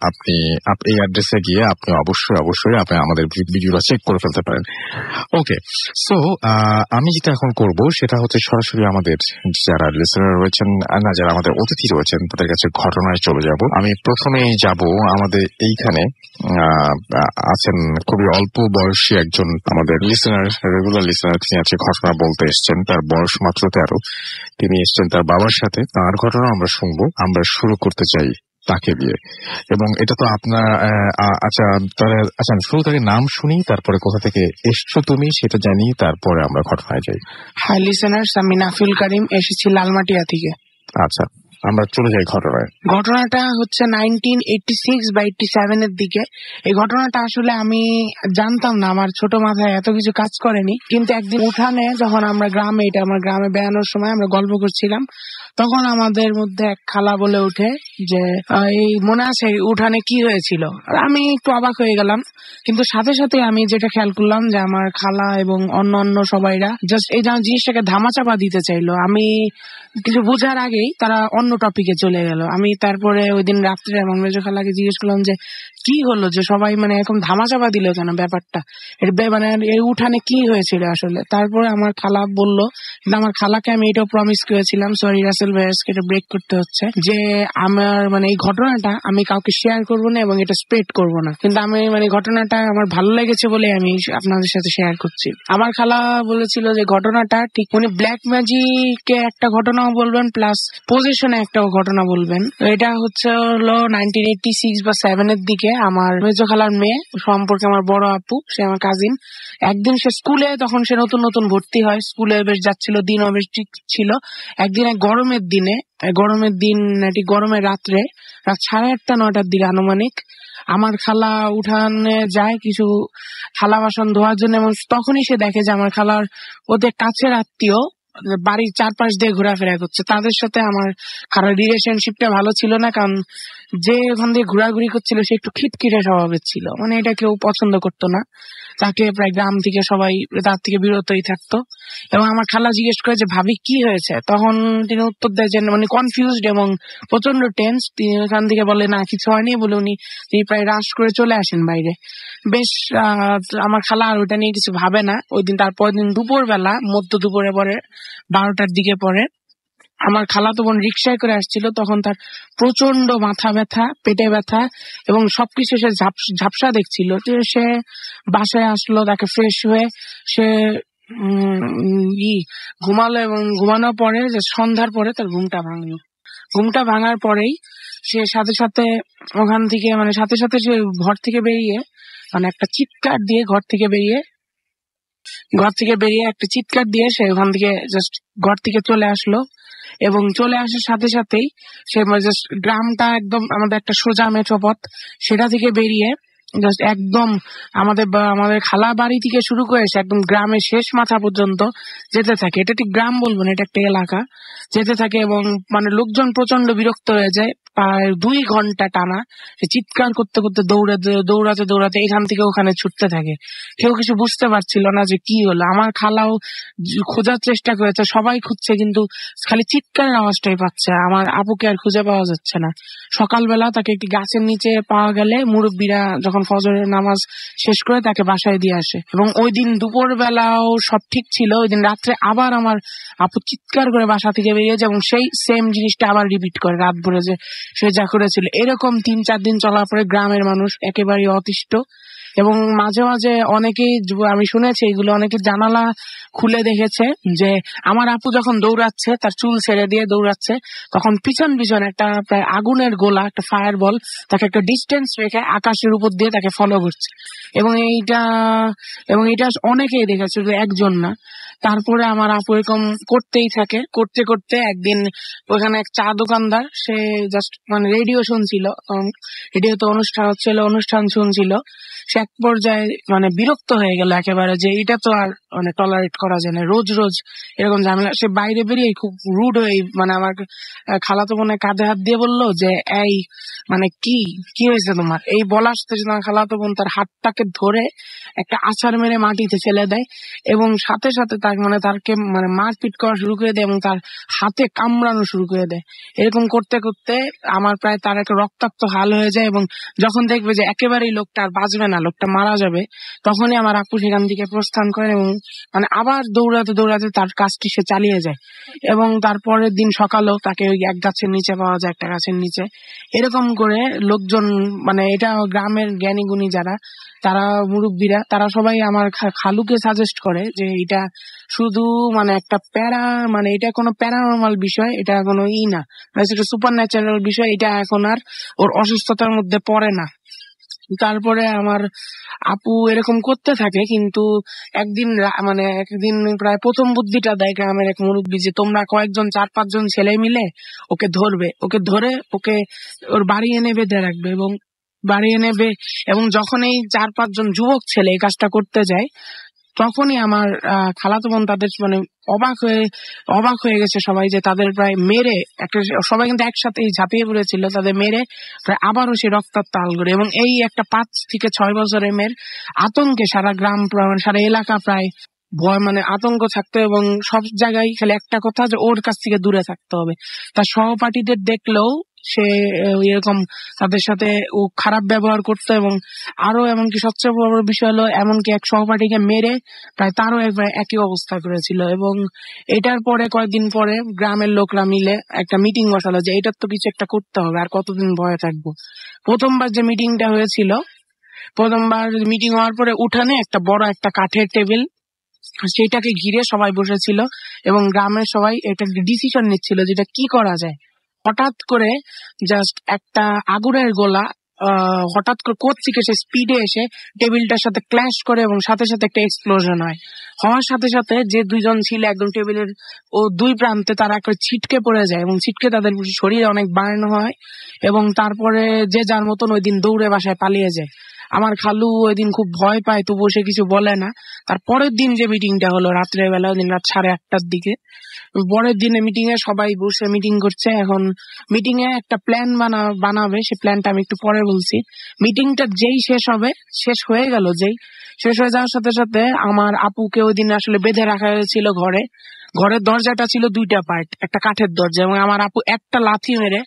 আপনি এই অ্যাড্রেসে গিয়ে আপনি অবশ্যই আপনি আমাদের ভিডিওটা চেক করে ফেলতে পারেন। ওকে, সো আমি যেটা এখন করব সেটা হচ্ছে সরাসরি আমাদের যারা লিসেনার রয়েছেন, না যারা আমাদের অতিথি রয়েছেন তাদের কাছে ঘটনায় চলে যাব। আমি প্রথমেই যাব আমাদের এইখানে আছেন খুবই অল্প বয়সী একজন আমাদের লিসেনার, রেগুলার লিসেনার। তিনি আজকে ঘটনা বলতে এসছেন, তার বয়স মাত্র 13। তিনি এসছেন তার বাবার সাথে, তার ঘটনা আমরা শুনবো। আমরা শুরু করতে চাই তাকে দিয়ে, এবং এটা তো আপনার আচ্ছা শুরু থেকে নাম শুনি, তারপরে কোথা থেকে এসছো তুমি সেটা জানি, তারপরে আমরা ঘটনায় যাই। হাই লিসেনার্স, আমি নাফিল কারিম, এসেছি লালমাটিয়া থেকে। আচ্ছা, আমরা চলে যাই ঘটনায়। ঘটনাটা হচ্ছে 1986 বা 87 এর দিকে। এই ঘটনাটা আসলে আমি জানতাম না, আমার ছোট মাথায় এত কিছু কাজ করেনি। কিন্তু একদিন উঠানে যখন আমরা এটা আমার গ্রামে বেড়ানোর সময় আমরা গল্প করছিলাম, তখন আমাদের মধ্যে এক খালা বলে উঠে যে এই মনে আছে উঠানে কি হয়েছিল। আমি একটু অবাক হয়ে গেলাম, কিন্তু সাথে সাথে আমি যেটা খেয়াল করলাম যে আমার খালা এবং অন্য সবাইরা জাস্ট এই জিনিসটাকে ধামাচাপা দিতে চাইলো। আমি কিছু বোঝার আগেই তারা অন্য টপিকে চলে গেল। আমি তারপরে ওই দিন রাত্রে আমার মেজো খালাকে জিজ্ঞেস করলাম যে কি হলো, যে সবাই মানে এরকম ধামাচাপা দিল কেন ব্যাপারটা, মানে এই উঠানে কি হয়েছিল আসলে। তারপরে আমার খালা বললো, কিন্তু আমার খালাকে আমি এটাও প্রমিস করেছিলাম, সরি রাসেল ভাইয়াসকে এটা ব্রেক করতে হচ্ছে, যে আমার মানে এই ঘটনাটা আমি কাউকে শেয়ার করব না এবং এটা স্প্রেড করব না। কিন্তু আমি মানে ঘটনাটা আমার ভালো লেগেছে বলে আমি আপনাদের সাথে শেয়ার করছি। আমার খালা বলেছিল যে ঘটনাটা ঠিক উনি ব্ল্যাক ম্যাজিকে একটা ঘটনাও বলবেন, প্লাস পজিশনে একটা ঘটনা বলবেন। এটা হলো 1986 বা 7 এর দিকে। আমার মেজো খালার মেয়ে সম্পর্কে আমার বড় আপু, সে আমার কাজিন। একদিন সে স্কুলে, তখন সে নতুন ভর্তি হয়, স্কুলে বেশ যাচ্ছিল, দিনও বেশ ঠিক ছিল। একদিন এক গরমের রাত্রে রাত 8:30 9টার দিকে আনুমানিক আমার খালা উঠানে যায় কিছু থালা বাসন ধোয়ার জন্য, এবং তখনই সে দেখে যে আমার খালার ওদের কাছের আত্মীয় বাড়ির চারপাশ দিয়ে ঘোরাফেরা করছে। তাদের সাথে আমার খালার রিলেশনশিপটা ভালো ছিল না, কারণ যে ওখান দিয়ে ঘোরাঘুরি করছিল সে একটু খিটখিটে স্বভাবের ছিল, মানে এটা কেউ পছন্দ করতো না। তাকে প্রায় গ্রাম থেকে সবাই তার থেকে বিরতই থাকতো। এবং আমার খালা জিজ্ঞেস করে যে ভাবি কি হয়েছে, তখন তিনি উত্তর দেয় যে মানে কনফিউজড এবং প্রচন্ড টেন্স। তিনি ওখান থেকে বলে না কিছু হয়নি বলে তিনি প্রায় রাশ করে চলে আসেন বাইরে। বেশ আমার খালা আর ওইটা নিয়ে কিছু ভাবে না। ওই দিন তারপর দিন দুপুরবেলা, মধ্য দুপুরে পরে 12টার দিকে পরে আমার খালাতো বোন রিক্সায় করে আসছিল। তখন তার প্রচন্ড মাথা ব্যথা, পেটে ব্যথা এবং সবকিছু সে ঝাপসা দেখছিল। সে বাসায় আসলো, তাকে ফ্রেশ হয়ে সে ঘুমালো, এবং ঘুমানোর পরে যে সন্ধ্যার পরে তার ঘুমটা ভাঙার পরেই সে সাথে সাথে ওখান থেকে সে ঘর থেকে বেরিয়ে একটা চিৎকার দিয়ে একটা চিৎকার দিয়ে সে ওখান থেকে জাস্ট ঘর থেকে চলে আসলো। এবং চলে আসার সাথে সাথেই সে জাস্ট গ্রামটা একদম আমাদের একটা সোজা মেঠো পথ, সেটা থেকে বেরিয়ে জাস্ট একদম আমাদের খালা বাড়ি থেকে শুরু করে সে একদম গ্রামের শেষ মাথা পর্যন্ত যেতে থাকে। এটা ঠিক গ্রাম বলবো না, এটা একটা এলাকা। যেতে থাকে এবং লোকজন প্রচন্ড বিরক্ত হয়ে যায়। প্রায় 2 ঘন্টা টানা সে চিৎকার করতে করতে দৌড়াতে এখান থেকে ওখানে ছুটতে থাকে। কেউ কিছু বুঝতে পারছিল না যে কি হলো। আমার খালাও খোঁজার চেষ্টা করেছে, সবাই খুঁজছে, কিন্তু খালি চিৎকারের আওয়াজটাই পাচ্ছে। আমার আপুকে আর খুঁজে পাওয়া যাচ্ছে না। সকালবেলা তাকে একটি গাছের নিচে পাওয়া গেলে মুরব্বীরা যখন ফজরের নামাজ শেষ করে তাকে বাসায় দিয়ে আসে। এবং ওই দিন দুপুর বেলাও সব ঠিক ছিল। ওই দিন রাত্রে আবার আমার আপু চিৎকার করে বাসা থেকে বেরিয়েছে এবং সেই সেম জিনিসটা আবার রিপিট করে রাত ভরে যে সে যা করেছিল। এরকম 3-4 দিন চলার পরে গ্রামের মানুষ একেবারে অতিষ্ঠ। এবং মাঝে মাঝে অনেকেই, আমি শুনেছি এগুলো, অনেকে জানালা খুলে দেখেছে যে আমার আপু যখন দৌড়াচ্ছে, তার চুল ছেড়ে দিয়ে দৌড়াচ্ছে, তখন পিছন একটা প্রায় আগুনের গোলা, একটা ফায়ার বল তাকে একটা ডিস্টেন্স রেখে আকাশের উপর দিয়ে তাকে ফলো করছে। এবং এটা অনেকেই দেখেছে, শুধু একজন না। তারপরে আমার আপু এরকম করতেই থাকে। করতে একদিন ওখানে এক চা দোকানদার, সে জাস্ট রেডিও শুনছিল, রেডিওতে অনুষ্ঠান শুনছিল। সে এক পর্যায়ে মানে বিরক্ত হয়ে গেল একেবারে, যে এটা তো আর মানে টলারেট করা যায় না, রোজ রোজ এরকম ঝামেলা। সে বাইরে বেরিয়ে খুব রুড হয়ে মানে আমার খালাতো বোনের কাঁধে হাত দিয়ে বললো যে এই মানে কি কি হয়েছে তোমার, এই বলা আসতে তোমার খালাতো বোন তার হাতটাকে ধরে একটা আছাড় মেরে মাটিতে ফেলে দেয় এবং সাথে সাথে তার মানে তারকে মানে মারপিট করা শুরু করে দেয় এবং তার হাতে কামড়ানো শুরু করে দেয়। এরকম করতে করতে আমার প্রায় তার একটা রক্তাক্ত হাল হয়ে যায় এবং যখন দেখবে যে একেবারেই লোকটা আর বাঁচবে না, লোকটা মারা যাবে, তখনই আমার আপু সেখান থেকে প্রস্থান করেন এবং মানে আবার দৌড়াতে দৌড়াতে তার কাজটি সে চালিয়ে যায়। এবং তারপরের দিন সকালেও তাকে ওই এক গাছের নিচে পাওয়া যায়, একটা গাছের নিচে। এরকম করে লোকজন মানে এটা গ্রামের জ্ঞানী গুণী যারা, তারা মুরব্বীরা, তারা সবাই আমার খালুকে সাজেস্ট করে যে এটা শুধু মানে একটা মানে এটা কোনো প্যারানর্মাল বিষয়, এটা কোনো না, এটা সুপার ন্যাচারাল বিষয়, এটা এখন আর ওর অসুস্থতার মধ্যে পড়ে না। তারপরে আমার আপু এরকম করতে থাকে, কিন্তু মানে একদিন প্রায় প্রথম বুদ্ধিটা দেয় গ্রামের এক মুরব্বী যে তোমরা কয়েকজন 4-5 জন ছেলে মিলে ওকে ধরে ওকে ওর বাড়ি এনে বেঁধে রাখবে এবং যখন এই 4-5 জন যুবক ছেলে এই কাজটা করতে যায়, তখনই আমার খালাতো বোন তাদের মানে অবাক হয়ে গেছে সবাই যে তাদের প্রায় মেরে একটা, সবাই কিন্তু একসাথে ঝাঁপিয়ে পড়েছিল, তাদের মেরে প্রায় আবারও সে রক্তাক্ত হাল করে। এবং এই একটা 5 থেকে 6 বছরের মেয়ের আতঙ্কে সারা গ্রাম সারা এলাকা প্রায় ভয় মানে আতঙ্ক থাকতো এবং সব জায়গায় খালি একটা কথা যে ওর কাছ থেকে দূরে থাকতে হবে। তার সহপাঠীদের দেখলেও সে এরকম তাদের সাথে ও খারাপ ব্যবহার করতো এবং আরো এমনকি সবচেয়ে বড় বিষয় হলো এমনকি এক সহপাঠীকে মেরে প্রায় তারও একই অবস্থা করেছিল। এবং এটার পরে কয়েকদিন পরে গ্রামের লোকরা মিলে একটা মিটিং বসালো যে এটার তো কিছু একটা করতে হবে, আর কতদিন ভয়ে থাকবো। প্রথমবার যে মিটিংটা হয়েছিল, প্রথমবার মিটিং হওয়ার পরে উঠানে একটা বড় একটা কাঠের টেবিল, সেটাকে ঘিরে সবাই বসেছিল এবং গ্রামের সবাই এটা ডিসিশন নিচ্ছিল যেটা কি করা যায়। হঠাৎ করে জাস্ট একটা আগুনের গোলা হঠাৎ করে কোত্থেকে সে স্পিডে এসে টেবিলটার সাথে ক্ল্যাশ করে এবং সাথে সাথে একটা এক্সপ্লোশন হওয়ার সাথে সাথে যে 2 জন ছিল একদম টেবিলের ও 2 প্রান্তে, তারা একটা ছিটকে পড়ে যায় এবং ছিটকে তাদের শরীরে অনেক বার্ন হয় এবং তারপরে যে যার মতন ওই দিন দৌড়ে বাসায় পালিয়ে যায়। আমার খালু ওই দিন খুব ভয় পায়, তবুও সে কিছু বলে না। তার পরের দিন যে মিটিংটা হলো রাত্রের বেলা, ওই দিন রাত 8:30টার দিকে, পরের দিনে মিটিং এ সবাই বসে মিটিং করছে। এখন মিটিং এ একটা প্ল্যান বানাবে, সে প্ল্যানটা আমি একটু পরে বলছি। মিটিংটা যেই শেষ হয়ে যাওয়ার সাথে সাথে আমার আপুকে ওই দিন আসলে বেঁধে রাখা হয়েছিল ঘরের দরজাটা ছিল 2টা পার্ট, একটা কাঠের দরজা, এবং আমার আপু একটা লাথি মেরে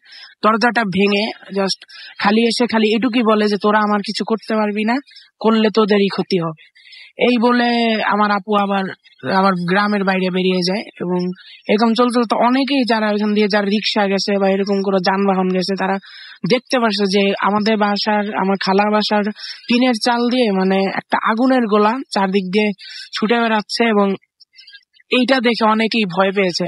দরজাটা ভেঙে জাস্ট খালি এটুকুই বলে যে তোরা আমার কিছু করতে পারবি না, করলে তোদেরই ক্ষতি হবে। এই বলে আমার আপু আবার গ্রামের বাইরে বেরিয়ে যায়। এবং এরকম চলতে চলতে অনেকেই যারা এখান দিয়ে যারা রিক্সা গেছে বা এরকম কোনো যানবাহন গেছে, তারা দেখতে পাচ্ছে যে আমার খালার বাসার টিনের চাল দিয়ে মানে একটা আগুনের গোলা চারদিক দিয়ে ছুটে বেড়াচ্ছে এবং এইটা দেখে অনেকেই ভয় পেয়েছে।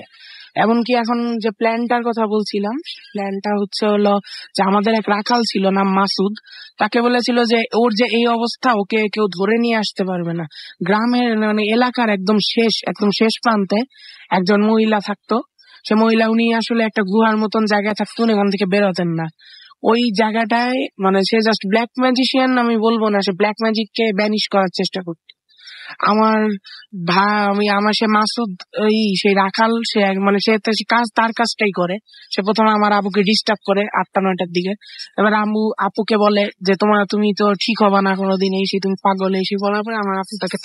এমনকি এখন যে প্ল্যানটার কথা বলছিলাম, প্ল্যানটা হলো যে আমাদের এক রাখাল ছিল নাম মাসুদ, তাকে বলেছিল যে ওর যে এই অবস্থা, ওকে কেউ ধরে নিয়ে আসতে পারবে না। গ্রামের মানে এলাকার একদম শেষ প্রান্তে একজন মহিলা থাকতো। সে মহিলা, উনি আসলে একটা গুহার মতন জায়গায় থাকতেন, এখান থেকে বেরোতেন না। ওই জায়গাটায় মানে সে জাস্ট ব্ল্যাক ম্যাজিশিয়ান আমি বলবো না, সে ব্ল্যাক ম্যাজিক কে ব্যানিশ করার চেষ্টা করত। সে মাসুদ সেই রাখাল, সে মানে সে তার কাজটাই করে। সে প্রথমে আমার আবুকে ডিস্টার্ব করে 8টা-9টার দিকে। এবার আপুকে বলে যে তুমি তো ঠিক হবা না কোনোদিন, তুমি পাগল, বলার পরে আমার আপু তাকে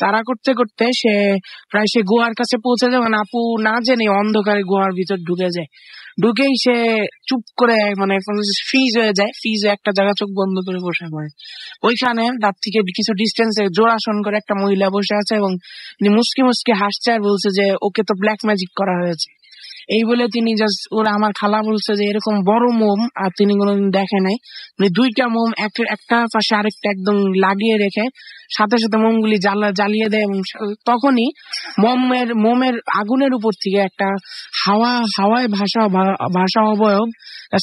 তাড়া করতে করতে সে গুহার কাছে পৌঁছে যায়। মানে আপু না জেনে অন্ধকারে গুহার ভিতর ঢুকেই সে চুপ করে মানে ফ্রিজ হয়ে একটা জায়গা চোখ বন্ধ করে বসে পড়ে। ওইখানে তার থেকে কিছু ডিস্টেন্সে জোড়াসন করে একটা মহিলা বসে আছে এবং মুসকি মুসকি হাসছে আর বলছে যে ওকে তো ব্ল্যাক ম্যাজিক করা হয়েছে। এই বলে তিনি আমার খালা বলছে যে এরকম বড় মোম আর তিনি কোনোদিন দেখে নাই। মানে 2টা মোম একটা পাশে আরেকটা একদম লাগিয়ে রেখে সাথে সাথে মোমগুলি জ্বালিয়ে দেয় এবং তখনই মোমের আগুনের উপর থেকে একটা হাওয়ায় ভাসা অবয়ব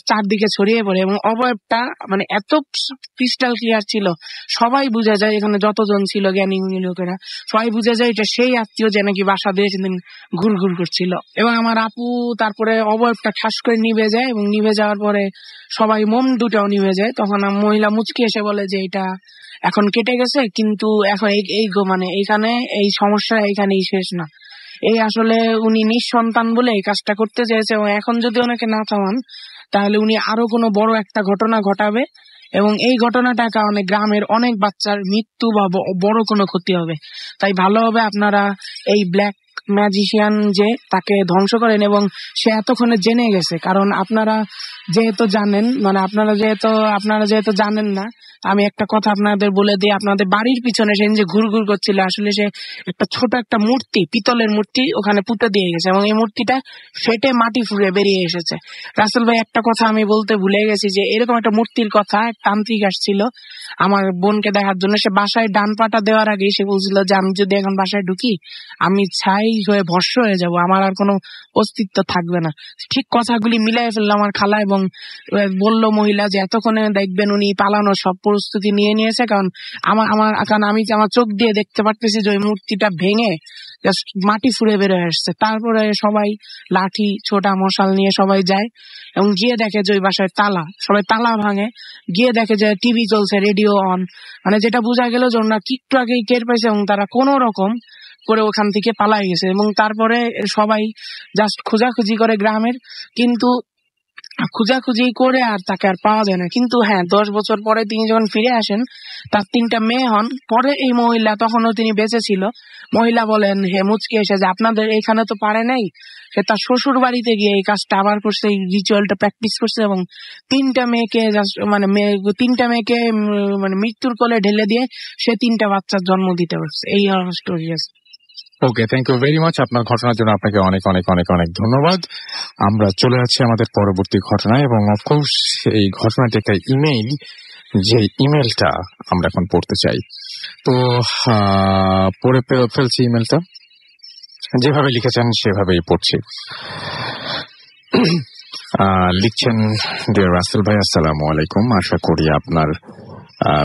চারদিকে ছড়িয়ে পড়ে এবং অবয়বটা মানে এত ক্রিস্টাল ক্লিয়ার ছিল, সবাই বুঝে যায়, এখানে যতজন ছিল জ্ঞানী গুণী লোকেরা সবাই বুঝে যায় এটা সেই আত্মীয় যে নাকি বাসা দিয়ে সেদিন ঘুরঘুর করছিল। এবং আমার আপু তারপরে অবয়বটা ঠাস করে নিভে যায়, এবং নিভে যাওয়ার পরে সবাই মোম দুটাও নিভে যায়। তখন মহিলা মুচকি এসে বলে যে এটা এখন কেটে গেছে, কিন্তু এখন মানে এইখানে এই সমস্যা এইখানেই শেষ না। এই আসলে উনি নিঃসন্তান বলে এই কাজটা করতে চেয়েছে, এবং এখন যদি ওনাকে না থামান তাহলে উনি আরো কোনো বড় একটা ঘটনা ঘটাবে, এবং এই ঘটনাটার কারণে গ্রামের অনেক বাচ্চার মৃত্যু বা বড় কোনো ক্ষতি হবে। তাই ভালো হবে আপনারা এই ব্ল্যাক ম্যাজিশিয়ান যে তাকে ধ্বংস করেন, এবং সে এতক্ষণে জেনে গেছে। কারণ আপনারা যেহেতু জানেন, মানে আপনারা যেহেতু জানেন না, আমি একটা কথা আপনাদের বলে দিই। আপনাদের বাড়ির পিছনে সে যে ঘুরঘুর করছিল, আসলে সে একটা ছোট একটা মূর্তি, পিতলের মূর্তি ওখানে পুঁতে দিয়ে গেছে, এবং এই মূর্তিটা ফেটে মাটি ফুঁড়ে বেরিয়ে এসেছে। রাসেল ভাই, একটা কথা আমি বলতে ভুলে গেছি, যে এরকম একটা মূর্তির কথা এক তান্ত্রিক আসছিল আমার বোনকে দেখার জন্য। সে বাসায় ডান পাটা দেওয়ার আগে সে বলছিল যে আমি যদি এখন বাসায় ঢুকি আমি ছাই হয়ে ভস্ম হয়ে যাব, আমার আর কোনো অস্তিত্ব থাকবে না। ঠিক কথাগুলি মিলাই ফেললো আমার খালা, এবং বলল মহিলা যে এতক্ষণে দেখবেন উনি পালানোর সব প্রস্তুতি নিয়ে নিয়েছে। কারণ আমি আমার চোখ দিয়ে দেখতে পারতেছি যে ওই মূর্তিটা ভেঙে জাস্ট মাটি ফুঁড়ে বের হয়ে আসছে। তারপরে সবাই লাঠি ছোটা মশাল নিয়ে সবাই যায়, এবং গিয়ে দেখে যে ওই বাসায় তালা, সবাই তালা ভাঙে, গিয়ে দেখে যে টিভি চলছে, রেডিও অন, মানে যেটা বোঝা গেল যে ওনারা একটু আগেই টের পাইছে, এবং তারা কোনো রকম করে ওখান থেকে পালাই গেছে। এবং তারপরে সবাই জাস্ট খোঁজাখুঁজি করে গ্রামের, কিন্তু খোঁজাখুঁজি করে আর তাকে আর পাওয়া যায় না। কিন্তু হ্যাঁ, 10 বছর পরে তিনি যখন ফিরে আসেন, তার 3টা মেয়ে হন। পরে এই মহিলা, তখনও তিনি বেঁচে ছিল, মহিলা বলেন হে মুচকি এসে যে আপনাদের এখানে তো পারে নাই। সে তার শ্বশুর বাড়িতে গিয়ে এই কাজটা আবার করছে, এই রিচুয়ালটা প্র্যাকটিস করছে, এবং 3টা মেয়েকে মানে মৃত্যুর কোলে ঢেলে দিয়ে সে 3টা বাচ্চার জন্ম দিতে পারছে। এই স্টোরি আছে। ওকে, থ্যাংক ইউ ভেরি মাচ। আপনার ঘটনার জন্য আপনাকে অনেক অনেক অনেক অনেক ধন্যবাদ। আমরা চলে যাচ্ছি আমাদের পরবর্তী ঘটনায়, এবং অফকোর্স এই ঘটনাটি একটা ইমেইল, যে ইমেলটা আমরা এখন পড়তে চাই। তো পড়ে ফেলছি ইমেলটা, যেভাবে লিখেছেন সেভাবেই পড়ছি। লিখছেন, ডিয়ার রাসেল ভাই, আসসালামু আলাইকুম। আশা করি আপনার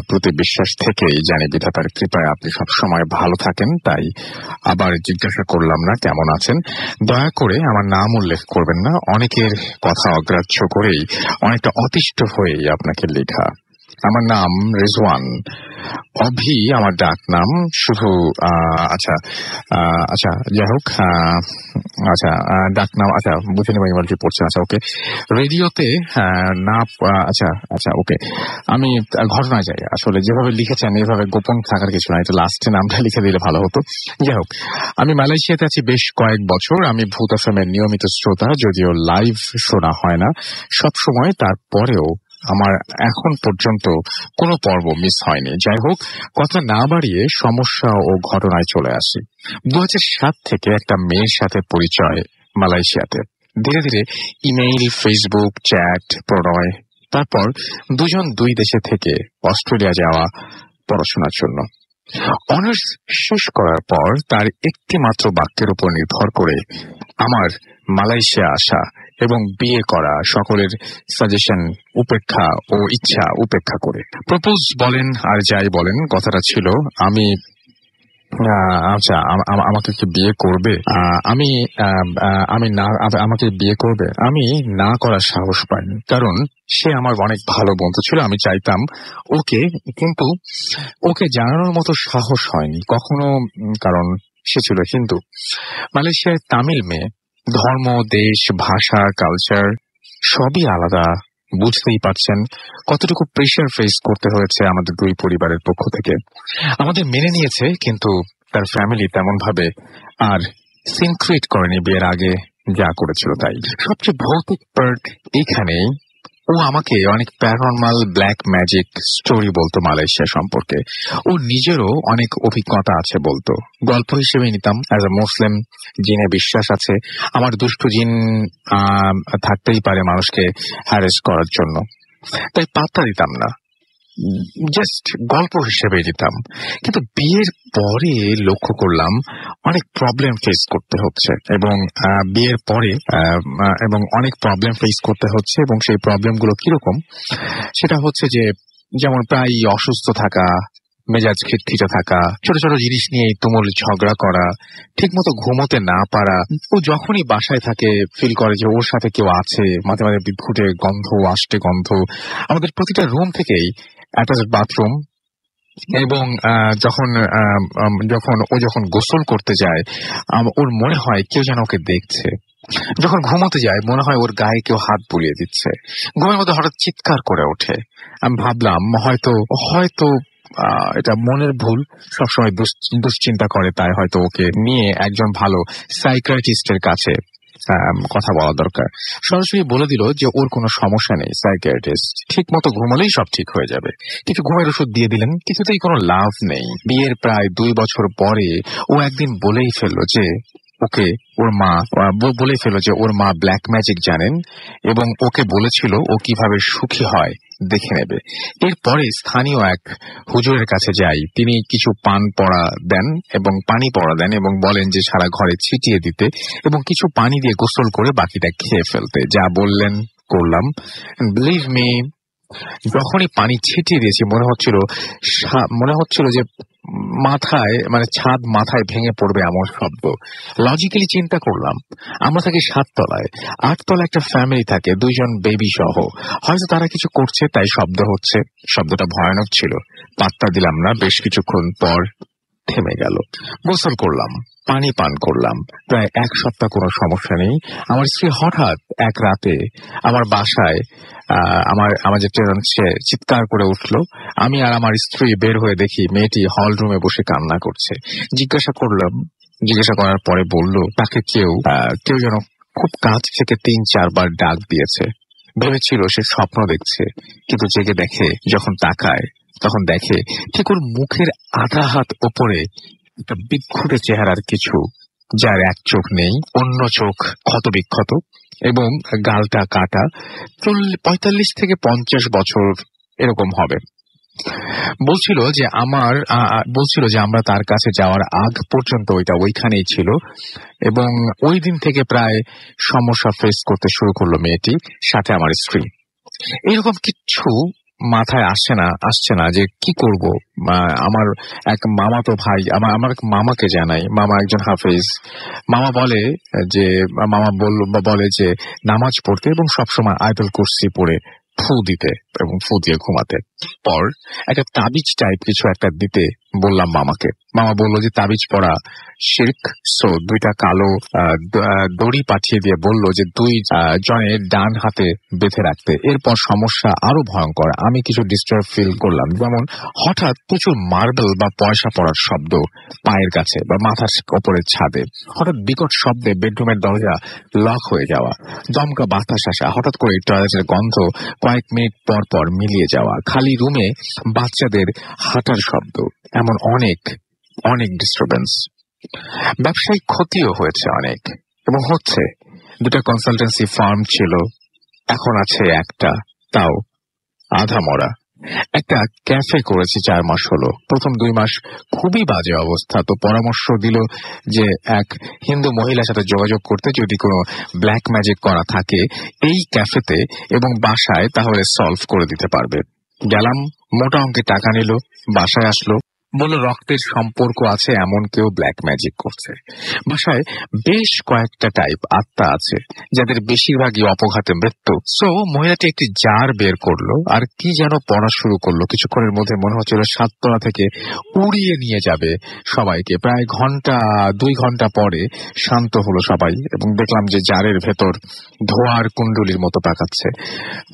প্রতি বিশ্বাস থেকেই জানি বিধাতার কৃপায় আপনি সবসময় ভালো থাকেন, তাই আবার জিজ্ঞাসা করলাম না কেমন আছেন। দয়া করে আমার নাম উল্লেখ করবেন না, অনেকের কথা অগ্রাহ্য করেই, অনেকটা অতিষ্ঠ হয়েই আপনাকে লেখা। আমার নাম রিজওয়ান, অভি আমার ডাক নাম। শুধু আচ্ছা আচ্ছা যাই হোক, আচ্ছা ডাক নাম, আচ্ছা বুঝে নেব ইমেলটি পড়ছে। আচ্ছা ওকে, রেডিওতে না, আচ্ছা আচ্ছা ওকে, আমি ঘটনায় যাই। আসলে যেভাবে লিখেছেন এভাবে গোপন থাকার কিছু না, এটা লাস্টে নামটা লিখে দিলে ভালো হতো। যাই হোক, আমি মালয়েশিয়াতে আছি বেশ কয়েক বছর। আমি ভূত আশ্রমের নিয়মিত শ্রোতা, যদিও লাইভ শোনা হয় না সবসময়, তারপরেও আমার এখন পর্যন্ত কোনো পর্ব মিস হয়নি। যাই হোক, কথা না বাড়িয়ে সমস্যা ও ঘটনায় চলে আসি। 2007 থেকে একটা মেয়ের সাথে পরিচয় মালয়েশিয়াতে। ধীরে ধীরে ইমেইল, ফেসবুক, চ্যাট, প্রণয়, তারপর দুজন দুই দেশে থেকে অস্ট্রেলিয়া যাওয়া পড়াশোনার জন্য। অনার্স শেষ করার পর তার একটি মাত্র বাক্যের উপর নির্ভর করে আমার মালয়েশিয়া আসা এবং বিয়ে করা, সকলের সাজেশন উপেক্ষা ও ইচ্ছা উপেক্ষা করে। প্রপোজ বলেন আর যাই বলেন, কথাটা ছিল আমি আচ্ছা আমাকে কি বিয়ে করবে। আমাকে বিয়ে করবে। আমি না করার সাহস পাইনি, কারণ সে আমার অনেক ভালো বন্ধু ছিল। আমি চাইতাম ওকে, কিন্তু ওকে জানানোর মতো সাহস হয়নি কখনো, কারণ সে ছিল হিন্দু। মালয়েশিয়ায় তামিল মেয়ে, ধর্ম, দেশ, ভাষা, কালচার সবই আলাদা। বুঝতেই পারছেন কতটুকু প্রেশার ফেস করতে হয়েছে আমাদের দুই পরিবারের পক্ষ থেকে। আমাদের মেনে নিয়েছে, কিন্তু তার ফ্যামিলি তেমন ভাবে আর সিন ক্রিয়েট করেনি বিয়ের আগে যা করেছিল তাই। সবচেয়ে ভৌতিক পার্ট এইখানেই, ও আমাকে অনেক প্যারানর্মাল ব্ল্যাক ম্যাজিক স্টোরি বলতো মালয়েশিয়া সম্পর্কে। ও নিজেরও অনেক অভিজ্ঞতা আছে বলতো। গল্প হিসেবে নিতাম। অ্যাজ এ মুসলিম, জিনে বিশ্বাস আছে। আমার দুষ্টু জিন থাকতেই পারে মানুষকে হ্যারেস করার জন্য, তাই পাত্তা দিতাম না, জাস্ট গল্প হিসেবে দিতাম। কিন্তু বিয়ের পরে লক্ষ্য করলাম অনেক প্রবলেম ফেস করতে হচ্ছে, এবং বিয়ের পরে অনেক প্রবলেম ফেস করতে হচ্ছে। এবং সেই প্রবলেমগুলো কিরকম, সেটা হচ্ছে যে যেমন প্রায় অসুস্থ থাকা, মেজাজ খিটখিটে থাকা, ছোট ছোট জিনিস নিয়ে তুমুল ঝগড়া করা, ঠিক মতো ঘুমোতে না পারা। ও যখনই বাসায় থাকে ফিল করে যে ওর সাথে কেউ আছে, মাঝে মাঝে বিদ্ঘুটে গন্ধ, আষ্টে গন্ধ। আমাদের প্রতিটা রুম থেকেই অ্যাটাচ বাথরুম, এবং যখন গোসল করতে যায় ওর মনে হয় কেউ যেন ওকে দেখছে। যখন ঘুমোতে যায় মনে হয় ওর গায়ে কেউ হাত বুলিয়ে দিচ্ছে। ঘুমের মধ্যে হঠাৎ চিৎকার করে ওঠে। আমি ভাবলাম হয়তো হয়তো এটা মনের ভুল, সবসময় দুশ্চিন্তা করে, তাই হয়তো ওকে নিয়ে একজন ভালো সাইকিয়াট্রিস্টের কাছে কথা বলা দরকার। সরাসরি বলে দিল যে ওর কোনো সমস্যা নেই, সাইকিয়াট্রিস্ট ঠিক মতো ঘুমালেই সব ঠিক হয়ে যাবে। কিছু ঘুমের ওষুধ দিয়ে দিলেন, কিছুতেই কোনো লাভ নেই। বিয়ের প্রায় 2 বছর পরে ও একদিন বলেই ফেললো যে ওর মা ব্ল্যাক ম্যাজিক জানেন এবং ওকে বলেছিল ও কিভাবে সুখী হয় দেখে নেবে। এরপরে স্থানীয় এক হুজুরের কাছে যাই। তিনি কিছু পানি পড়া দেন এবং বলেন যে সারা ঘরে ছিটিয়ে দিতে এবং কিছু পানি দিয়ে গোসল করে বাকিটা খেয়ে ফেলতে। যা বললেন করলাম। বিলিভ মি, যখনই পানি ছিটিয়ে দিয়েছি মনে হচ্ছিল যে ছাদ মাথায় ভেঙে পড়বে এমন শব্দ। লজিক্যালি চিন্তা করলাম, আমরা থাকি 7 তলায়, 8 তলায় একটা ফ্যামিলি থাকে, 2 জন বেবি সহ। হয়তো তারা কিছু করছে তাই শব্দ হচ্ছে। শব্দটা ভয়ানক ছিল, পাত্তা দিলাম না। বেশ কিছুক্ষণ পর থেমে গেল। গোসল করলাম, পানি পান করলাম। প্রায় 1 সপ্তাহ কোনো সমস্যা নেই। আমার স্ত্রী হঠাৎ এক রাতে আমার বাসায় আমার যে টেরেন্ট, সে চিৎকার করে উঠল। আমি আর আমার স্ত্রী বের হয়ে দেখি মেয়েটি হল রুমে বসে কান্না করছে। জিজ্ঞাসা করার পরে বলল তাকে কেউ যেন খুব কাছ থেকে 3-4 বার ডাক দিয়েছে। ভেবেছিল সে স্বপ্ন দেখছে, কিন্তু জেগে দেখে, যখন তাকায় তখন দেখে ঠিক ওর মুখের আধা হাত ওপরে একটা বিক্ষুটে চেহারার কিছু, যার এক চোখ নেই, অন্য চোখ ক্ষতবিক্ষত এবং গালটা কাটা। 45 থেকে 50 বছর এরকম হবে। বলছিল যে আমরা তার কাছে যাওয়ার আগ পর্যন্ত ওইটা ওইখানেই ছিল এবং ওই দিন থেকে প্রায় সমস্যা ফেস করতে শুরু করলো মেয়েটি, সাথে আমার স্ত্রী। এরকম কিচ্ছু মাথায় আসছে না যে কি করব। আমার এক মামাতো ভাই, আমার মামাকে জানাই। মামা একজন হাফেজ। মামা বলে যে নামাজ পড়তে এবং সবসময় আয়াতুল কুরসি পড়ে ফু দিতে এবং ফু দিয়ে ঘুমাতে। পর একটা তাবিজ টাইপ কিছু একটা দিতে বললাম মামাকে। মামা বলল যে তাবিজ পড়া শিরক। সো 2টা কালো দড়ি পাঠিয়ে দিয়ে বলল যে 2 জনের ডান হাতে বেঁধে রাখতে। এরপর সমস্যা আরো ভয়ঙ্কর। আমি কিছু ডিস্টার্ব ফিল করলাম, যেমন হঠাৎ প্রচুর মার্বেল বা পয়সা পড়ার শব্দ পায়ের কাছে বা মাথার ওপরের ছাদে। হঠাৎ বিকট শব্দে বেডরুমের দরজা লক হয়ে যাওয়া, দমকা বাতাস আসা, হঠাৎ করে টয়লেটের গন্ধ কয়েক মিনিট পর পর মিলিয়ে যাওয়া, খালি রুমে বাচ্চাদের হাঁটার শব্দ, এমন অনেক ডিস্টারবেন্স। ব্যবসায়িক ক্ষতিও হয়েছে অনেক এবং হচ্ছে। 2টা কনসালটেন্সি ফার্ম ছিল, এখন আছে একটা, তাও আধা মরা। একটা ক্যাফে করেছি 4 মাস হলো। প্রথম 2 মাস খুবই বাজে অবস্থা। তো পরামর্শ দিল যে এক হিন্দু মহিলার সাথে যোগাযোগ করতে, যদি কোনো ব্ল্যাক ম্যাজিক করা থাকে এই ক্যাফেতে এবং বাসায়, তাহলে সলভ করে দিতে পারবে। গেলাম, মোটা অঙ্কে টাকা নিল, বাসায় আসলো, বলল রক্তের সম্পর্ক আছে এমন কেউ ব্ল্যাক ম্যাজিক করছে। বাসায় বেশ কয়েকটা টাইপ আত্মা আছে যাদের বেশিরভাগই অপঘাতে মৃত্যু। সো মহিলাটি একটি জার বের করলো আর কি যেন পড়া শুরু করলো। কিছুক্ষণের মধ্যে মনে হচ্ছিল 7 তলা থেকে উড়িয়ে নিয়ে যাবে সবাইকে। প্রায় 2 ঘন্টা পরে শান্ত হলো সবাই এবং দেখলাম যে জারের ভেতর ধোয়ার কুণ্ডলির মতো পাকাচ্ছে।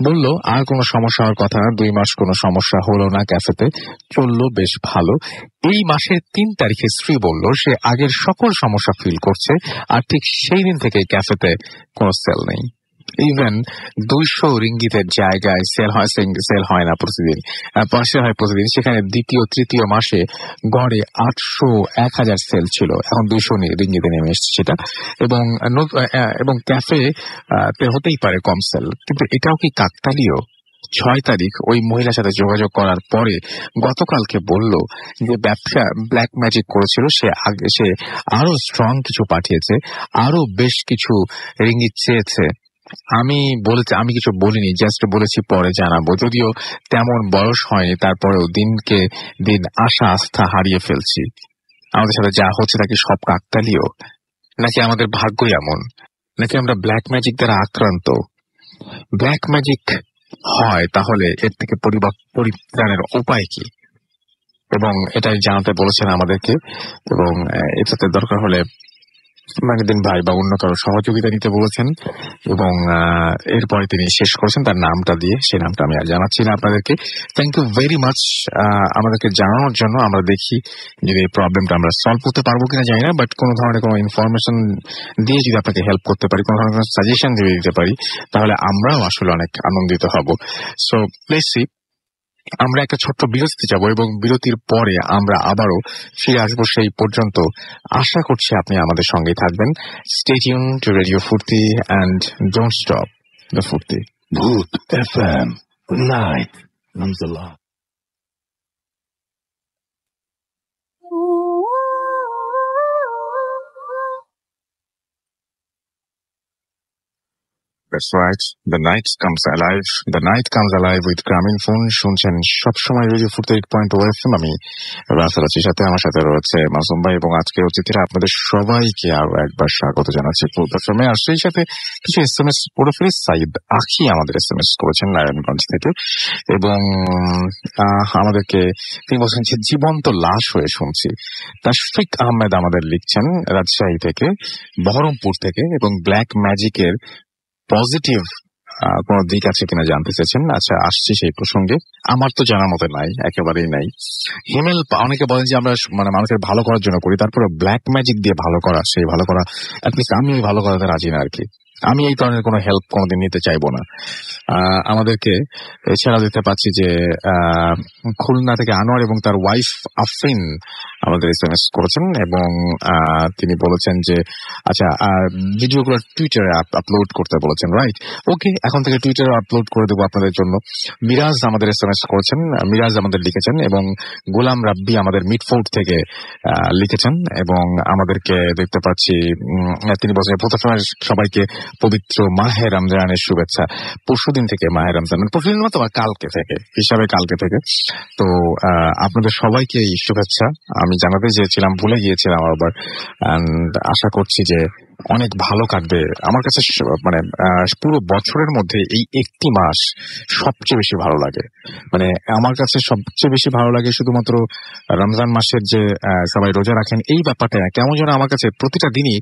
বলল আর কোনো সমস্যা হওয়ার কথা না। 2 মাস কোনো সমস্যা হলো না, ক্যাফেতে চললো বেশ ভালো। এই মাসের 3 তারিখে স্ত্রী বলল সে আগের সকল সমস্যা ফিল করছে আর ঠিক সেই দিন থেকে ক্যাফেতে কোনো সেল নেই। ইভেন 200 রিঙ্গিতের জায়গায় সেল হয় না প্রতিদিন, পাশে হয় প্রতিদিন। সেখানে দ্বিতীয় তৃতীয় মাসে গড়ে 800-1000 সেল ছিল, এখন 200 রিঙ্গিতে নেমে এসছে সেটা। এবং ক্যাফে হতেই পারে কম সেল, কিন্তু এটাও কি কাকতালীয়? 6 তারিখ ওই মহিলার সাথে যোগাযোগ করার পরে গতকালকে বলল যে ব্যবসা ব্ল্যাক ম্যাজিক করেছিল, সে আরো স্ট্রং কিছু পাঠিয়েছে, আরো বেশ কিছু রিঙ্গিত চেয়েছে আমি কিছু বলিনি, জাস্ট বলেছি পরে জানাবো। যদিও তেমন বয়স হয়নি, তারপরেও দিনকে দিন আশা আস্থা হারিয়ে ফেলছি। আমাদের সাথে যা হচ্ছে তা কি সব কাকতালীয়, নাকি আমাদের ভাগ্যই এমন, নাকি আমরা ব্ল্যাক ম্যাজিক দ্বারা আক্রান্ত? ব্ল্যাক ম্যাজিক হয় তাহলে এর থেকে পরিত্রাণের উপায় কি? এবং এটাই জানাতে বলেছেন আমাদেরকে। এবং এটাতে দরকার হলে মাহিউদ্দিন ভাই বা অন্য কারো সহযোগিতা নিতে বলেছেন। এবং এরপরে তিনি শেষ করেছেন তার নামটা দিয়ে। সেই নামটা আমি আর জানাচ্ছি না আপনাদেরকে। থ্যাংক ইউ ভেরি মাচ আমাদেরকে জানানোর জন্য। আমরা দেখি যদি এই প্রবলেমটা আমরা সলভ করতে পারবো কিনা জানি না, বাট কোনো ধরনের কোনো ইনফরমেশন দিয়ে যদি আপনাকে হেল্প করতে পারি, কোনো ধরনের সাজেশন দিয়ে দিতে পারি, তাহলে আমরাও আসলে অনেক আনন্দিত হব। সো প্লিজ সি, আমরা একটা ছোট্ট বিরতিতে যাব এবং বিরতির পরে আমরা আবারও ফিরে আসবো। সেই পর্যন্ত আশা করছি আপনি আমাদের সঙ্গেই থাকবেন। স্টে টিউন টু রেডিও ফুর্তি অ্যান্ড ডোন্ট স্টপ দ্য ফুর্তি। ভূত FM, night comes alive. That's right. The night comes alive. The night comes alive with গ্রামীণ ফোন। শুনছেন সবসময় রেডিও ফুর্তি 8.0 FM। আমি রাসেল আছি, সাথে আমার সাথে রয়েছে মাসুম ভাই এবং আজকে অতিথিরা। আপনাদের সবাইকে আরো একবার স্বাগত জানাচ্ছি প্রথমে। আর সেই সাথে কিছু SMS পড়ে ফেলে। সাইদ আখি আমাদের SMS করেছেন নারায়ণগঞ্জ থেকে এবং আমাদেরকে তিনি বলছেন যে জীবন্ত লাশ হয়ে শুনছি। তাশফিক আহমেদ আমাদের লিখছেন রাজশাহী থেকে, বহরমপুর থেকে, এবং ব্ল্যাক ম্যাজিকের পজিটিভ কোন দিক আছে কিনা জানতে চেয়েছেন। আচ্ছা, আসছি সেই প্রসঙ্গে। আমার তো জানার মতো নাই, একেবারেই নাই। হিমেল অনেকে বলেন যে আমরা মানে মানুষের ভালো করার জন্য করি, তারপরে ব্ল্যাক ম্যাজিক দিয়ে ভালো করা, সেই ভালো করা অ্যাটলিস্ট আমি ওই ভালো করাতে রাজি না আর কি। আমি এই ধরনের কোনো হেল্প কোনোদিন নিতে চাইবো না। আমাদেরকে এছাড়া দেখতে পাচ্ছি যে খুলনা থেকে আনোয়ার এবং তার ওয়াইফ আফরিন আমাদের SMS করেছেন এবং তিনি বলেছেন যে আচ্ছা ভিডিওগুলো টুইটারে আপলোড করতে বলেছেন। রাইট, ওকে, এখন থেকে টুইটারে আপলোড করে দেবো আপনাদের জন্য। মিরাজ আমাদের SMS করেছেন, মিরাজ আমাদের লিখেছেন এবং গোলাম রাব্বি আমাদের মিডফোর্ড থেকে লিখেছেন এবং আমাদেরকে দেখতে পাচ্ছি তিনি বলছেন প্রথমে সবাইকে পবিত্র মাহে রমজানের শুভেচ্ছা। পরশুদিন থেকে মাহে রমজান, পরশুদিন মতো কালকে থেকে হিসাবে, কালকে থেকে। তো আপনাদের সবাইকে এই শুভেচ্ছা আমি জানাতে চেয়েছিলাম, ভুলে গিয়েছিলাম আবার। এন্ড আশা করছি যে অনেক ভালো কাটবে। আমার কাছে মানে পুরো বছরের মধ্যে এই একটি মাস সবচেয়ে বেশি ভালো লাগে। মানে আমার কাছে সবচেয়ে বেশি ভালো লাগে শুধুমাত্র রমজান মাসের যে সবাই রোজা রাখেন এই ব্যাপারটা, কেমন যেন আমার কাছে প্রতিটা দিনই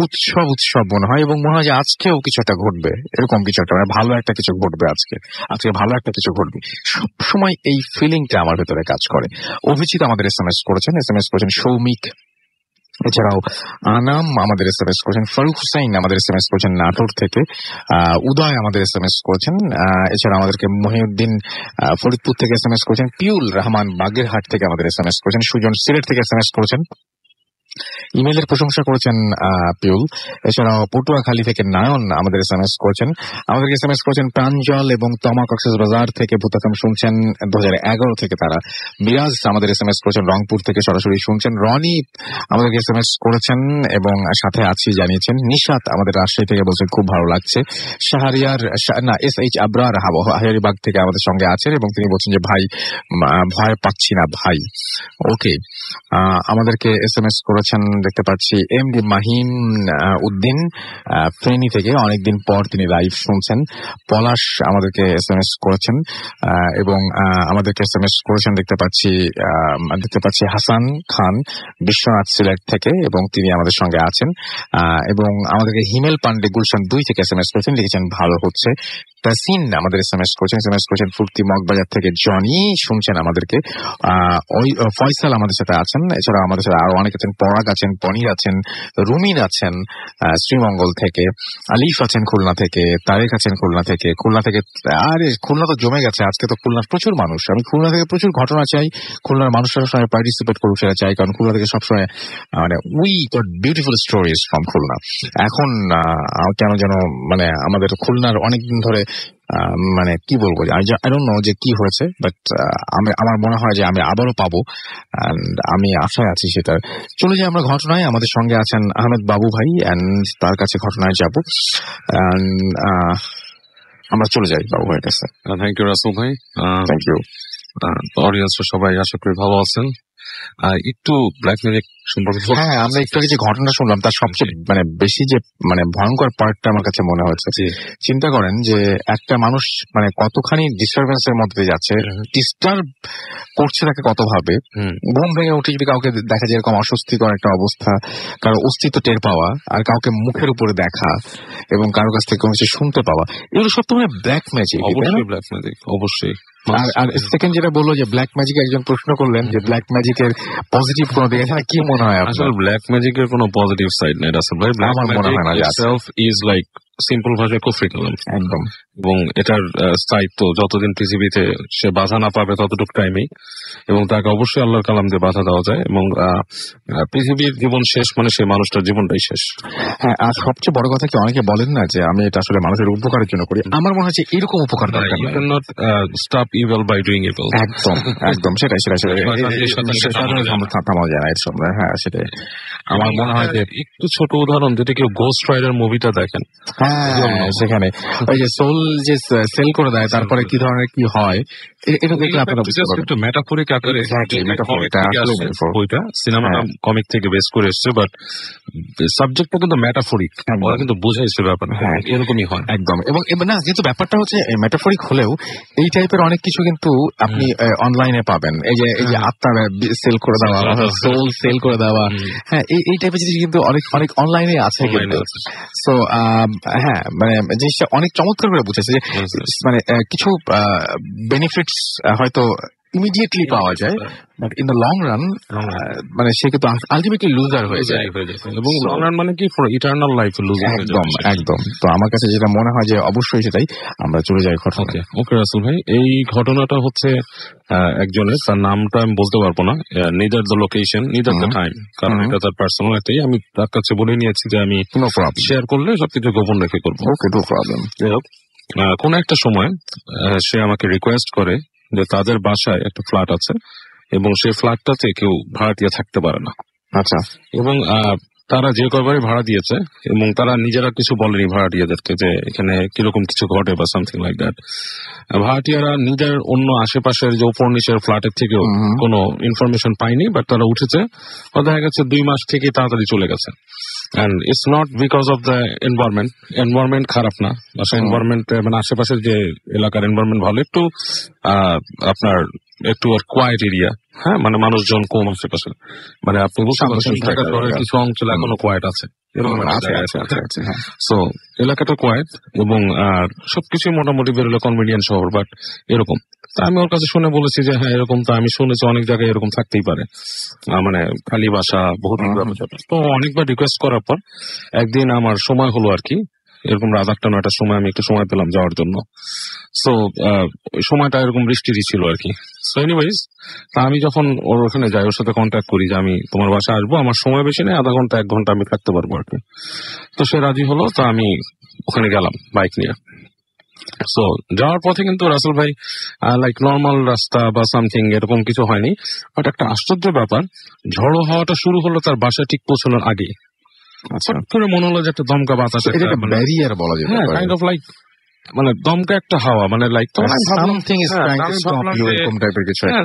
উৎসব উৎসব মনে হয় এবং মনে হয় যে আজকেও কিছু একটা ঘটবে, এরকম কিছু একটা, মানে ভালো একটা কিছু ঘটবে, আজকে ভালো একটা কিছু ঘটবে। সবসময় এই ফিলিংটা আমার ভেতরে কাজ করে। অভিজিৎ আমাদের SMS করেছেন সৌমিক, এছাড়াও আনাম আমাদের SMS করেছেন, ফারুক হুসাইন আমাদের SMS করেছেন নাটোর থেকে, উদয় আমাদের SMS করেছেন, এছাড়া আমাদেরকে মহিউদ্দিন ফরিদপুর থেকে SMS করেছেন, পিউল রহমান বাগেরহাট থেকে আমাদের SMS করেছেন, সুজন সিলেট থেকে SMS করেছেন, ইমেলের প্রশংসা করেছেন পিউল। এছাড়াও পটুয়াখালী থেকে নায়ন আমাদের SMS করেছেন, আমাদেরকে SMS করেছেন প্রাঞ্জল এবং তমা কক্সবাজার থেকে ভূতাকাম শুনছেন 2011 থেকে তারা। মিরাজ আমাদের SMS করেছেন রংপুর থেকে সরাসরি শুনছেন। রনি আমাদেরকে SMS করেছেন এবং সাথে আছি জানিয়েছেন। নিশাত আমাদের রাজশাহী থেকে বলছেন খুব ভালো লাগছে। শাহরিয়ার না SH আবরার হাজারিবাগ থেকে আমাদের সঙ্গে আছেন এবং তিনি বলছেন যে ভাই ভয় পাচ্ছি না ভাই। ওকে, আমাদেরকে SMS করেছেন দেখতে পাচ্ছি MD মাহিম উদ্দিন ফেনী থেকে, অনেকদিন পর তিনি লাইভ শুনছেন। পলাশ আমাদেরকে SMS করেছেন এবং আমাদেরকে SMS করেছেন দেখতে পাচ্ছি হাসান খান বিশ্বনাথ সিলেট থেকে এবং তিনি আমাদের সঙ্গে আছেন। এবং আমাদেরকে হিমেল পান্ডে গুলশান 2 থেকে SMS করেছেন, লিখেছেন ভালো হচ্ছে। তাসিন আমাদের SMS করেছেন ফুর্তি মগবাজার থেকে। জনি শুনছেন আমাদেরকে। ওই ফয়সাল আমাদের সাথে আছেন। এছাড়া আমাদের সাথে আরো অনেক আছেন, পরাগ আছেন, পনির আছেন, রুমিন আছেন শ্রীমঙ্গল থেকে, আলিফ আছেন খুলনা থেকে, তারেক আছেন খুলনা থেকে। আরে খুলনা তো জমে গেছে আজকে, তো খুলনার প্রচুর মানুষ। আমি খুলনা থেকে প্রচুর ঘটনা চাই, খুলনার মানুষরা সবসময় পার্টিসিপেট করুক সেটা চাই, কারণ খুলনা থেকে সবসময় মানে we got beautiful stories from Khulna. এখন কেন যেন মানে আমাদের খুলনার অনেকদিন ধরে মানে কি বলবো, আই ডোন্ট নো যে কি হয়েছে, বাট আমার মনে হয় যে আমি আবারও পাবো, অ্যান্ড আমি আশায় আছি সেটার। চলে যাই আমরা ঘটনায়। আমাদের সঙ্গে আছেন আহমেদ বাবু ভাই, অ্যান্ড তার কাছে ঘটনায় যাব। আমরা চলে যাই বাবু ভাইয়ের কাছে। থ্যাংক ইউ রাসেল ভাই। Thank you. অডিয়েন্সরা সবাই আশা করি ভালো আছেন। একটু ব্ল্যাক ম্যাজিক সম্পর্কে হ্যাঁ, আমরা একটু আগে যে ঘটনা শুনলাম তার সবচেয়ে মানে বেশি যে মানে ভয়ঙ্কর পার্টটা আমার কাছে মনে হচ্ছে। চিন্তা করেন যে একটা মানুষ মানে কতখানি ডিস্টারবেন্স এর মধ্যে দিয়ে যাচ্ছে, ডিস্টার্ব করছে তাকে কত ভাবে। ঘুম ভেঙে উঠে যদি কাউকে দেখা যায় এরকম অস্বস্তিকর একটা অবস্থা, কারো অস্তিত্ব টের পাওয়া, আর কাউকে মুখের উপরে দেখা এবং কারো কাছ থেকে কোনো কিছু শুনতে পাওয়া, এগুলো সব তো মানে ব্ল্যাক ম্যাজিক। অবশ্যই ব্ল্যাক ম্যাজিক, অবশ্যই। আর সেকেন্ড যেটা বললো যে ব্ল্যাক ম্যাজিক, একজন প্রশ্ন করলেন যে ব্ল্যাক ম্যাজিকের পজিটিভ কোনো দিক আছে, কি মনে হয় আসলে ব্ল্যাক ম্যাজিকের কোনো পজিটিভ সাইড নেই রাসেল ভাই। Black magic itself is like simple ভাষায় কুফরি কালাম একদম, এবং এটার স্থায়িত্ব যতদিন পৃথিবীতে সে বাধা না পাবে ততটুকু টাইমেই, এবং তাকে অবশ্যই আল্লাহর কালাম দিয়ে বাধা দেওয়া যায়, এবং পৃথিবীর জীবন শেষ মানে সেই মানুষটার জীবনটাই শেষ। হ্যাঁ, আর সবচেয়ে বড় কথা কি, অনেকে বলেন না যে আমি এটা আসলে মানুষের উপকারের জন্য করি, আমার মনে হচ্ছে এরকম উপকার দরকার। You can not stop evil by doing evil. একদম একদম, সেটাই থামানো যায় না এর সামনে। হ্যাঁ, সেটাই আমার মনে হয় যে একটু ছোট উদাহরণ, যদি কেউ গোস্ট রাইডার মুভিটা দেখেন, হ্যাঁ সেখানে ওই যে সোল যে সেল করে দেয়, তারপরে কি ধরনের কি হয় এটা দেখলে আপনারা একটু মেটাফরিক আকারে বইটা সিনেমাটা কমিক থেকে বেস করে এসছে, বাট সাবজেক্টটা কিন্তু মেটাফরিক, ওরা কিন্তু বুঝাইছে ব্যাপার। হ্যাঁ, এরকমই হয় একদম। এবং না, যেহেতু ব্যাপারটা হচ্ছে মেটাফরিক হলেও এই টাইপের অনেক কিছু কিন্তু আপনি অনলাইনে পাবেন। এই যে আত্মার সেল করে দেওয়া, সোল সেল করে দেওয়া, হ্যাঁ এই টাইপের জিনিস কিন্তু অনেক অনেক অনলাইনে আছে কিন্তু। সো হ্যাঁ, মানে জিনিসটা অনেক চমৎকার করে বুঝেছে যে মানে কিছু বেনিফিটস হয়তো ইমিডিয়েটলি পাওয়া যায়, but in the long run মানে সে কিন্তু আলটিমেটলি লুজার হয়ে যায়, এবং লং রান মানে কি ফর ইটারনাল লাইফ লুজার। একদম একদম। তো আমার কাছে যেটা মনে হয় যে অবশ্যই সেটাই। আমরা চলে যাই ঘটনা। ওকে রাসেল ভাই, এই ঘটনাটা হচ্ছে একজনের, তার নামটা আমি বলতে পারবো না, neither the location neither the time, কারণ এটা তার পার্সোনাল একটাই। আমি তার কাছে বলে নিয়েছি যে আমি শেয়ার করলে সবকিছু গোপন রেখে করবো। ওকে, নো প্রবলেম। কোন একটা সময় সে আমাকে রিকোয়েস্ট করে যে তাদের বাসায় একটা ফ্ল্যাট আছে এবং সেই ফ্ল্যাটটাতে কেউ ভাড়াটিয়া থাকতে পারে না। আচ্ছা। এবং তারা যে কয়বারই ভাড়া দিয়েছে এবং তারা নিজেরা কিছু বলেনি ভাড়াটিয়াদেরকে যে এখানে কিরকম কিছু ঘটে বা সামথিং লাইক দ্যাট। ভাড়াটিয়ারা নিজের অন্য আশেপাশের যে উপর নিচের ফ্ল্যাটের থেকেও কোনো ইনফরমেশন পায়নি, বাট তারা উঠেছে, দেখা গেছে 2 মাস থেকে তাড়াতাড়ি চলে গেছে। And it's not because of the environment খারাপ না, এনভায়রনমেন্ট মানে আশেপাশের যে এলাকার এনভায়রনমেন্ট ভালো, একটু আপনার একটু কোয়াইট এরিয়া, হ্যাঁ, মানে মানুষজন কম আশেপাশে, মানে আপনি বুঝতে পারছেন ঢাকা শহরের কিছু অঞ্চল এখনো কোয়াইট আছে, সো এলাকাটা কোয়াইট এবং সবকিছু মোটামুটি বেরোলে কনভিনিয়েন্ট শহর, বাট এরকম। তা আমি ওর কাছে শুনে বলেছি যে হ্যাঁ এরকম, তো আমি শুনেছি অনেক জায়গায় এরকম থাকতেই পারে, মানে খালি বাসা বহুত। তো অনেকবার রিকোয়েস্ট করার পর একদিন আমার সময় হলো আর কি, এরকম রাত 8টা 9টার সময় আমি একটু সময় পেলাম যাওয়ার জন্য। সো ওই সময়টা এরকম বৃষ্টিরই ছিল আর কি। সো এনিওয়েজ, তা আমি যখন ওর ওখানে যাই, ওর সাথে কন্ট্যাক্ট করি যে আমি তোমার বাসায় আসবো, আমার সময় বেশি নেই, আধা ঘন্টা 1 ঘন্টা আমি থাকতে পারবো আর কি। তো সে রাজি হলো, তো আমি ওখানে গেলাম বাইক নিয়ে। সো যাওয়ার পথে কিন্তু রাসেল ভাই লাইক নর্মাল রাস্তা বা সামথিং এরকম কিছু হয়নি, বাট একটা আশ্চর্য ব্যাপার, ঝড়ো হওয়াটা শুরু হলো তার বাসায় ঠিক পৌঁছানোর আগে। করে মনে হলো যে একটা দমকা বাতাস, ব্যারিয়ার বলা যায়, হ্যাঁ, কাইন্ড অফ লাইক মানে দমকা একটা হাওয়া, মানে লাইক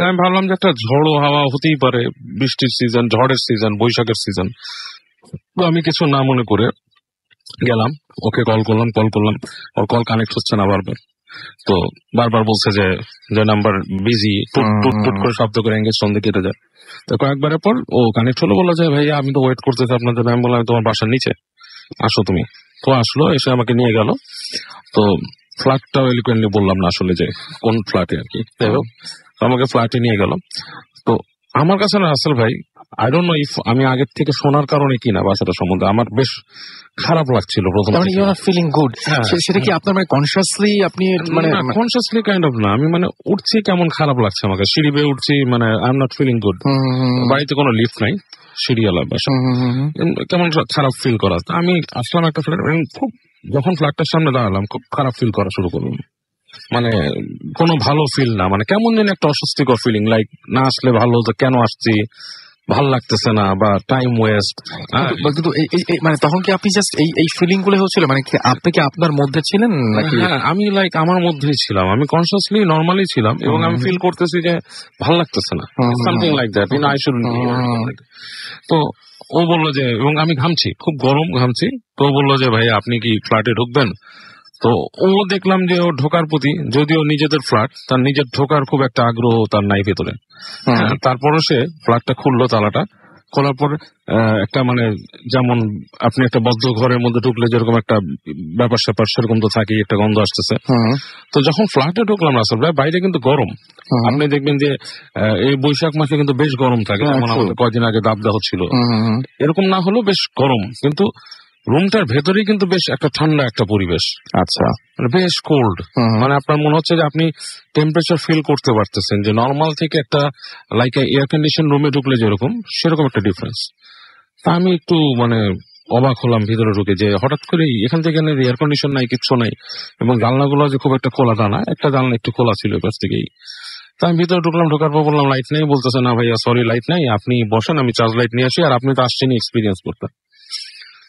আমি ভাবলাম যে একটা ঝড়ো হাওয়া হতেই পারে, বৃষ্টির সিজন, ঝড়ের সিজন, বৈশাখের সিজন। তো আমি কিছু না মনে করে গেলাম, ওকে কল করলাম, ওর কল কানেক্ট হচ্ছে না বারবার। তো বারবার বলছে যে নাম্বার বিজি, টুট করে শব্দ করে এঙ্গেজ সন্ধে কেটে যায়। তো কয়েকবারের পর ও কানেক্ট হলো, বললো যে ভাইয়া আমি তো ওয়েট করতেছি আপনাদের। আমি বললাম তোমার বাসার নিচে আসো তুমি। তো আসলো, এসে আমাকে নিয়ে গেল। তো ফ্ল্যাটটাও এলিকুয়েন্টলি বললাম না আসলে যে কোন ফ্ল্যাটে আর কি, আমাকে ফ্ল্যাটে নিয়ে গেল। তো আমার কাছে না রাসেল ভাই, আই ডোন্ট নো ইফ আমি আগের থেকে শোনার কারণে কিনা বাসাটা সম্বন্ধে আমার বেশ খারাপ লাগছিল প্রথম। ফিলিং গুড, সেটা কি আপনার মানে কনসিয়াসলি আপনি মানে কনসিয়াসলি কাইন্ড অফ না, আমি মানে উঠছি কেমন খারাপ লাগছে আমাকে, সিঁড়ি বেয়ে উঠছি, মানে I am not feeling good. বাড়িতে কোনো লিফট নাই, সিঁড়িওয়ালা বাসা, কেমন খারাপ ফিল করা। আমি আসলাম একটা ফ্ল্যাট, খুব যখন ফ্ল্যাটটার সামনে দাঁড়ালাম খুব খারাপ ফিল করা শুরু করলাম। মানে কোনো ভালো ফিল না, মানে কেমন যেন একটা অস্বস্তিকর ফিলিং, লাইক না আসলে ভালো, তো কেন আসছি, ভাল লাগতেছে না, বা টাইম ওয়েস্ট। কিন্তু মানে তখন কি আপনি জাস্ট এই ফিলিং গুলো হচ্ছিল, মানে কি আপনি কি আপনার মধ্যে ছিলেন নাকি? হ্যাঁ, আমি লাইক আমার মধ্যেই ছিলাম, আমি কনসিয়াসলি নর্মালি ছিলাম, এবং আমি ফিল করতেছি যে ভাল লাগতেছে না, something like that, I should. তো ও বললো যে, এবং আমি ঘামছি, খুব গরম ঘামছি, তো ও বললো যে ভাই আপনি কি ফ্ল্যাটে ঢুকবেন? তো ও দেখলাম যে ও ঢোকার প্রতি, যদিও নিজেদের ফ্ল্যাট, তার নিজের ঢোকার খুব একটা আগ্রহ তার নাই ভেতরে। তারপরে সে ফ্ল্যাটটা খুললো, তালাটা খোলার পর একটা মানে যেমন আপনি একটা বদ্ধ ঘরের মধ্যে ঢুকলে যেরকম একটা ব্যাপার স্যাপার সেরকম তো থাকি, একটা গন্ধ আসতেছে। তো যখন ফ্ল্যাটে ঢুকলাম রাসেল ভাই, বাইরে কিন্তু গরম। আপনি দেখবেন যে এই বৈশাখ মাসে কিন্তু বেশ গরম থাকে, যেমন আমাদের কয়দিন আগে দাবদাহ ছিল, এরকম না হলেও বেশ গরম, কিন্তু রুমটার ভেতরেই কিন্তু বেশ একটা ঠান্ডা একটা পরিবেশ। আচ্ছা, মানে বেশ কোল্ড, মানে আপনার মনে হচ্ছে যে আপনি টেম্পারেচার ফিল করতে পারতেছেন, যে নর্মাল থেকে একটা লাইক এয়ার কন্ডিশন রুমে ঢুকলে যেরকম, সেরকম একটা ডিফারেন্স। তা আমি একটু মানে অবাক হলাম ভিতরে ঢুকে, যে হঠাৎ করে এখান থেকে এয়ার কন্ডিশন নাই, কিচ্ছু নাই, এবং জানলাগুলো যে খুব একটা খোলা তা না, একটা জানলা একটু খোলা ছিল কাছ থেকেই। তা আমি ভিতরে ঢুকলাম, ঢোকার পর বললাম লাইট নেই, বলতেছে না ভাইয়া সরি লাইট নাই, আপনি বসেন, আমি চার্জ লাইট নিয়ে আসি, আর আপনি তো আসছেন এক্সপিরিয়েন্স করতে।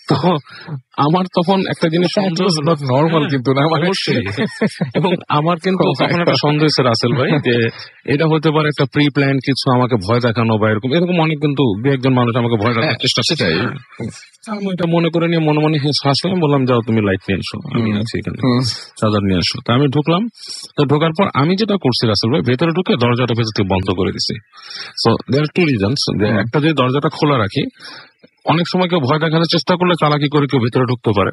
তো আমার তখন একটা জিনিস নর্মাল কিন্তু না, মানে অবশ্যই, এবং আমার কিন্তু তখন একটা সন্দেহ হয়েছে রাসেল ভাই, যে এটা হতে পারে একটা প্রি প্ল্যান কিছু, আমাকে ভয় দেখানো বা এরকম এরকম অনেক কিন্তু দু একজন মানুষ আমাকে ভয় দেখানোর চেষ্টা, সেটাই আমি এটা মনে করে নিয়ে মনে মনে হাসলাম, বললাম যাও তুমি লাইট নিয়ে এসো, আমি আছি এখানে, চাদর নিয়ে এসো। তা আমি ঢুকলাম, তো ঢোকার পর আমি যেটা করছি রাসেল ভাই, ভেতরে ঢুকে দরজাটা ভেতর থেকে বন্ধ করে দিছি। সো দেয়ার টু রিজনস, একটা যদি দরজাটা খোলা রাখি, অনেক সময় কেউ ভয় দেখানোর চেষ্টা করলে চালাকি করে কেউ ভেতরে ঢুকতে পারে,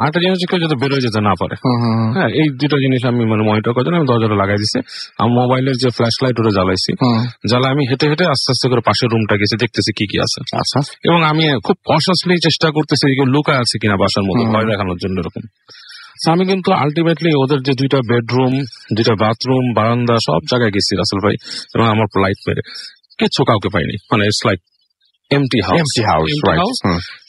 আর একটা জিনিস কেউ যাতে বেরোয় যেতে না পারে। হ্যাঁ, এই দুটো জিনিস আমি মানে মনিটর করার জন্য আমি দরজাটা লাগাই দিছি, আমার মোবাইলের যে ফ্ল্যাশ লাইট ওটা জ্বালাইছি, জ্বালা আমি হেঁটে হেঁটে আস্তে আস্তে করে পাশের রুমটা গেছি, দেখতেছি কি কি আছে। আচ্ছা, এবং আমি খুব কনসিয়াসলি চেষ্টা করতেছি কেউ লুকায় আছে কিনা বাসার মধ্যে, ভয় দেখানোর জন্য এরকম। আমি কিন্তু আলটিমেটলি ওদের যে দুইটা বেডরুম, দুইটা বাথরুম, বারান্দা, সব জায়গায় গেছি রাসেল ভাই, এবং আমার লাইট মেরে কিচ্ছু কাউকে পাইনি, মানে ইটস লাইক এমটি হাউস।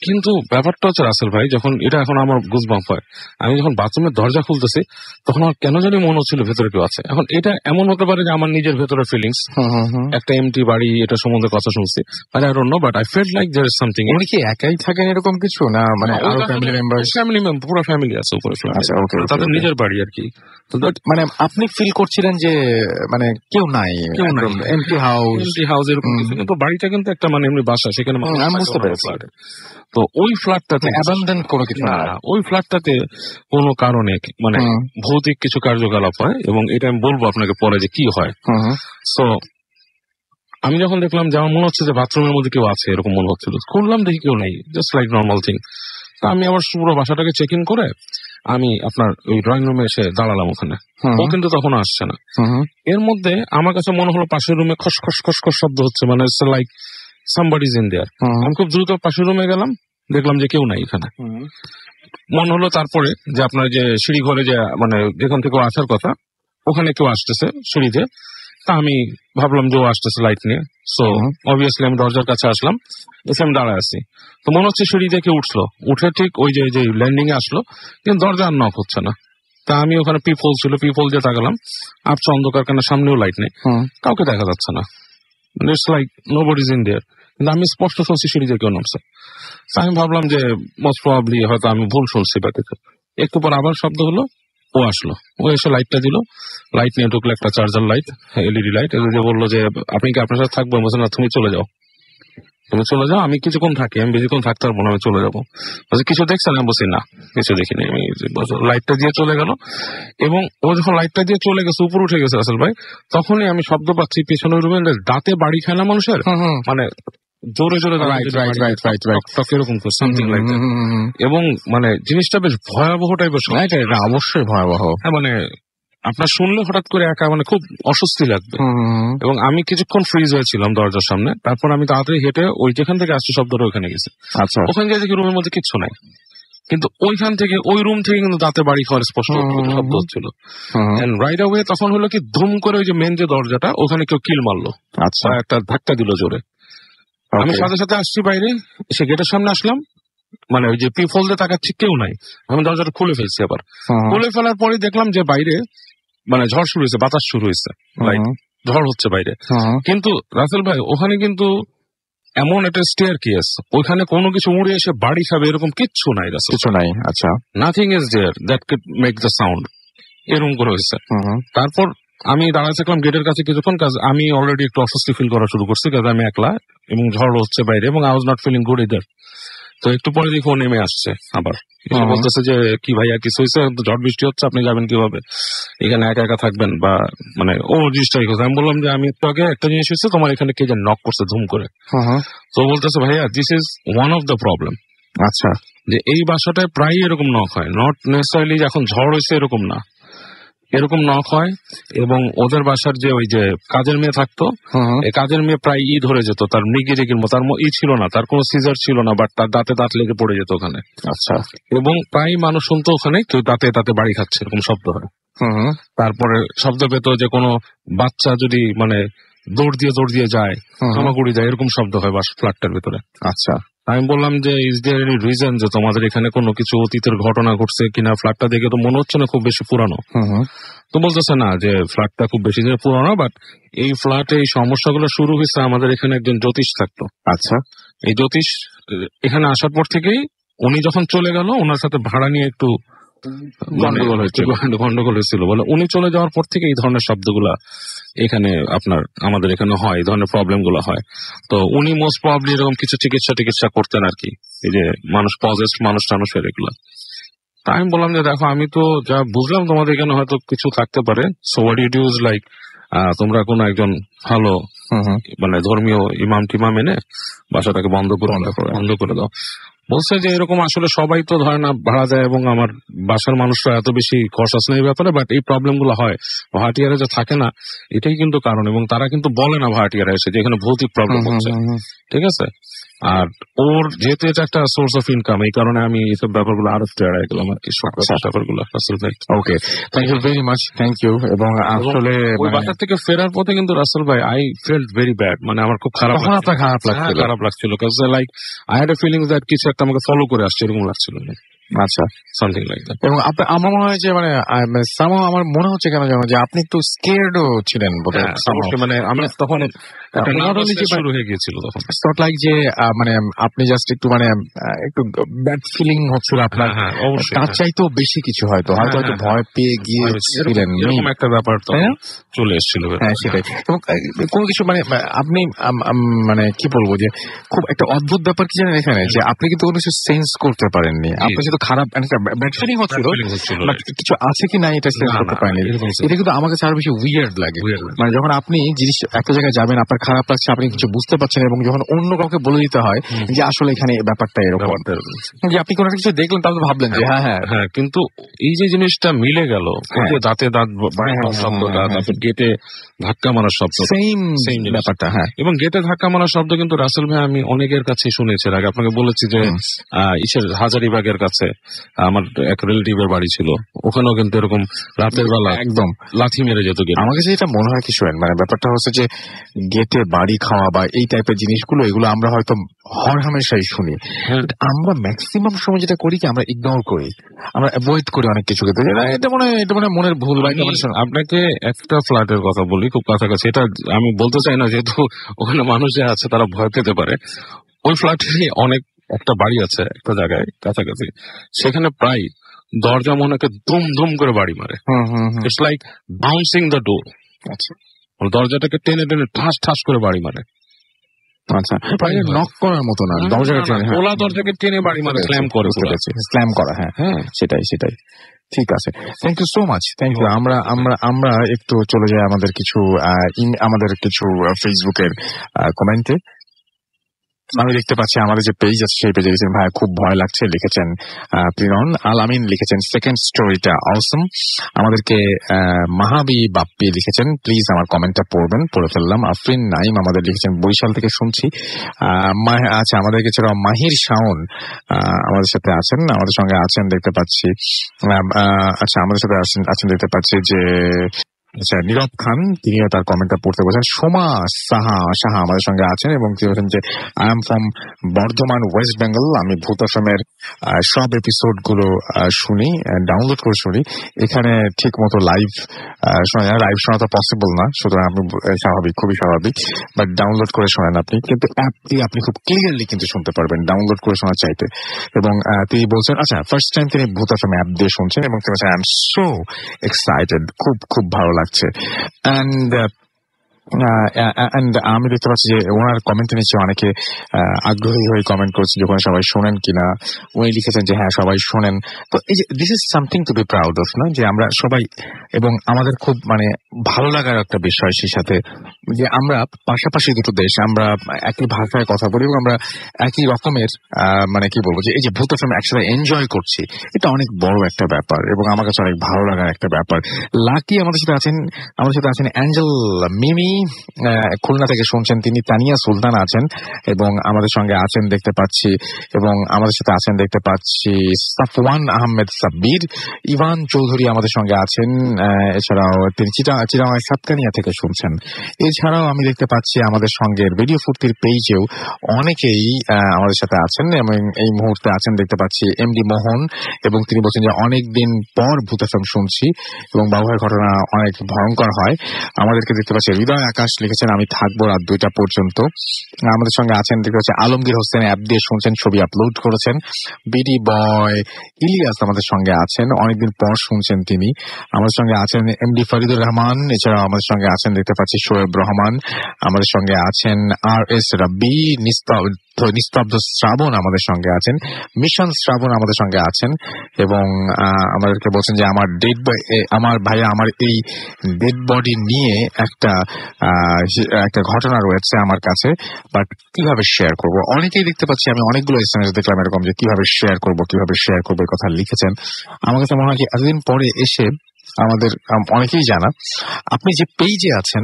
কিন্তু ব্যাপারটা হচ্ছে রাসেল ভাই, যখন এটা এখন আমার গুজবাম্প হয়, আমি যখন বাথরুমের দরজা খুলতেছি, তখন আমার কেন জানি মনে হচ্ছিল ভেতরে কেউ আছে। এখন এটা এমন হতে পারে যে আমার নিজের ভেতরে ফিলিংস, একটা এমটি বাড়ি, এটা সম্বন্ধে কথা শুনছি, but I don't know, but I felt like there is something. উনি কি একাই থাকেন এরকম কিছু না, মানে আরো ফ্যামিলি মেম্বার? পুরো ফ্যামিলি আছে উপরে, তাদের নিজের বাড়ি আর কি। মানে আপনি ফিল করছিলেন যে মানে কেউ নাই, এমটি হাউস এরকম কিছু, কিন্তু বাড়িটা কিন্তু একটা মানে এমনি বাসা, সেখানে বুঝতে পেরেছি। তো ওই ফ্ল্যাটটাতে অ্যাবান্ডন কোনো কিছু না, ওই ফ্ল্যাটটাতে কোনো কারণে মানে ভৌতিক কিছু কার্যকলাপ হয়, এবং এটা আমি বলবো আপনাকে পরে যে কি হয়। সো আমি যখন দেখলাম যে আমার মনে হচ্ছে যে বাথরুমের মধ্যে কেউ আছে, এরকম মনে হচ্ছিল, খুললাম দেখি কেউ নেই, জাস্ট লাইক নর্মাল থিং। তা আমি আবার পুরো বাসাটাকে চেক ইন করে আমি আপনার ওই ড্রয়িং রুমে এসে দাঁড়ালাম ওখানে, ও কিন্তু তখন আসছে না। এর মধ্যে আমার কাছে মনে হলো পাশের রুমে খসখস খসখস শব্দ হচ্ছে, মানে লাইক somebody's in there. আমি খুব দ্রুত পাশের রুমে গেলাম, দেখলাম যে কেউ নাই এখানে। মনে হলো তারপরে যে আপনার যে সিঁড়ি ঘরে যে মানে যেখান থেকে আসার কথা, ওখানে কেউ আসতেছে সিঁড়িতে। তা আমি ভাবলাম যে ও আসতেছে লাইট নিয়ে, সো অবভিয়াসলি আমি দরজার কাছে আসলাম, এসে আমি দাঁড়ায় আছি। তো মনে হচ্ছে সিঁড়ি দিয়ে কেউ উঠলো, উঠে ঠিক ওই যে ল্যান্ডিং এ আসলো, কিন্তু দরজা আর নক হচ্ছে না। তা আমি ওখানে পিপল ছিল, পিপল দিয়ে তাকালাম, আবছা অন্ধকার, কেন সামনেও লাইট নেই, কাউকে দেখা যাচ্ছে না, ইটস লাইক নোবডিজ ইন দেয়ার। কিন্তু আমি স্পষ্ট শুনছি সিঁড়ি দিয়ে কেউ নামছে। আমি ভাবলাম যে মোস্ট প্রবাবলি হয়তো আমি ভুল শুনছি বাড়িতে। একটু পর আবার শব্দ হলো, ও আসলো, ও এসে লাইটটা দিল, লাইট নিয়ে ঢুকলো, একটা চার্জার লাইট, এলইডি লাইট। যে বললো যে আপনি কি আপনার সাথে থাকবো? বলছে না, তুমি চলে যাও, তুমি চলে যাও, আমি কিছুক্ষণ থাকি, আমি বেশিক্ষণ থাকতে পারবো না, আমি চলে যাবো। বলছে কিছু দেখছেন? আমি বলছি না, কিছু দেখিনি। আমি লাইটটা দিয়ে চলে গেল, এবং ও যখন লাইটটা দিয়ে চলে গেছে, উপরে উঠে গেছে রাসেল ভাই, তখনই আমি শব্দ পাচ্ছি পিছনের রুমে দাঁতে বাড়ি খায় না মানুষের, মানে জোরে জোরে এরকম সামথিং লাইক দ্যাট। এবং মানে জিনিসটা বেশ ভয়াবহ টাইপের, অবশ্যই ভয়াবহ। হ্যাঁ, মানে আপনার শুনলে হঠাৎ করে একা মানে খুব অস্বস্তি লাগবে। এবং আমি কিছুক্ষণ ফ্রিজ হয়েছিলাম দরজার সামনে, তারপর আমি তাড়াতাড়ি হেঁটে ওই যেখান থেকে আসছে শব্দটা ওখানে গেছি। আচ্ছা, ওখানে গিয়ে দেখি রুমের মধ্যে কিচ্ছু নাই, কিন্তু ওইখান থেকে ওই রুম থেকে কিন্তু দাঁতে বাড়ি খাওয়ার স্পষ্ট শব্দ হচ্ছিল। রাইট অ্যাওয়ে তখন হলো কি, ধুম করে ওই যে মেন যে দরজাটা, ওখানে কেউ কিল মারলো, আচ্ছা, একটা ধাক্কা দিল জোরে। আমি সাথে সাথে আসছি বাইরে, এসে গেটের সামনে আসলাম, মানে ওই যে পিফল দিয়ে তাকাচ্ছি কেউ নাই, আমি দরজাটা খুলে ফেলছি। আবার খুলে ফেলার পরে দেখলাম যে বাইরে মানে ঝড় শুরু হয়েছে, বাতাস শুরু হয়েছে, লাইক ঝড় হচ্ছে বাইরে। কিন্তু রাসেল ভাই ওখানে কিন্তু এমন একটা স্টেয়ার কেস, ওইখানে কোনো কিছু উড়ে এসে বাড়ি খাবে এরকম কিচ্ছু নাই রাসেল, কিছু নাই। আচ্ছা, nothing is there that could make the sound, এরকম করে হয়েছে। তারপর আমি দাঁড়ায় থাকলাম গেটের কাছে কিছুক্ষণ, কাজ আমি অলরেডি একটু অস্বস্তি ফিল করা শুরু করছি, কাজ আমি একলা এবং ঝড় হচ্ছে বাইরে এবং I was not feeling good either. তো একটু পরে দেখি ও নেমে আসছে, আবার এসে বলতেছে যে কি ভাইয়া কিছু হয়েছে, ঝড় বৃষ্টি হচ্ছে, আপনি যাবেন কিভাবে, এখানে একা একা থাকবেন বা মানে ও জিনিসটাই কথা। আমি বললাম যে আমি একটু আগে একটা জিনিস হয়েছে, তোমার এখানে কে যেন নক করছে ধুম করে। তো বলতেছে ভাইয়া this is one of the problem. আচ্ছা, যে এই বাসাটায় প্রায় এরকম নক হয়, নট নেসেসারিলি এখন ঝড় হয়েছে এরকম না, এরকম নক হয়। এবং ওদের বাসার যে ওই যে কাজের মেয়ে থাকতো, এই কাজের মেয়ে প্রায় ধরে যেত, তার মৃগির মতো, তার ছিল না, তার কোনো সিজার ছিল না, বাট তার দাঁতে দাঁত লেগে পড়ে যেত ওখানে। আচ্ছা, এবং প্রায় মানুষ শুনতো ওখানে কেউ দাঁতে দাঁতে বাড়ি খাচ্ছে এরকম শব্দ হয়। তারপরে শব্দ পেত যে কোনো বাচ্চা যদি মানে দৌড় দিয়ে যায়, হামাগুড়ি যায়, এরকম শব্দ হয় বাস ফ্ল্যাটটার ভিতরে। আচ্ছা, আমি বললাম যে ইজ দেয়ার এনি রিজন যে তোমাদের এখানে কোনো কিছু অতীতের ঘটনা ঘটছে কিনা, ফ্ল্যাটটা দেখে তো মনে হচ্ছে না খুব বেশি পুরানো। তো বলতেছে না যে ফ্ল্যাটটা খুব বেশি দিনের পুরানো, বাট এই ফ্ল্যাটে এই সমস্যাগুলো শুরু হয়েছে আমাদের এখানে একজন জ্যোতিষ থাকতো। আচ্ছা, এই জ্যোতিষ এখানে আসার পর থেকেই উনি যখন চলে গেল ওনার সাথে ভাড়া নিয়ে একটু গন্ডগোল হয়েছিল বলে, উনি চলে যাওয়ার পর থেকে এই ধরনের শব্দগুলা এখানে আমাদের এখানে হয়, এই ধরনের প্রবলেম গুলো হয়। তো উনি মোস্ট প্রবাবলি এরকম কিছু চিকিৎসা করতেন আর কি, এই যে মানুষ পজেস্ট মানুষ টানুষের এগুলা। তা আমি বললাম যে দেখো আমি তো যা বুঝলাম তোমাদের এখানে হয়তো কিছু থাকতে পারে, so what you do is like তোমরা কোনো একজন ভালো মানে ধর্মীয় ইমাম টিমাম এনে বাসাটাকে বন্ধ করে দাও। বলছে যে এরকম আসলে সবাই তো ধরে না ভাড়া যায়, এবং আমার বাসার মানুষরা এত বেশি কনসাস নেই ব্যাপারে, বাট এই প্রবলেম গুলো হয় ভাড়াটিয়ারে যে থাকে না, এটাই কিন্তু কারণ। এবং তারা কিন্তু বলে না ভাড়াটিয়ারা এসে যে এখানে ভৌতিক প্রবলেম হচ্ছে, ঠিক আছে। আর ওর যেহেতু এটা একটা সোর্স অফ ইনকাম, এই কারণে আমি এইসব ব্যাপারগুলো আরো এড়াই গেলাম আর কি, ব্যাপারগুলো। রাসেল ভাই okay, thank you very much, thank you. এবং আসলে ওই বাসার থেকে ফেরার পথে কিন্তু রাসেল ভাই আই ফেল্ট ভেরি ব্যাড, মানে আমার খুব খারাপ লাগছিল, like I had a feeling that কিছু একটা আমাকে ফলো করে আসছে, এরকম লাগছিল। আচ্ছা, সামথিং লাইক দ্যাট। এবং আমার মনে হয় যে মানে আমার মনে হচ্ছে কেন জানো যে আপনি একটু স্কেয়ার্ডও ছিলেন বোধহয়, মানে আমি তখন শুরু হয়ে গিয়েছিল তখন, নট লাইক যে মানে আপনি জাস্ট একটু মানে একটু ব্যাড ফিলিং হচ্ছিল আপনার, তার চাইতেও বেশি কিছু হয়তো ভয় পেয়ে গিয়েছিলেন, এরকম একটা ব্যাপার তো চলে এসেছিল। হ্যাঁ, সেটাই। এবং কোনো কিছু মানে আপনি মানে কি বলবো যে খুব একটা অদ্ভুত ব্যাপার কি জানেন এখানে, যে আপনি কিন্তু কোনো কিছু সেন্স করতে পারেননি, আপনি শুধু খারাপ ব্যাড ফিলিং হচ্ছিল, কিছু আছে কি না এটা সেন্স করতে পারেনি। এটা কিন্তু আমার কাছে আরো বেশি উইয়ার্ড লাগে, মানে যখন আপনি জিনিস একটা জায়গায় যাবেন, আপনার খারাপ লাগছে, আপনি কিছু বুঝতে পারছেন, এবং যখন অন্য কাউকে বলে দিতে হয় যে আসলে এখানে ব্যাপারটা এরকম, যে আপনি কোনো কিছু দেখলেন তাহলে ভাবলেন যে হ্যাঁ, কিন্তু এই যে জিনিসটা মিলে গেল, দাঁতে দাঁত শব্দটা, তারপর গেটে ধাক্কা মারার শব্দ, সেম ব্যাপারটা। হ্যাঁ, এবং গেটে ধাক্কা মারার শব্দ কিন্তু রাসেল ভাই আমি অনেকের কাছে শুনেছি আগে, আপনাকে বলেছি যে হাজারিবাগের কাছে আমার এক রিলেটিভের বাড়ি ছিল, ওখানেও কিন্তু এরকম রাতের বেলা একদম লাথি মেরে যেত গেট। আমার কাছে এটা মনে হয় কি শোনেন, মানে ব্যাপারটা হচ্ছে যে গেটে বাড়ি খাওয়া বা এই টাইপের জিনিসগুলো, এগুলো আমরা হয়তো হরহামেশাই শুনি, আমরা ম্যাক্সিমাম সময় যেটা করি কি আমরা ইগনোর করি, আমরা অ্যাভয়েড করি অনেক কিছু ক্ষেত্রে, এটা মনে হয় মনের ভুল। আপনাকে একটা ফ্ল্যাটের কথা বলি খুব কাছাকাছি, এটা আমি বলতে চাই না যেহেতু ওখানে মানুষ যে আছে তারা ভয় পেতে পারে। ওই ফ্ল্যাটে অনেক একটা বাড়ি আছে একটা জায়গায় কাছাকাছি, সেখানে প্রায় দরজা মনে হয় ধুম ধুম করে বাড়ি মারে, it's like bouncing the door. আচ্ছা, দরজাটাকে টেনে টেনে ঠাস ঠাস করে বাড়ি মারে। আচ্ছা, নক করার মতো না, দরজাকে টেনে বাড়ি মারে, স্ল্যাম করা। হ্যাঁ, সেটাই। ঠিক আছে, thank you so much, thank you. আমরা একটু চলে যাই আমাদের কিছু ফেসবুকের কমেন্টে। আমি দেখতে পাচ্ছি আমাদের যে পেজ আছে সেই পেজে লিখেছেন ভাই খুব ভয় লাগছে, লিখেছেন প্রিয়ন আল আমিন, লিখেছেন সেকেন্ড স্টোরিটা অসম। আমাদেরকে মাহাবি বাপ্পি লিখেছেন প্লিজ আমার কমেন্টটা পড়ে ফেললাম। আফরিন নাইম আমাদের লিখেছেন বরিশাল থেকে শুনছি। আচ্ছা, আমাদেরকে ছাড়াও মাহির শাওন আমাদের সাথে আছেন, আমাদের সঙ্গে আছেন দেখতে পাচ্ছি। আচ্ছা, আমাদের সাথে আছেন দেখতে পাচ্ছি যে আচ্ছা, নীরব খান তিনিও তার কমেন্টটা পড়তে বলছেন। সোমা সাহা আমাদের সঙ্গে আছেন এবং তিনি বলছেন যে I am from Bardhaman, West Bengal. আমি ভূত এফএমের সব এপিসোড গুলো শুনি, ডাউনলোড করে শুনি। এখানে ঠিক মতো লাইভ শোনা যায়, লাইভ শোনা তো পসিবল না, সুতরাং আপনি স্বাভাবিক, খুবই স্বাভাবিক, বাট ডাউনলোড করে শোনেন আপনি। কিন্তু অ্যাপ দিয়ে আপনি খুব ক্লিয়ারলি কিন্তু শুনতে পারবেন ডাউনলোড করে শোনার চাইতে। এবং তিনি বলছেন আচ্ছা ফার্স্ট টাইম তিনি ভূত এফএম অ্যাপ দিয়ে শুনছেন এবং তিনি বলছেন আই এম সো এক্সাইটেড, খুব ভালো লাগছে। অ্যান্ড আমি দেখতে পাচ্ছি যে ওনার কমেন্টে নিচে অনেকে আগ্রহী হয়ে কমেন্ট করছে যে ওখানে সবাই শোনেন কিনা। উনি লিখেছেন যে হ্যাঁ সবাই শোনেন। তো এই যে this is something to be proud of, না, যে আমরা সবাই, এবং আমাদের খুব মানে ভালো লাগার একটা বিষয় সেই সাথে যে আমরা পাশাপাশি দুটো দেশ, আমরা একই ভাষায় কথা বলি এবং আমরা একই রকমের মানে কি বলবো যে এই যে ভূত এফএম একসাথে এনজয় করছি, এটা অনেক বড় একটা ব্যাপার এবং আমার কাছে অনেক ভালো লাগার একটা ব্যাপার। লাকি আমাদের সাথে আছেন অ্যাঞ্জেল মিমি, খুলনা থেকে শুনছেন তিনি। তানিয়া সুলতান আছেন এবং আমাদের সঙ্গে আছেন দেখতে পাচ্ছি, এবং আমাদের সাথে আছেন দেখতে পাচ্ছি সাফওয়ান আহমেদ সাব্বির। ইভান চৌধুরী আমাদের সঙ্গে আছেন, এছাড়াও তিনি চিরাং সাতকানিয়া থেকে শুনছেন। এছাড়াও আমি দেখতে পাচ্ছি আমাদের সঙ্গে রেডিও ফুর্তির পেজেও অনেকেই আমাদের সাথে আছেন এবং এই মুহূর্তে আছেন দেখতে পাচ্ছি এমডি মোহন, এবং তিনি বলছেন যে অনেকদিন পর ভূত এফএম শুনছি এবং বাবুভাইয়ের ঘটনা অনেক ভয়ঙ্কর হয়। আমাদেরকে দেখতে পাচ্ছি হৃদয় আকাশ লিখেছেন আমি থাকবো রাত 2টা পর্যন্ত। আমাদের সঙ্গে আছেন দেখতে পাচ্ছি আলমগীর হোসেন, অ্যাপ দিয়ে শুনছেন, ছবি আপলোড করেছেন। বিডি বয় ইলিয়াস আমাদের সঙ্গে আছেন, অনেকদিন পর শুনছেন তিনি। আমাদের সঙ্গে আছেন এমডি ফরিদুর রহমান, এছাড়াও আমাদের সঙ্গে আছেন দেখতে পাচ্ছি শোয়েব রহমান, আমাদের সঙ্গে আছেন আর এস রাব্বি, নিস্তব্ধ শ্রাবণ আমাদের সঙ্গে আছেন, মিশন শ্রাবণ আমাদের সঙ্গে আছেন, এবং আমাদেরকে বলছেন যে আমার ভাইয়া আমার এই ডেড বডি নিয়ে একটা ঘটনা রয়েছে আমার কাছে, বাট কিভাবে শেয়ার করব। অনেকেই দেখতে পাচ্ছি, আমি অনেকগুলো এসএমএস দেখলাম এরকম যে কিভাবে শেয়ার করব এই কথা লিখেছেন। আমার কাছে মনে হয় যে এতদিন পরে এসে আমাদের অনেকেই জানা, আপনি যে পেজে আছেন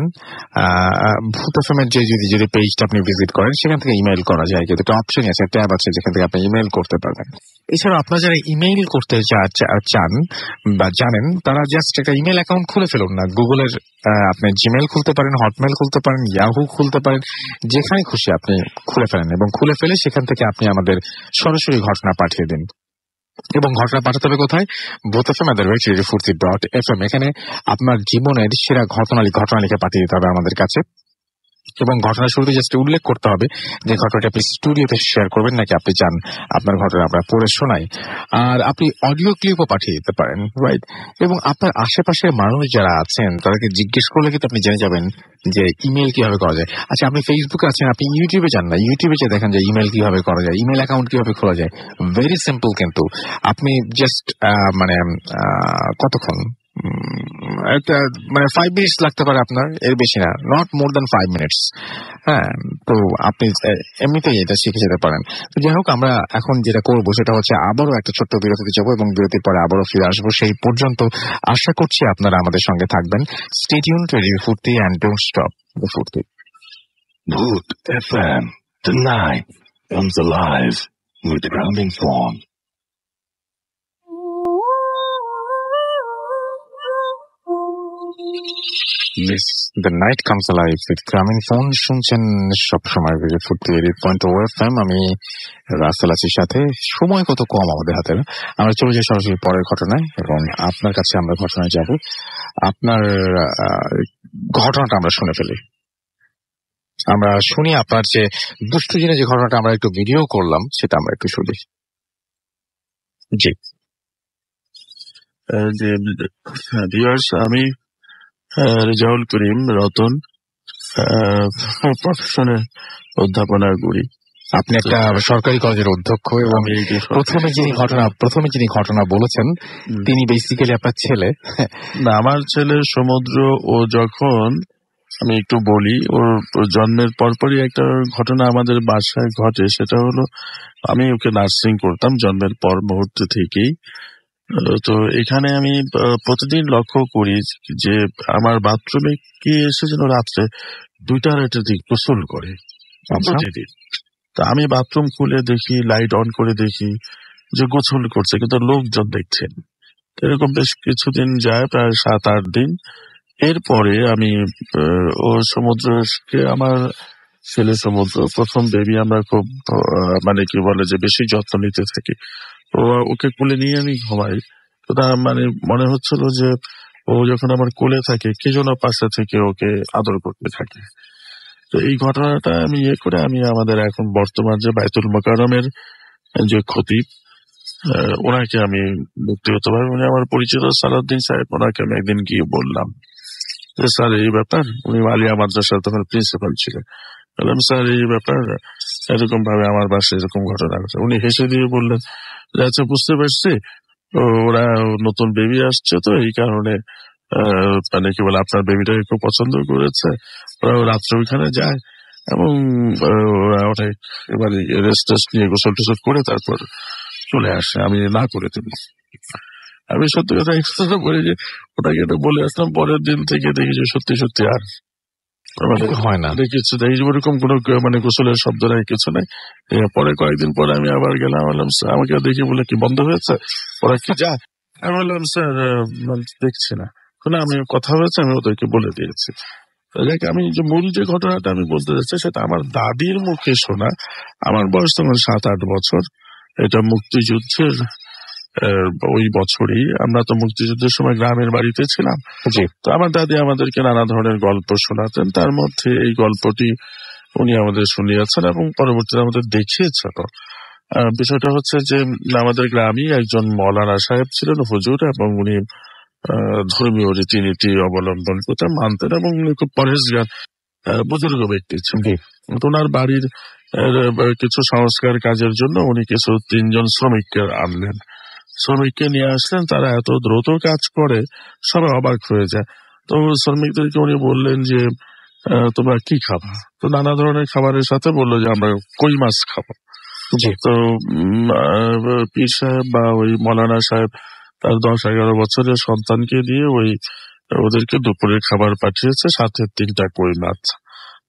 ভূত এফএমের যে যদি পেজটা আপনি ভিজিট করেন সেখান থেকে ইমেইল করা যায়, কিন্তু একটা অপশন আছে, ট্যাব আছে যেখান থেকে আপনি ইমেইল করতে পারবেন। এছাড়া আপনারা যারা ইমেইল করতে চান বা জানেন তারা জাস্ট একটা ইমেল অ্যাকাউন্ট খুলে ফেলুন না। গুগলের আপনি জিমেইল খুলতে পারেন, হটমেল খুলতে পারেন, ইয়াহু খুলতে পারেন, যেখানে খুশি আপনি খুলে ফেলেন এবং খুলে ফেলে সেখান থেকে আপনি আমাদের সরাসরি ঘটনা পাঠিয়ে দিন। এবং ঘটনা পাঠাতে হবে কোথায়? ভূত এফএম @radiofurti.fm। এখানে আপনার জীবনের সেরা ঘটনা লিখে পাঠিয়ে দিতে হবে আমাদের কাছে, এবং ঘটনা শুরুতে জাস্ট উল্লেখ করতে হবে যে ঘটনাটা আপনি স্টুডিওতে শেয়ার করবেন নাকি আপনি চান আপনার ঘটনা আমরা পড়ে শোনাই। আর আপনি অডিও ক্লিপও পাঠিয়ে দিতে পারেন, রাইট? এবং আপনার আশেপাশের মানুষ যারা আছেন তাদেরকে জিজ্ঞেস করলে কিন্তু আপনি জেনে যাবেন যে ইমেল কিভাবে করা যায়। আচ্ছা, আপনি ফেসবুকে আছেন, আপনি ইউটিউবে যান না, ইউটিউবে যে দেখেন যে ইমেল কিভাবে করা যায়, ইমেল অ্যাকাউন্ট কিভাবে খোলা যায়, ভেরি সিম্পল। কিন্তু আপনি জাস্ট মানে কতক্ষণ একটা মানে 5 মিনিটস লাগতে পারে আপনার, এর বেশি না, নট মোর দ্যান 5 মিনিটস। হ্যাঁ, তো আপনি এমনিতেই এটা শিখে যেতে পারেন। তো যাই হোক, আমরা এখন যেটা করবো সেটা হচ্ছে আবারও একটা ছোট্ট বিরতিতে যাবো এবং বিরতির পরে আবারও ফিরে আসবো। সেই পর্যন্ত আশা করছি আপনারা আমাদের সঙ্গে থাকবেন। স্টে টিউনড টু রেডিও ফুর্তি এন্ড ডোন্ট স্টপ দ্য ফুর্তি। Bhoot FM. Tonight comes alive with the grounding phone. Yes, the night comes alive with গ্রামীণ ফোন শুনছেন সবসময় রেডিও ফুর্তি 88.0 FM। আমি রাসেল আছি সাথে। সময় কত কম আমাদের হাতে, আমরা চলে যাই সরাসরি পরের ঘটনায় এবং আপনার কাছে আমরা ঘটনায় যাব। আপনার ঘটনাটা আমরা শুনে ফেলি, আমরা শুনি আপনার যে দুষ্টু জেনে যে ঘটনাটা আমরা একটু ভিডিও করলাম সেটা আমরা একটু শুনি। জি, যে ভিউয়ার্স, আমি রেজাউল করিম রতন, প্রফেশনে অধ্যাপনা করি। আপনি একটা সরকারি কলেজের অধ্যক্ষ এবং প্রথমে যিনি ঘটনা বলেছেন তিনি বেসিক্যালি আপনার ছেলে। না, আমার ছেলে সমুদ্র। ও যখন, আমি একটু বলি, ওর জন্মের পরপরই একটা ঘটনা আমাদের বাসায় ঘটে। সেটা হলো, আমি ওকে নার্সিং করতাম জন্মের পর মুহূর্ত থেকেই। তো এখানে আমি প্রতিদিন লক্ষ্য করি যে আমার বাথরুমে কে এসে যেন রাত্রে 2টা দিক গোসল করে প্রতিদিন। তা আমি বাথরুম খুলে দেখি, লাইট অন করে দেখি যে গোসল করছে, কিন্তু লোকজন দেখছেন। এরকম বেশ কিছুদিন যায়, প্রায় 7-8 দিন। এরপরে আমি ও সমুদ্রকে আমার ছেলে সমুদ্র প্রথম বেবি আমরা খুব মানে কি বলে যে বেশি যত্ন নিতে থাকি। ওকে কোলে নিয়ে আমি ঘুমাই। তো তার মানে মনে হচ্ছিল যে ও যখন আমার কোলে থাকে কে যেন পাশে থেকে ওকে আদর করতে থাকে। তো এই ঘটনাটা আমি করে আমি আমাদের এখন বর্তমান যে বাইতুল মোকাররমের যে খতিব ওনাকে আমি ব্যক্তিগতভাবে উনি আমার পরিচিত সালাউদ্দিন সাহেব, ওনাকে আমি একদিন গিয়ে বললাম যে স্যার এই ব্যাপার, উনি আলিয়া মাদ্রাসার তখন প্রিন্সিপাল ছিলেন। বললাম স্যার এই ব্যাপার এরকম ভাবে আমার বাসায় এরকম ঘটনা ঘটে। উনি হেসে দিয়ে বললেন যে আচ্ছা বুঝতে পারছি, ওরা নতুন বেবি আসছে তো এই কারণে মানে কি বলে আপনার বেবিটাকে খুব পছন্দ করেছে, ওরা রাত্রে ওইখানে যায় এবং ওরা অনেক এবারে রেস্ট টেস্ট নিয়ে গোসল টোসল করে তারপর চলে আসে, আমি না করে দেবো। আমি সত্যি কথা একসাথে বলি যে ওটাকে এটা বলে আসলাম, পরের দিন থেকে দেখি যে সত্যি সত্যি আর হয় না। কিছু দেখি ওরকম কোনো মানে গোসলের শব্দ নাই, কিছু নাই। পরে কয়েকদিন পরে আমি আবার গেলাম, বললাম আমাকে দেখি বলে কি বন্ধ হয়েছে, ওরা কি যা? আমি বললাম স্যার দেখছি না, আমি কথা হয়েছে আমি ওদেরকে বলে দিয়েছি। আমি যে মূল যে ঘটনাটা আমি বলতে যাচ্ছি সেটা আমার দাদির মুখে শোনা। আমার বয়স তখন 7-8 বছর। এটা মুক্তিযুদ্ধের ওই বছরই, আমরা তো মুক্তিযুদ্ধের সময় গ্রামের বাড়িতে ছিলাম। তো আমার দাদি আমাদেরকে নানা ধরনের গল্প শোনাতেন, তার মধ্যে এই গল্পটি উনি আমাদের শুনিয়েছেন এবং পরবর্তীতে আমাদের দেখিয়েছেন। বিষয়টা হচ্ছে যে আমাদের গ্রামেই একজন মৌলানা সাহেব ছিলেন, হুজুর, এবং উনি ধর্মীয় রীতিনীতি অবলম্বন করতেন, মানতেন এবং উনি খুব পরহেজগার বুজুর্গ ব্যক্তি ছিলেন। ওনার বাড়ির কিছু সংস্কার কাজের জন্য উনি কিছু 3 জন শ্রমিককে আনলেন। শ্রমিককে নিয়ে আসলেন, তারা এত দ্রুত কাজ করে সবাই অবাক হয়ে যায়। তো শ্রমিকদেরকে উনি বললেন যে তোমরা কি খাবা? তো নানা ধরনের খাবারের সাথে বললো যে আমরা কই মাছ খাবো। তো পীর সাহেব বা ওই মৌলানা সাহেব তার 10-11 বছরের সন্তানকে দিয়ে ওদেরকে দুপুরের খাবার পাঠিয়েছে, সাথে 3টা কই মাছ।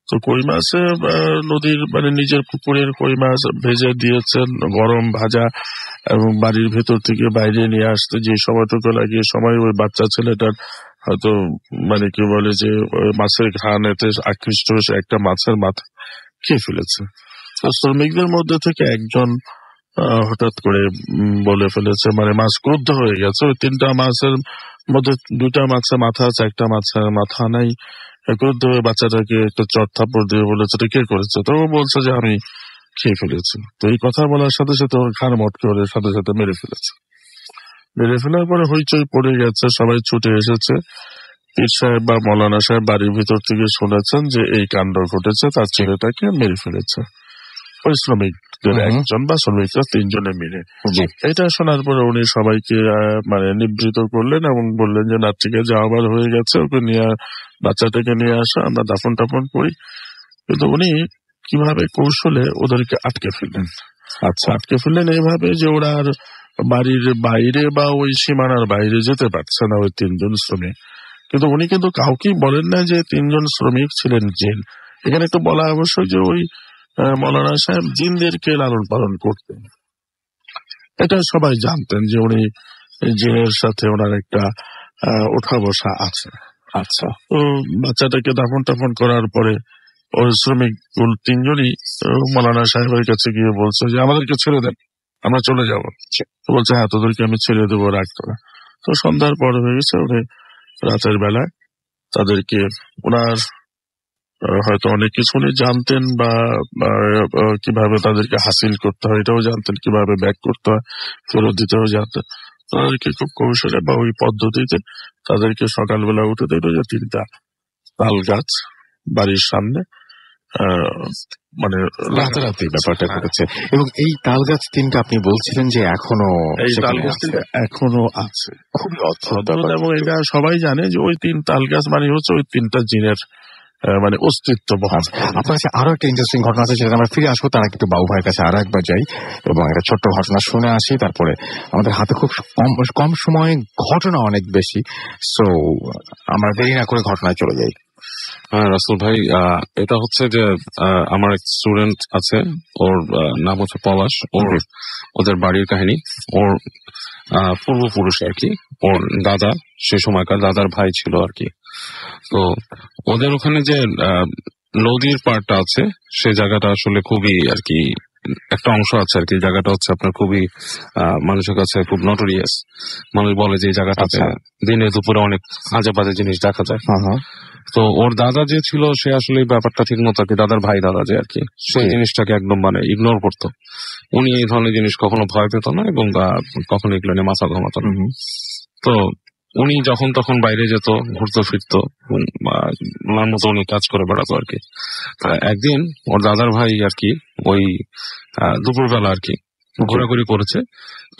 তো কই মাছে নদীর মানে নিজের পুকুরের কই মাছ ভেজে দিয়েছেন, গরম ভাজা, এবং বাড়ির ভেতর থেকে বাইরে নিয়ে আসতে যে সময়টুকু লাগে সময় ওই বাচ্চা ছেলেটার হয়তো মানে কি বলে যে মাছের ঘ্রাণেতে আকৃষ্ট হয়েছে, একটা মাছের মাথা খেয়ে ফেলেছে। তো শ্রমিকদের মধ্যে থেকে একজন হঠাৎ করে বলে ফেলেছে, মানে মাছ ক্রুদ্ধ হয়ে গেছে, ওই 3টা মাছের মধ্যে 2টা মাছের মাথা আছে, একটা মাছের মাথা নাই। ক্রুদ্ধ হয়ে বাচ্চাটাকে একটা চট থাপ্পড় দিয়ে বলেছে এটা কে করেছে? তো ও বলছে যে আমি খেয়ে ফেলেছি। তো এই কথা বলার সাথে সাথে ওর ঘাড় মটকে ওর সাথে সাথে মেরে ফেলেছে। মেরে ফেলার পরে হইচই পড়ে গেছে, সবাই ছুটে এসেছে। পীর সাহেব বা মৌলানা সাহেব বাড়ির ভিতর থেকে শুনেছেন যে এই কাণ্ড ঘটেছে, তার ছেলেটাকে মেরে ফেলেছে ওই শ্রমিকদের একজন বা শ্রমিকরা 3 জনে মিলে। এটা শোনার পরে উনি সবাইকে মানে নিবৃত করলেন এবং বললেন যে না ঠিক আছে, আবার হয়ে গেছে, ওকে নিয়ে বাচ্চাটাকে নিয়ে আসা, আমরা দাফন টাফন করি। কিন্তু উনি কিভাবে কৌশলে ওদেরকে আটকে ফেললেন। আচ্ছা, আটকে ফেললেন এইভাবে যে ওরা আর বাড়ির বাইরে বা ওই সীমানার বাইরে যেতে পারছে না ওই 3 জন শ্রমিক। কিন্তু উনি কিন্তু কাউকেই বলেন না যে 3 জন শ্রমিক ছিলেন জিন। এখানে একটু বলা আবশ্যক যে ওই মৌলানা সাহেব জিনদেরকে লালন পালন করতেন, এটা সবাই জানতেন যে উনি জিনের সাথে ওনার একটা ওঠা বসা আছে। আচ্ছা, তো বাচ্চাটাকে দাফন টাফন করার পরে ওই শ্রমিক 3 জনই মৌলানা সাহেবের কাছে গিয়ে বলছে যে আমাদেরকে ছেড়ে দেন, আমরা চলে যাব। বলছে হ্যাঁ তোদেরকে আমি ছেড়ে দেবো, রাখতো না। তো সন্ধ্যার পর হয়ে গেছে, উনি রাতের বেলায় তাদেরকে ওনার হয়তো অনেক কিছু উনি জানতেন বা কিভাবে তাদেরকে হাসিল করতে হয় এটাও জানতেন, কিভাবে ব্যাক করতে হয় ফেরত দিতেও জানতেন। তাদেরকে খুব কৌশলে বা ওই পদ্ধতিতে তাদেরকে সকালবেলা উঠে দিল যে 3টা তাল গাছ বাড়ির সামনে মানে রাতারাতি ব্যাপারটা ঘটেছে। এবং এই তাল গাছ 3টা আপনি বলছিলেন যে এখনো এই তাল গাছ এখনো আছে, খুবই অদ্ভুত। এবং এটা সবাই জানে যে ওই 3 তাল গাছ মানে হচ্ছে ওই 3টা জিনের মানে অস্তিত্ব বহন। আপনার কাছে আরো একটা ইন্টারেস্টিং ঘটনা আছে, সেটা আমরা ফিরে আসবো, তার আগে একটু বাবু ভাইয়ের কাছে আরো একবার যাই এবং একটা ছোট্ট ঘটনা শুনে আসি। তারপরে আমাদের হাতে খুব কম সময়ে ঘটনা অনেক বেশি, সো আমরা দেরি না করে ঘটনায় চলে যাই। হ্যাঁ রাসেল ভাই, এটা হচ্ছে যে আমার এক স্টুডেন্ট আছে, ওর নাম হচ্ছে পলাশ, ওদের বাড়ির কাহিনী। ওর পূর্বপুরুষ আর কি, ওর দাদা, সে সময়কার দাদার ভাই ছিল আর কি। তো ওদের ওখানে যে নদীর পাড়টা আছে, সে জায়গাটা আসলে খুবই আর কি, একটা অংশ আছে আর কি, জায়গাটা হচ্ছে আপনার খুবই মানুষের কাছে খুব নটোরিয়াস। মানুষ বলে যে এই জায়গাটাতে দিনে দুপুরে অনেক আজে বাজে জিনিস দেখা যায়। তো ওর দাদা যে ছিল, সে আসলে এই ব্যাপারটা ঠিক মতো আর কি, দাদার ভাই দাদা যে আর কি, সেই জিনিসটাকে একদম মানে ইগনোর করতো। উনি এই ধরনের জিনিস কখনো ভয় পেত না এবং কখনো এগুলো নিয়ে মাথা ঘামাতো না। তো উনি যখন তখন বাইরে যেত, ঘুরতো ফিরতো, ওনার মতো উনি কাজ করে বেড়াতো আর কি। একদিন ওর দাদার ভাই আর কি ওই দুপুরবেলা আর কি ঘোরাঘুরি করেছে।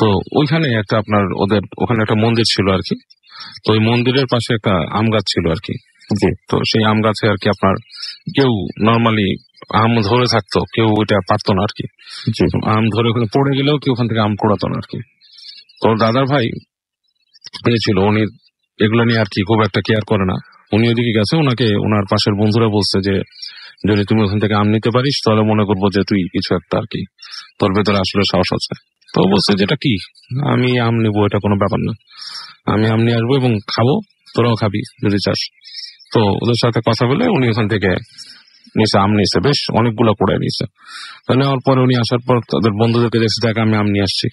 তো ওইখানে একটা আপনার ওদের ওখানে একটা মন্দির ছিল আর কি। তো ওই মন্দিরের পাশে একটা আম গাছ ছিল আর কি। তো সেই আম গাছে আর কি আপনার কেউ নর্মালি আম ধরে থাকতো, কেউ ওইটা পারতো না আর কি। আম ধরে ওখানে পড়ে গেলেও কেউ ওখান থেকে আম কুড়াতো না আর কি। তো দাদার ভাই ছিল, উনি এগুলো নিয়ে আর কি খুব একটা কেয়ার করে না। উনি ওইদিকে গেছে, ওনাকে ওনার পাশের বন্ধুরা বলছে যে যদি তুমি ওখান থেকে আম নিতে পারিস তাহলে মনে করবো যে তুই কিছু একটা আর কি, তোর ভেতরে আসলে সাহস আছে। তো বলছে যেটা কি, আমি আম নিবো, এটা কোনো ব্যাপার না, আমি আম নিয়ে আসবো এবং খাবো, তোরাও খাবি যদি চাস। তো ওদের সাথে কথা বলে উনি ওখান থেকে নিচে আম নিয়েছে, বেশ অনেকগুলো করে নিয়েছে। তো নেওয়ার পরে উনি আসার পর তাদের বন্ধুদেরকে দেখছে, দেখ আমি আম নিয়ে আসছি।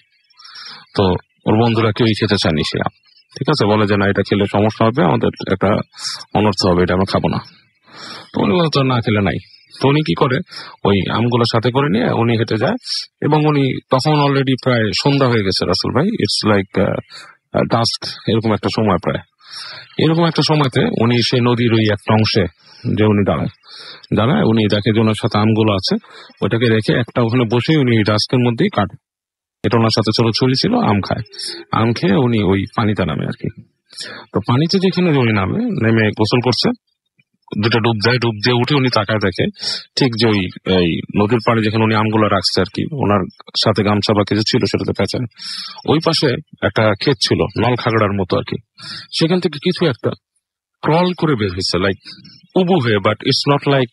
তো ওর বন্ধুরা কেউই খেতে চায়নি সে আম, ঠিক আছে, বলে যে না এটা খেলে সমস্যা হবে, আমাদের একটা অনর্থ হবে, এটা আমরা খাবো না। তো উনি বলতো না খেলে নাই। তো উনি কি করে, ওই আমগুলো সাথে করে নিয়ে উনি হেঁটে যায় এবং উনি তখন অলরেডি প্রায় সন্ধ্যা হয়ে গেছে রাসেল ভাই, ইটস লাইক ডাস্ক, এরকম একটা সময়, প্রায় এরকম একটা সময়তে উনি সেই নদীর ওই একটা অংশে যে উনি দাঁড়ায় উনি দেখে যে ওনার সাথে আমগুলো আছে, ওটাকে রেখে একটা ওখানে বসে উনি ডাস্কের মধ্যেই কাটে। এটা ওনার সাথে ছড়ি ছিল, আম খায়। আম খেয়ে উনি ওই পানিতে নামে আর কি। তো পানিতে যেখানে উনি নেমে গোসল করছে, দুটো ডুব দিয়ে উঠে উনি তাকায় দেখে ঠিক যে ওই নদীর পাড়ে যেখানে উনি আমগুলো রাখছে আর কি, ওনার সাথে গামছা বা কিছু ছিল সেটাতে পেঁচায়, ওই পাশে একটা ক্ষেত ছিল নল খাগড়ার মতো আর কি। সেখান থেকে কিছু একটা ক্রল করে বের হয়েছে, লাইক উবু হয়ে, বাট ইটস নট লাইক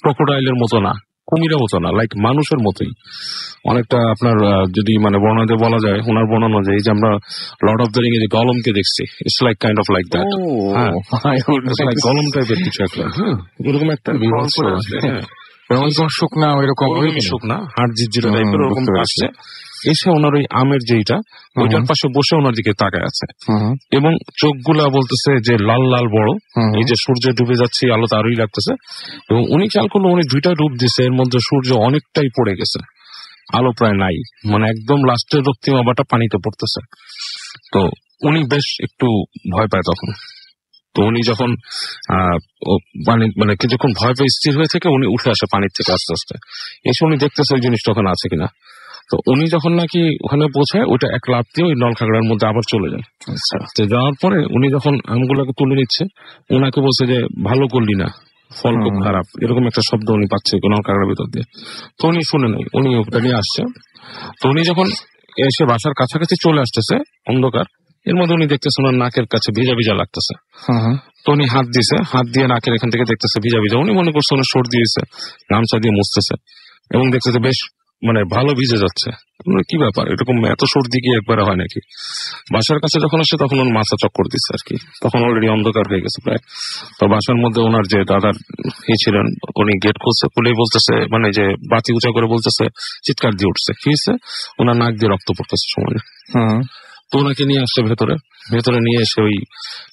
ক্রোকোডাইলের মতো না, কুমিরের মতো না, লাইক মানুষের মতোই। অনেকটা আপনার যদি মানে বর্ণনাতে বলা যায়, ওনার বর্ণনা যায় যে আমরা লর্ড অফ দ্য রিং এ যে গলমকে দেখছি, it's like kind of like that. হ্যাঁ, গলম টাইপের কিছু একটা, হ্যাঁ এরকম একটা শুকনা, ওইরকম শুকনা হাড় জিজ্জিরা টাইপের ওরকম আসছে। এসে ওনার ওই আমের যেইটা, ওইটার পাশে বসে ওনার দিকে তাকায় আছে এবং চোখগুলা বলতেছে যে লাল লাল বড়, এই যে সূর্য ডুবে যাচ্ছে আলো তারই লাগতেছে। এবং উনি খেয়াল করলো উনি দুইটা ডুব দিছে, এর মধ্যে সূর্য অনেকটাই পড়ে গেছে, আলো প্রায় নাই, মানে একদম লাস্টের রক্তিম আবারটা পানিতে পড়তেছে। তো উনি বেশ একটু ভয় পায় তখন। তো উনি যখন মানে কিছুক্ষণ ভয় পেয়ে স্থির হয়ে থেকে উনি উঠে আসে পানির থেকে আস্তে আস্তে, এসে উনি দেখতেছে ওই জিনিসটা ওখানে আছে কিনা। তো উনি যখন নাকি ওখানে পৌঁছায়, ওইটা এক লাফ দিয়ে ওই নলখাগড়ার মধ্যে আবার চলে যায়। তো যাওয়ার পরে উনি যখন আমগুলোকে তুলে নিচ্ছে, ওনাকে বলছে যে ভালো করলি না, ফল খুব খারাপ, এরকম একটা শব্দ উনি পাচ্ছে নলখাগড়ার ভিতর দিয়ে। তো উনি শুনে নাই, উনি ওটা নিয়ে আসছে। তো উনি যখন এসে বাসার কাছাকাছি চলে আসতেছে অন্ধকার, এর মধ্যে উনি দেখতেছে ওনার নাকের কাছে ভিজা ভিজা লাগতেছে। তো উনি হাত দিয়ে নাকের এখান থেকে দেখতেছে ভিজা ভিজা। উনি মনে করছে ওনার সর্দি দিয়েছে, গামছা দিয়ে মুছতেছে এবং দেখতেছে বেশ মানে ভালো ভিজে যাচ্ছে। কি ব্যাপার, এরকম এত সর্দি কি একবারে হয় নাকি? বাসার কাছে যখন আসে তখন ওর মাথা চক্কর দিচ্ছে আর কি, তখন অলরেডি অন্ধকার হয়ে গেছে প্রায়। তো বাসার মধ্যে ওনার যে দাদার ছিলেন, উনি গেট খুলেই বলতেছে, মানে যে বাতি উঁচা করে বলতেছে, চিৎকার দিয়ে উঠছে, কি হয়েছে, ওনার নাক দিয়ে রক্ত পড়তেছে সময়। তো ওনাকে নিয়ে আসছে ভেতরে নিয়ে এসে ওই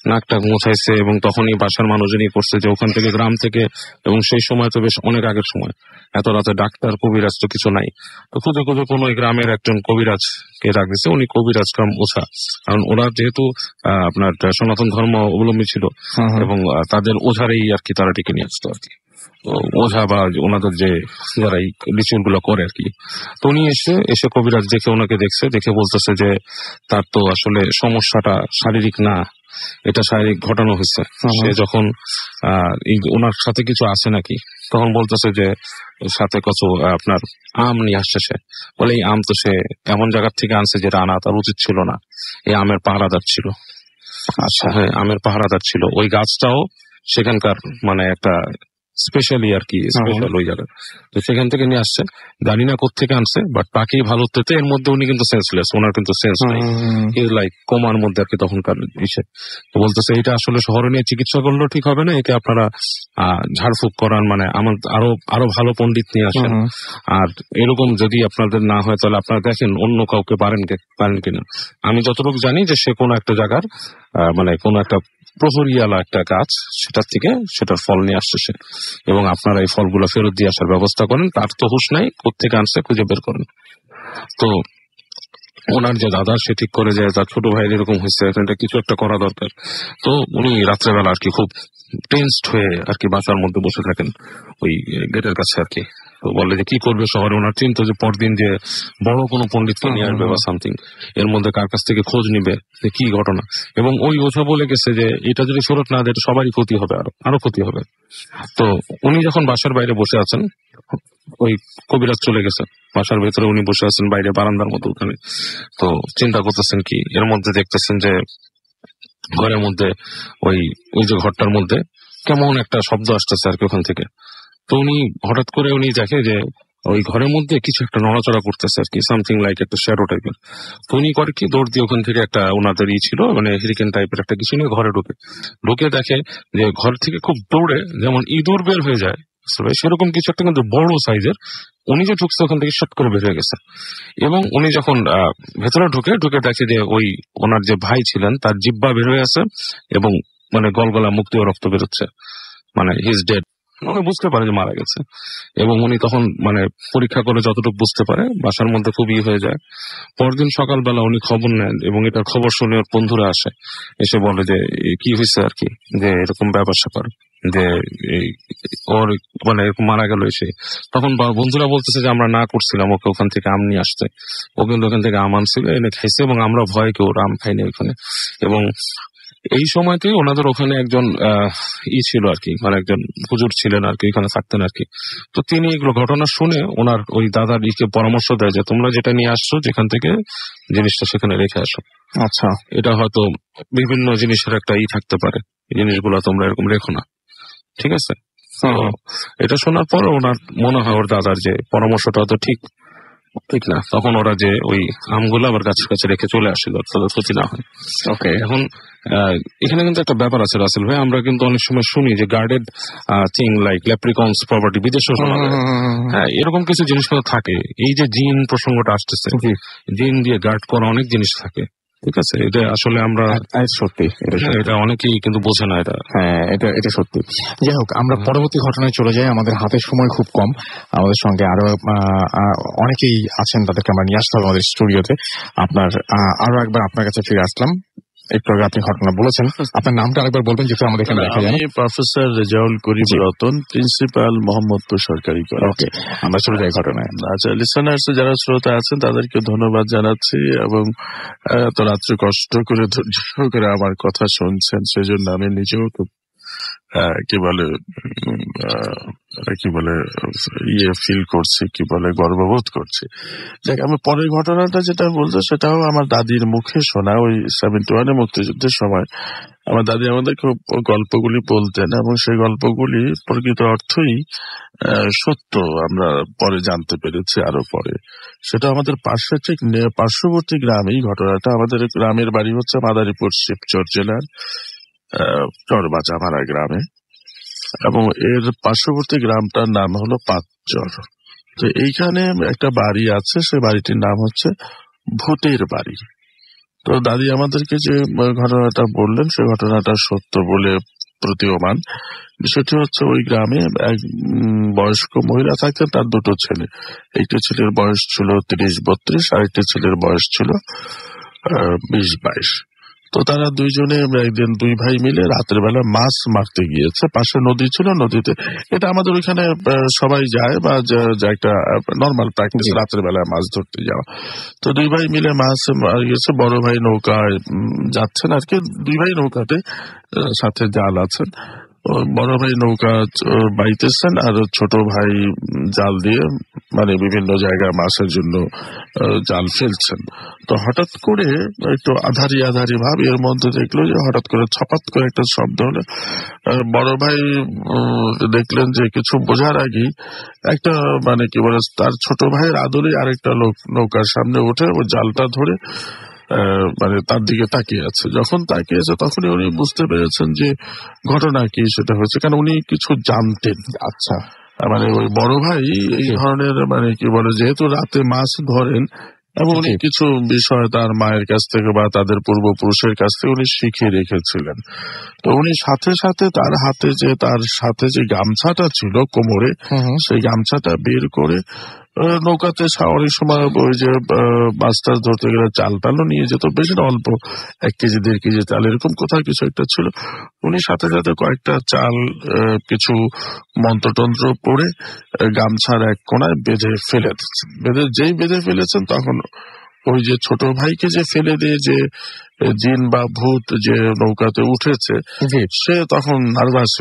নাকটা মোছাইছে এবং তখনই বাসার মানুষজনই করছে যে ওখান থেকে গ্রাম থেকে, এবং সেই সময় তো বেশ অনেক আগের সময়, এত রাতে ডাক্তার কবিরাজ তো কিছু নাই, তো খুঁজে কোন ওই গ্রামের একজন কবিরাজকে ডাক দিচ্ছে। উনি কবিরাজ কাম ওঝা, কারণ ওরা যেহেতু আপনার সনাতন ধর্ম অবলম্বী ছিল এবং তাদের ওঝারেই আর কি তারা ডেকে নিয়ে আসতো আর কি, ওঝা বা ওনাদের যে যারা এই রিচুয়াল গুলো করে আর কি। তো উনি এসে কবিরাজ দেখে ওনাকে দেখে বলতেছে যে তার তো আসলে সমস্যাটা শারীরিক না, এটা শারীরিক ঘটানো হয়েছে। সে যখন ওনার সাথে কিছু আছে নাকি, তখন বলতেছে যে সাথে কত আপনার আম নিয়ে আসছে সে, বলে এই আম তো সে এমন জায়গার থেকে আনছে যেটা আনা তার উচিত ছিল না, এই আমের পাহারাদার ছিল। আচ্ছা, হ্যাঁ, আমের পাহারাদার ছিল। ওই গাছটাও সেখানকার মানে একটা স্পেশালি আর কি, স্পেশাল ওই জায়গায়। তো সেখান থেকে নিয়ে আসছে, জানি না কোত্থেকে আনছে, বাট তাকেই ভালো হতে এর মধ্যে উনি কিন্তু সেন্সলেস, ওনার কিন্তু সেন্স নেই, লাইক কোমার মধ্যে আর কি তখনকার ইসে। তো বলতেছে এটা আসলে শহরে নিয়ে চিকিৎসা করলেও ঠিক হবে না, একে আপনারা ঝাড়ফুঁক করান, মানে আমার আরো ভালো পণ্ডিত নিয়ে আসেন, আর এরকম যদি আপনাদের না হয় তাহলে আপনারা দেখেন অন্য কাউকে পারেন কিনা। আমি যতটুকু জানি যে সে কোনো একটা জায়গার মানে কোনো একটা প্রহরিয়ালা একটা গাছ, সেটার ফল নিয়ে আসছে সে, এবং আপনারা এই ফলগুলো ফেরত দিয়ে আসার ব্যবস্থা করেন, তার তো হুঁশ নাই, কোত্থেকে আনছে খুঁজে বের করেন। তো ওনার যে দাদা সে ঠিক করে যায় তার ছোট ভাইয়ের এরকম হয়েছে, এটা কিছু একটা করা দরকার। তো উনি রাত্রেবেলা আর কি খুব টেন্সড হয়ে আর কি বাসার মধ্যে বসে থাকেন ওই গেটের কাছে আর কি। তো বলে যে কি করবে শহরে, ওনার চিন্তা যে পরদিন যে বড় কোনো পণ্ডিতকে নিয়ে আসবে বা সামথিং, এর মধ্যে কার কাছ থেকে খোঁজ নিবে যে কি ঘটনা। এবং ওই ওঝা বলে গেছে যে এটা যদি ফেরত না দেয় সবারই ক্ষতি হবে, আরো ক্ষতি হবে। তো উনি যখন বাসার বাইরে বসে আছেন, ওই কবিরাজ চলে গেছে, বাসার ভেতরে উনি বসে আছেন বাইরে বারান্দার মতো ওখানে। তো চিন্তা করতেছেন কি, এর মধ্যে দেখতেছেন যে ঘরের মধ্যে ওই যে ঘরটার মধ্যে কেমন একটা শব্দ আসতেছে আর কি ওখান থেকে। তো উনি হঠাৎ করে উনি দেখে যে ওই ঘরের মধ্যে কিছু একটা নড়াচড়া করতেছে আর কি, সামথিং লাইক একটা শ্যাডো টাইপের। তো উনি করে কি, দৌড় দিয়ে ওখান থেকে একটা ওনাদের ছিল মানে হেরিকেন টাইপের একটা কিছু নিয়ে ঘরে ঢুকে দেখে যে ঘর থেকে খুব দৌড়ে যেমন ইঁদুর বের হয়ে যায় সেরকম কিছু একটা কিন্তু বড় সাইজের, উনি যে ঢুকছে ওখান থেকে শট করে বের হয়ে গেছে। এবং উনি যখন ভেতরে ঢুকে দেখে যে ওই ওনার যে ভাই ছিলেন তার জিব্বা বের হয়ে আছে এবং মানে গলগলা মুখ দিয়ে রক্ত বেরোচ্ছে, মানে হি ইজ ডেড। উনি বুঝতে পারে যে মারা গেছে। এবং উনি তখন মানে পরীক্ষা করে যতটুকু বুঝতে পারে বাসার মধ্যে খুব হয়ে যায়। পরদিন সকালবেলা উনি খবর নেন এবং এটার খবর শুনে ওর বন্ধুরা আসে, এসে বলে যে কি হয়েছে আর কি, যে এরকম ব্যাপার স্যাপার, যে ওর মানে এরকম মারা গেল এসে। তখন বন্ধুরা বলতেছে যে আমরা না করছিলাম ওকে ওখান থেকে আম নিয়ে আসতে, ও কিন্তু ওখান থেকে আম আনছিল, এনে খাইছে এবং আমরা ভয় কেউ আম খাইনি ওখানে। এবং এই সময়তে ওনাদের ওখানে একজন ছিল আর কি, মানে একজন হুজুর ছিলেন আর কি, এখানে থাকতেন আর কি। তো তিনি এগুলো ঘটনা শুনে ওনার ওই দাদার ইকে পরামর্শ দেয় যে তোমরা যেটা নিয়ে আসছো যেখান থেকে জিনিসটা সেখানে রেখে আসো। আচ্ছা, এটা হয়তো বিভিন্ন জিনিসের একটা থাকতে পারে, এই জিনিসগুলো তোমরা এরকম রেখো না, ঠিক আছে? এটা শোনার পর ওনার মনে হয় ওর দাদার যে পরামর্শটা তো ঠিক না, তখন ওরা যে ওই আমগুলো আবার গাছের কাছে রেখে চলে আসছিল, তাদের ক্ষতি না হয়। ওকে, এখন এখানে কিন্তু একটা ব্যাপার আছে রাসেল ভাই, আমরা কিন্তু অনেক সময় শুনি যে গার্ডেড থিং লাইক ল্যাপ্রিকনস প্রপার্টি, বিদেশেও শোনা যায়, হ্যাঁ এরকম কিছু জিনিসগুলো থাকে। এই যে জিন প্রসঙ্গটা আসতেছে, জিন দিয়ে গার্ড করা অনেক জিনিস থাকে, ঠিক আছে? এটা আসলে আমরা সত্যি এটা অনেকেই কিন্তু বোঝে না এটা। হ্যাঁ, এটা সত্যি। যাই হোক, আমরা পরবর্তী ঘটনায় চলে যাই, আমাদের হাতে সময় খুব কম। আমাদের সঙ্গে আরো অনেকেই আছেন, তাদেরকে আমরা নিয়ে আসতে হবে আমাদের স্টুডিওতে। আরো একবার আপনার কাছে ফিরে আসলাম। একটু আগে আপনি ঘটনা বলেছেন, আপনার নামটা আরেকবার বলবেন যেহেতু আমাদের এখানে দেখা যায়। আমি প্রফেসর রেজাউল করিম রতন, প্রিন্সিপাল মোহাম্মদপুর সরকারি কলেজ। ওকে, আমরা চলে যাই ঘটনায়। আচ্ছা, লিসনার্স যারা শ্রোতা আছেন তাদেরকে ধন্যবাদ জানাচ্ছি, এবং এত রাত্রে কষ্ট করে ধৈর্য করে আমার কথা শুনছেন, সেজন্য আমি নিজেও খুব কি বলে ফিল করছি, গর্ববোধ করছি। দেখ, আমি পরের ঘটনাটা যেটা বলতো সেটাও আমার দাদির মুখে শোনা। ওই 71 মুক্তিযুদ্ধের সময় আমার দাদি আমাদের খুব গল্পগুলি বলতেন, এবং সেই গল্পগুলি প্রকৃত অর্থই সত্য আমরা পরে জানতে পেরেছি আরো পরে। সেটা আমাদের পার্শ্ববর্তী গ্রামেই ঘটনাটা। আমাদের গ্রামের বাড়ি হচ্ছে মাদারীপুর শিবচর জেলার চরবাজামারা গ্রামে, এবং এর পার্শ্ববর্তী গ্রামটার নাম হলো পাঁচচর। তো এইখানে একটা বাড়ি আছে, সে বাড়িটির নাম হচ্ছে ভূতের বাড়ি। তো দাদি আমাদেরকে যে ঘটনাটা বললেন সে ঘটনাটা সত্য বলে প্রতীয়মান। বিষয়টি হচ্ছে ওই গ্রামে এক বয়স্ক মহিলা থাকতেন, তার দুটো ছেলে। একটি ছেলের বয়স ছিল 30-32, আরেকটি ছেলের বয়স ছিল 20-22। তো তারা দুইজনে একদিন দুই ভাই মিলে রাতের বেলা মাছ মারতে গিয়েছে। পাশে নদী ছিল, নদীতে, এটা আমাদের ওইখানে সবাই যায় বা একটা নর্মাল প্র্যাকটিস, রাতের বেলায় মাছ ধরতে যাওয়া। তো দুই ভাই মিলে মাছ গিয়েছে। বড় ভাই নৌকায় যাচ্ছেন আর কি, দুই ভাই নৌকাতে, সাথে জাল আছেন। বড় ভাই নৌকা বাইতেছেন আর ছোট ভাই জাল দিয়ে মানে বিভিন্ন জায়গায় মাছের জন্য জাল ফেলছেন। তো হঠাৎ করে একটু আধারি আধারি ভাব, এর মধ্যে দেখলো যে হঠাৎ করে ছপাত করে একটা শব্দ হলো। বড় ভাই দেখলেন যে কিছু বোঝার আগেই একটা মানে কি বলে তার ছোট ভাইয়ের আদলে আরেকটা লোক নৌকার সামনে উঠে ওই জালটা ধরে মানে তার দিকে তাকিয়ে আছে। যখন তাকিয়েছে তখনই উনি বুঝতে পেরেছেন যে ঘটনা কি সেটা হচ্ছে, কারণ উনি কিছু জানতেন। আচ্ছা, মানে ওই বড় ভাই এই ধরনের মানে কি বলে যেহেতু রাতে মাছ ধরেন এবং উনি কিছু বিষয় তার মায়ের কাছ থেকে বা তাদের পূর্বপুরুষের কাছ থেকে উনি শিখে রেখেছিলেন। তো উনি সাথে সাথে তার সাথে যে গামছাটা ছিল কোমরে, সেই গামছাটা বের করে নৌকাতে অনেক সময় ওই যে মাছ টাছ ধরতে গেলে চাল টালও নিয়ে যেত, বেশি না অল্প 1 কেজি 1.5 কেজি চাল এরকম কোথাও কিছু একটা ছিল। উনি সাথে সাথে কয়েকটা চাল কিছু মন্ত্রতন্ত্র পড়ে গামছার এক কোনায় বেঁধে ফেলে দিচ্ছেন। বেঁধে ফেলেছেন তখন ওই যে ছোট ভাইকে যে ফেলে দিয়ে যে জিন বা ভূত যে নৌকাতে উঠেছে সে তখন নার্ভাস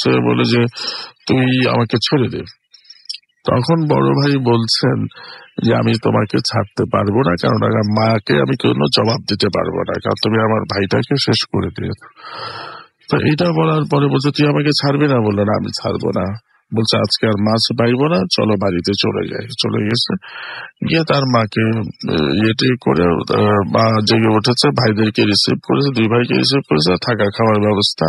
হয়ে বলে যে তুই আমাকে ছেড়ে দে। তখন বড় ভাই বলছেন যে আমি তোমাকে ছাড়তে পারবো না, কারণ মাকে আমি কোনো জবাব দিতে পারবো না, কারণ তুমি আমার ভাইটাকে শেষ করে দিয়েছো। তো এটা বলার পরে বলছে তুই আমাকে ছাড়বি না? বললো না আমি ছাড়বো না। বলছে আজকে আর মাছ পাইবো না, চলো বাড়িতে চলে যাই। চলে গেছে, গিয়ে তার মাকে ইয়েটি করে মা জেগে উঠেছে, ভাইদেরকে রিসিভ করেছে, 2 ভাইকে রিসিভ করেছে, থাকা খাওয়ার ব্যবস্থা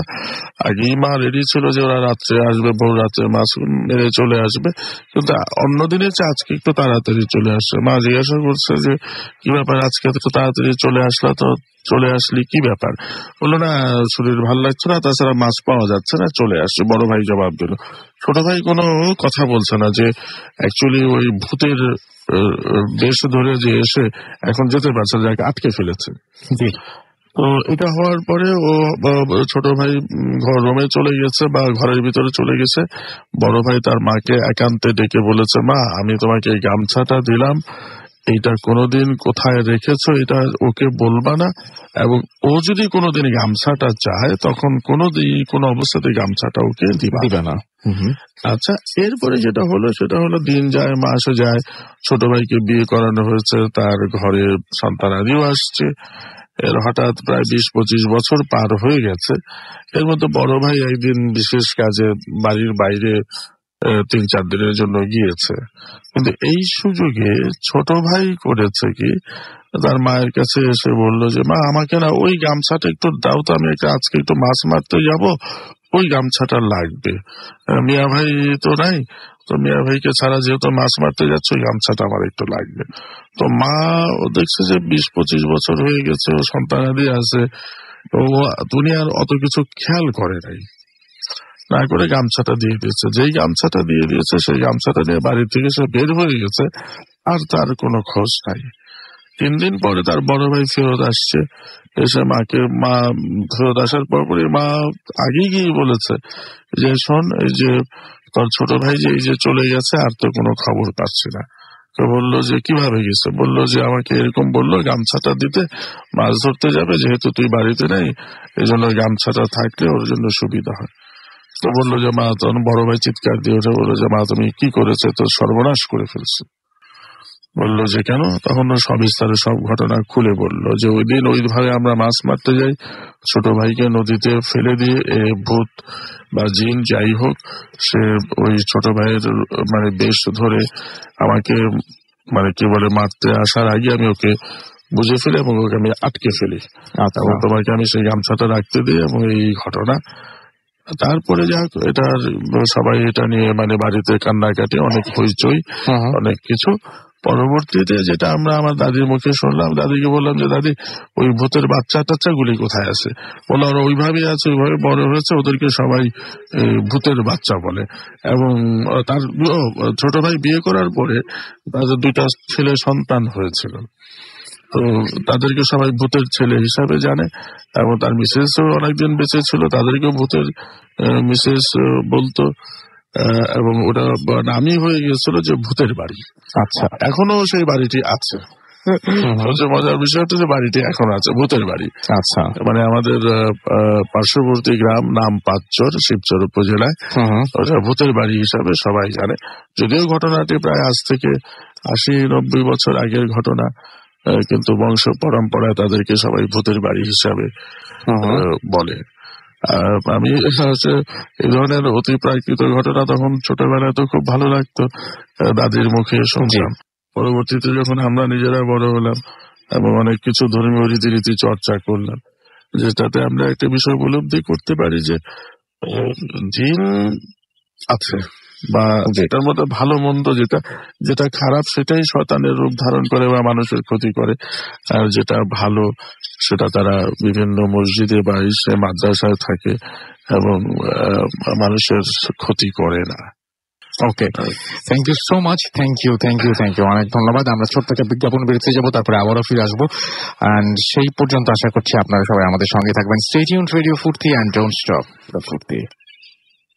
আগেই মা রেডি ছিল যে ওরা রাত্রে আসবে, ভোর রাত্রে মাছ মেরে চলে আসবে, কিন্তু অন্যদিনের চেয়ে আজকে একটু তাড়াতাড়ি চলে আসছে। মা জিজ্ঞাসা করছে যে কি ব্যাপার আজকে এত তাড়াতাড়ি চলে আসলা, তো চলে আসলি কি ব্যাপার? বললো না শরীর ভালো লাগছে না, তাছাড়া মাছ পাওয়া যাচ্ছে না, চলে আসছে। বড় ভাই জবাব দিল। ছোট ভাই কোনো কথা বলছে না যে অ্যাকচুয়ালি ওই ভূতের বেশ ধরে যে এসে এখন যেতে পারছে, যাকে আটকে ফেলেছে। তো এটা হওয়ার পরে ও ছোট ভাই রুমে চলে গেছে বা ঘরের ভিতরে চলে গেছে। বড় ভাই তার মাকে একান্তে ডেকে বলেছে, মা আমি তোমাকে এই গামছাটা দিলাম, এইটা কোনোদিন কোথায় রেখেছো এটা ওকে বলবা না, এবং ও যদি কোনোদিন গামছাটা চায় তখন কোনো অবস্থাতে গামছাটা ওকে দিবা না। আচ্ছা, এরপরে যেটা হলো দিন যায় মাস যায়, ছোট ভাইকে বিয়ে করানো হয়েছে, তার ঘরে সন্তানাদিও আসছে। এর হঠাৎ প্রায় 20-25 বছর পার হয়ে গেছে। এর মধ্যে বড় ভাই একদিন বিশেষ কাজে বাড়ির বাইরে 3-4 দিনের জন্য গিয়েছে, কিন্তু এই সুযোগে ছোট ভাই করেছে কি, তার মায়ের কাছে এসে বললো যে মা আমাকে না ওই গামছাটা একটু দাও তো, আমি আজকে একটু মাছ মারতে যাব, ওই গামছাটা লাগবে। মিয়া ভাই তো নাই, তো মিয়া ভাইকে ছাড়া যেহেতু মাছ মারতে যাচ্ছে ওই গামছাটা আমার একটু লাগবে। তো মা দেখছে যে 20-25 বছর হয়ে গেছে, ও সন্তানাদি আছে, ও দুনিয়ার অত কিছু খেয়াল করে নাই, না করে গামছাটা দিয়ে দিয়েছে। যেই গামছাটা দিয়ে দিয়েছে সেই গামছাটা নিয়ে বাড়ি থেকে সে বের হয়ে গেছে, আর তার কোনো খোঁজ নাই। 3 দিন পরে তার বড় ভাই ফেরত আসছে, এসে মা ফেরত আসার পরপরই মা আগেই গিয়ে বলেছে যে শোন, এই যে তোর ছোট ভাই যে এই যে চলে গেছে আর তো কোনো খবর পাচ্ছি না। তো বললো যে কিভাবে গেছে? বললো যে আমাকে এরকম বললো গামছাটা দিতে, মাছ ধরতে যাবে, যেহেতু তুই বাড়িতে নেই এই জন্য গামছাটা থাকলে ওর জন্য সুবিধা হয়। তো বললো যে মা, তখন বড় ভাই চিৎকার দিয়ে ওঠে, বললো যে মা তুমি কি করেছে, তো সর্বনাশ করে ফেলছে। বললো যে কেন? তখন সবিস্তারে সব ঘটনা খুলে বললো যে ওই দিন ওইভাবে আমরা মাছ মারতে যাই, ছোট ভাইকে নদীতে ফেলে দিয়ে ভূত বা জিন যাই হোক সে ওই ছোট ভাইয়ের মানে বেশ ধরে আমাকে মানে কি বলে মারতে আসার আগে আমি ওকে বুঝে ফেলি এবং ওকে আমি আটকে ফেলি, এবং তোমাকে আমি সেই গামছাটা রাখতে দিই, এবং এই ঘটনা। তারপরে যাক এটার সবাই এটা নিয়ে মানে বাড়িতে কান্নাকাটি, অনেক হইচই, অনেক কিছু। পরবর্তীতে যেটা আমরা আমার দাদির মুখে শুনলাম, দাদিকে বললাম যে দাদি ওই ভূতের বাচ্চা টাচ্চাগুলি কোথায় আছে? বললো ওরা ওইভাবেই আছে, ওইভাবে বড় হয়েছে, ওদেরকে সবাই ভূতের বাচ্চা বলে। এবং তার ছোট ভাই বিয়ে করার পরে তাদের 2টা ছেলে সন্তান হয়েছিল, তো তাদেরকে সবাই ভূতের ছেলে হিসাবে জানে, এবং তার মিসেস অনেকদিন বেঁচে ছিল, তাদেরকেও ভূতের মিসেস বলতো, এবং ওটা নামই হয়ে গেছিল যে ভূতের বাড়ি। আচ্ছা, এখনো সেই বাড়িটি আছে। সবচেয়ে মজার বিষয় হচ্ছে যে বাড়িটি এখন আছে, ভূতের বাড়ি। আচ্ছা। মানে আমাদের পার্শ্ববর্তী গ্রাম নাম পাঁচচর, শিবচর উপজেলায়, ওটা ভূতের বাড়ি হিসাবে সবাই জানে। যদিও ঘটনাটি প্রায় আজ থেকে 80-90 বছর আগের ঘটনা, কিন্তু বংশ পরম্পরায় তাদেরকে সবাই ভূতের বাড়ি হিসাবে বলে। আমি হচ্ছে এই ধরনের অতি প্রাকৃত ঘটনা তখন ছোটবেলায় তো খুব ভালো লাগতো, দাদির মুখে শুনতাম। পরবর্তীতে যখন আমরা নিজেরা বড় হলাম এবং অনেক কিছু ধর্মীয় রীতিনীতি চর্চা করলাম, যেটাতে আমরা একটা বিষয় উপলব্ধি করতে পারি যে জিন আছে, বা যেটার মধ্যে ভালো মন্দ, যেটা খারাপ সেটাই শয়তানের রূপ ধারণ করে বা মানুষের ক্ষতি করে, আর যেটা ভালো সেটা তারা বিভিন্ন মসজিদে বা মাদ্রাসায় থাকে এবং মানুষের ক্ষতি করে না। Okay, thank you so much. Thank you অনেক ধন্যবাদ। আমরা ছোট্ট একটা বিজ্ঞাপন বেরোতে যাবো, তারপরে আবারও ফিরে আসবো। অ্যান্ড সেই পর্যন্ত আশা করছি আপনারা সবাই আমাদের সঙ্গে থাকবেন। স্টে টিউনড, রেডিও ফুর্তি, অ্যান্ড ডোন্ট স্টপ দ্য ফুর্তি।